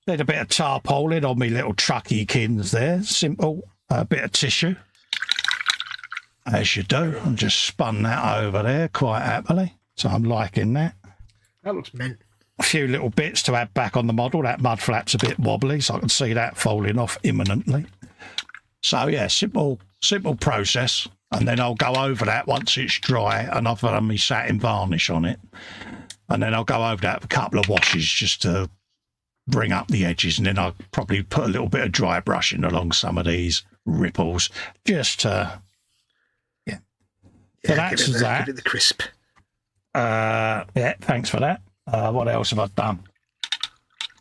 did a bit of tarpaulin on me little trucky kins there. Simple. A bit of tissue. As you do. And just spun that over there quite happily. So I'm liking that. That looks mint. A few little bits to add back on the model. That mud flap's a bit wobbly, so I can see that falling off imminently. So, yeah, simple process. And then I'll go over that once it's dry, and I've done my satin varnish on it. And then I'll go over that with a couple of washes just to bring up the edges, and then I'll probably put a little bit of dry brushing along some of these ripples, just to, yeah. So that's that. Give it the crisp. Yeah, thanks for that. What else have I done?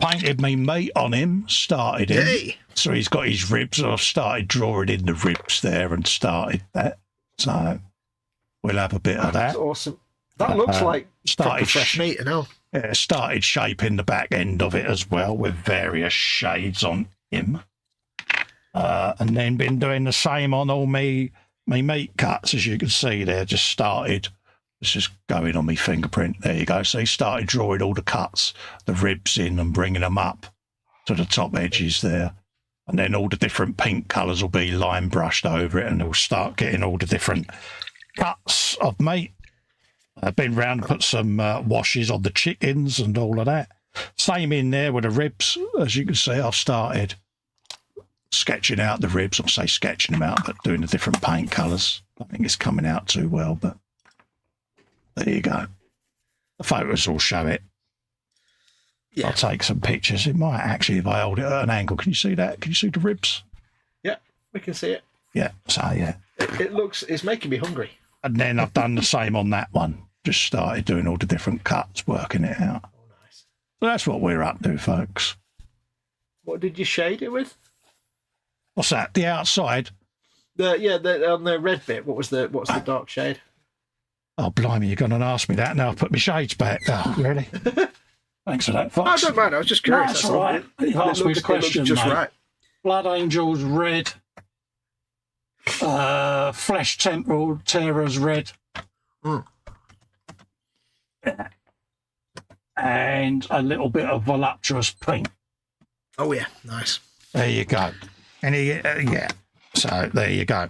Painted me meat on him, started him. Hey. So he's got his ribs. I've started drawing in the ribs there and started that. So we'll have a bit of that. That's awesome. That looks like started fresh meat and all. Yeah, started shaping the back end of it as well with various shades on him. And then been doing the same on all me meat cuts, as you can see there. Just started. It's just going on my fingerprint. There you go. So he started drawing all the cuts, the ribs in and bringing them up to the top edges there. And then all the different pink colours will be line brushed over it, and we'll start getting all the different cuts of meat. I've been round and put some washes on the chickens and all of that. Same in there with the ribs. As you can see, I've started sketching out the ribs. I'll say sketching them out, but doing the different paint colours. I think it's coming out too well, but there you go. The photos will show it. Yeah. I'll take some pictures. It might actually, if I hold it at an angle. Can you see that? Can you see the ribs? Yeah, we can see it. Yeah, so yeah. It's making me hungry. And then I've done the same on that one. Just started doing all the different cuts, working it out. Oh, nice. So that's what we're up to, folks. What did you shade it with? What's that? The outside? On the red bit. What's the dark shade? Oh, blimey, you're going to ask me that now. I've put my shades back. Oh, really? Thanks for that, Fox. I don't mind. I was just curious. No, that's all right. You've asked me the question, just mate. right. Blood Angels red. Flesh Temple Terrors red. And a little bit of voluptuous pink. Oh, yeah. Nice. There you go. And yeah. So there you go.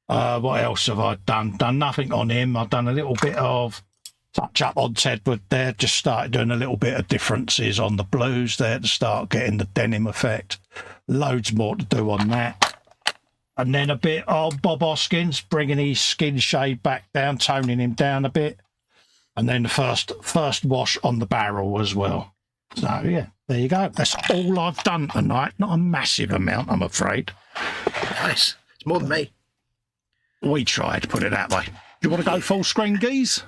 What else have I done? Done nothing on him. I've done a little bit of touch up on Tedward there. Just started doing a little bit of differences on the blues there to start getting the denim effect. Loads more to do on that. And then a bit of Bob Hoskins, bringing his skin shade back down, toning him down a bit. And then the first wash on the barrel as well. So, yeah, there you go. That's all I've done tonight. Not a massive amount, I'm afraid. Nice. It's more than me. We tried, put it that way. Do you want to go full screen, Geese?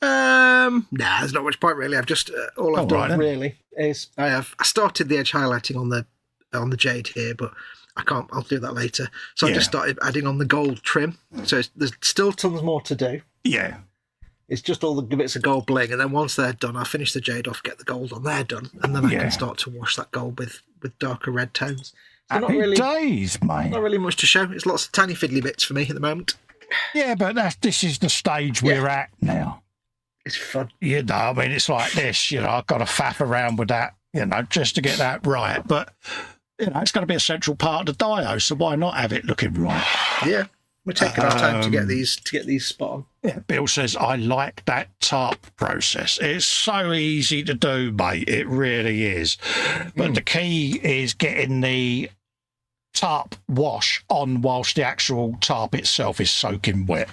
Nah, there's not much point really. I've just all I've done really is I started the edge highlighting on the jade here, but I can't. I'll do that later. So I just started adding on the gold trim. So there's still tons more to do. Yeah. It's just all the bits of gold bling, and then once they're done, I'll finish the jade off, get the gold on there done, and then I can start to wash that gold with darker red tones. So Happy days, mate. Not really much to show. It's lots of tiny fiddly bits for me at the moment. Yeah, but this is the stage we're at now. It's fun. You know, I mean, it's like this, I've got to faff around with that, just to get that right. But, it's going to be a central part of the dio, so why not have it looking right? Yeah, we're taking our time to get these spot on. Yeah, Bill says, I like that tarp process. It's so easy to do, mate. It really is. But the key is getting the tarp wash on whilst the actual tarp itself is soaking wet.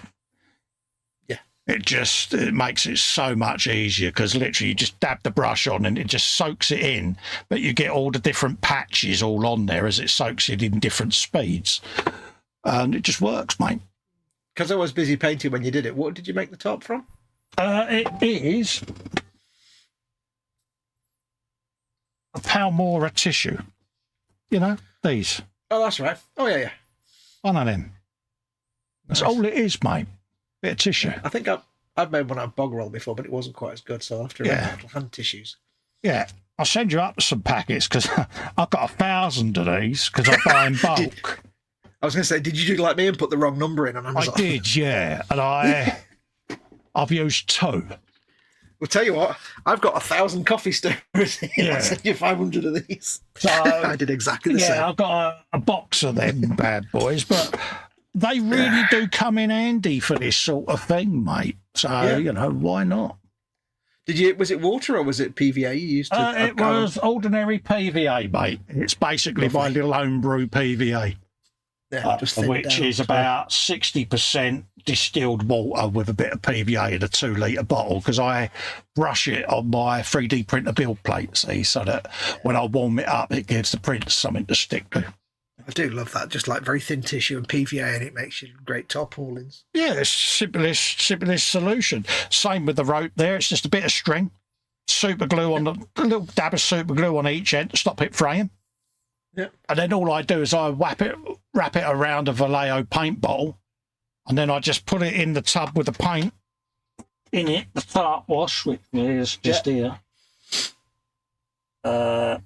it makes it so much easier because literally you just dab the brush on and it just soaks it in, but you get all the different patches all on there as it soaks it in different speeds, and it just works, mate. Because I was busy painting when you did it. What did you make the top from? It is a Palmora tissue. You know, these. Oh, that's right. Oh, yeah. One of them. That's all it is, mate. Bit of tissue. Yeah, I think I've made one out of bog roll before, but it wasn't quite as good, so I'll have to remember little hand tissues. Yeah, I'll send you up some packets because I've got 1,000 of these because I buy in bulk. I was going to say, did you do like me and put the wrong number in on Amazon? I did, yeah, and I've used 2. Well, tell you what, I've got 1,000 coffee stirrers here. Yeah. I'll send you 500 of these. So, I did exactly the same. Yeah, I've got a box of them bad boys, but they really do come in handy for this sort of thing, mate. So, you know, why not? Was it water or was it PVA you used to? It was ordinary PVA, mate. It's basically my little homebrew PVA. Yeah, which is about 60% distilled water with a bit of PVA in a 2-litre bottle, because I brush it on my 3D printer build plate, see, so that when I warm it up, it gives the print something to stick to. I do love that, just like very thin tissue and PVA, and it makes you great tarpaulins. Yeah, it's simplest solution. Same with the rope there. It's just a bit of string, super glue on a little dab of super glue on each end to stop it fraying. Yeah. And then all I do is I wrap it around a Vallejo paint bottle, and then I just put it in the tub with the paint in it, the fart wash, which is just here. I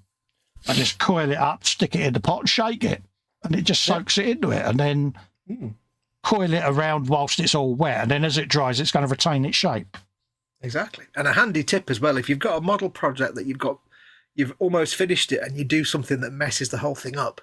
just coil it up, stick it in the pot and shake it, and it just soaks it into it, and then coil it around whilst it's all wet, and then as it dries, it's going to retain its shape. Exactly. And a handy tip as well, if you've got a model project that you've almost finished it and you do something that messes the whole thing up,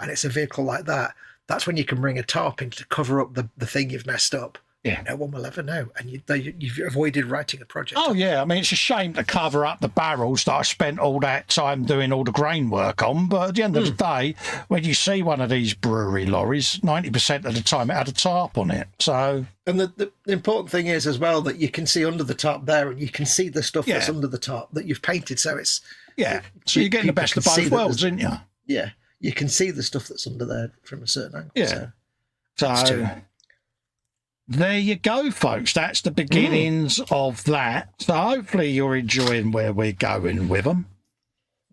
and it's a vehicle like that, that's when you can bring a tarp in to cover up the thing you've messed up. Yeah. No one will ever know. And you've avoided writing a project. Oh, yeah. I mean, it's a shame to cover up the barrels that I spent all that time doing all the grain work on. But at the end of the day, when you see one of these brewery lorries, 90% of the time it had a tarp on it. So. And the important thing is as well that you can see under the tarp there, and you can see the stuff that's under the tarp that you've painted. So it's. Yeah. So you're getting the best of both worlds, aren't you? Yeah. You can see the stuff that's under there from a certain angle. Yeah. So there you go, folks. That's the beginnings of that. So hopefully you're enjoying where we're going with them.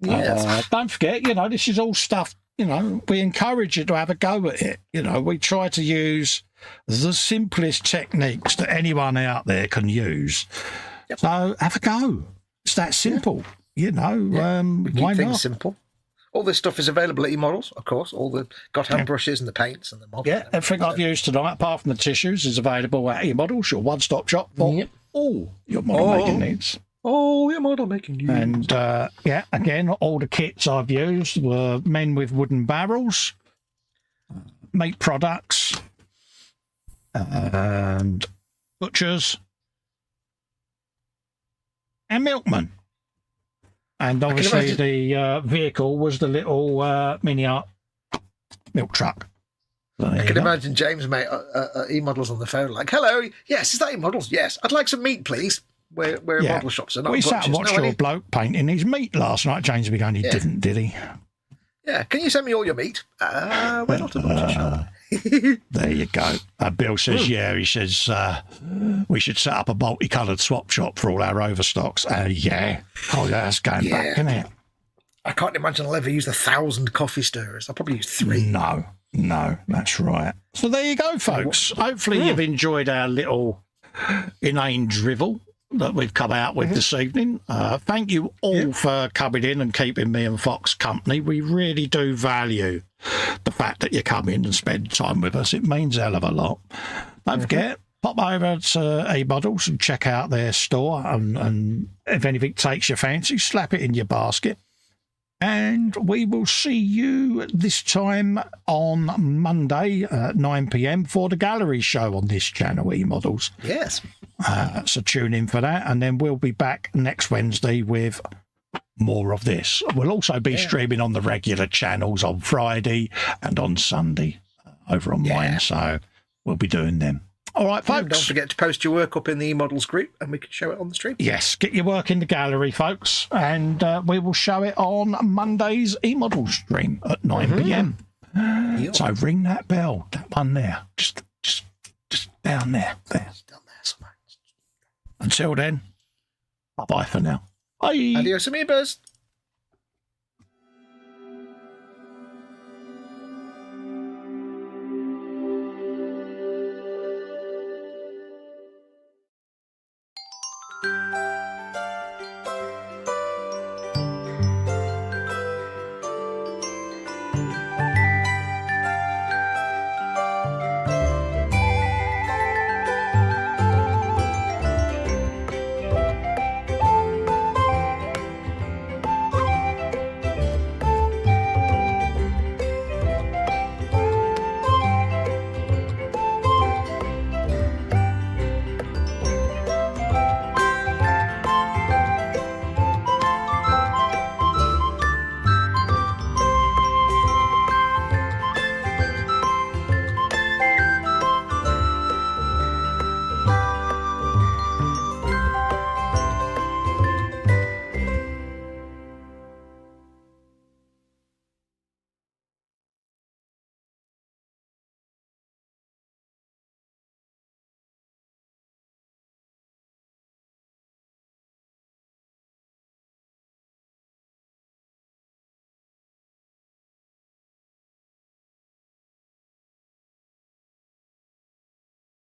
Yes. Don't forget, this is all stuff, we encourage you to have a go at it. We try to use the simplest techniques that anyone out there can use. Yep. So have a go. It's that simple, we keep why things not? Simple. All this stuff is available at eModels, of course. All the hand brushes and the paints and the models. Yeah, everything I've used tonight, apart from the tissues, is available at eModels, your one-stop shop for all your model-making needs. Oh, your model-making needs. And, again, all the kits I've used were men with wooden barrels, meat products, and butchers, and milkmen. And obviously the vehicle was the little mini milk truck. I can imagine James, mate, at eModels on the phone, like, hello, yes, is that eModels? Yes, I'd like some meat, please. We're model shops. We sat and watched your bloke painting his meat last night. James began, he didn't, did he? Yeah, can you send me all your meat? We're not a butcher shop. There you go. Bill says, he says, we should set up a multicoloured swap shop for all our overstocks. Oh, that's going back, isn't it? I can't imagine I'll ever use 1,000 coffee stirrers. I'll probably use 3. No, that's right. So there you go, folks. Hopefully you've enjoyed our little inane drivel that we've come out with this evening. Thank you all for coming in and keeping me and Fox company. We really do value the fact that you come in and spend time with us. It means a hell of a lot. Don't forget, pop over to eModels and check out their store, and if anything takes your fancy, slap it in your basket. And we will see you this time on Monday at 9 p.m. for the gallery show on this channel, eModels. Yes. So tune in for that, and then we'll be back next Wednesday with more of this. We'll also be streaming on the regular channels on Friday and on Sunday over on mine, so we'll be doing them. All right, folks. And don't forget to post your work up in the eModels group and we can show it on the stream. Yes, get your work in the gallery, folks, and we will show it on Monday's eModels stream at 9 p.m. So ring that bell, that one there, just down there. Down there somewhere. Until then, bye-bye for now. Bye. Adios, amigos.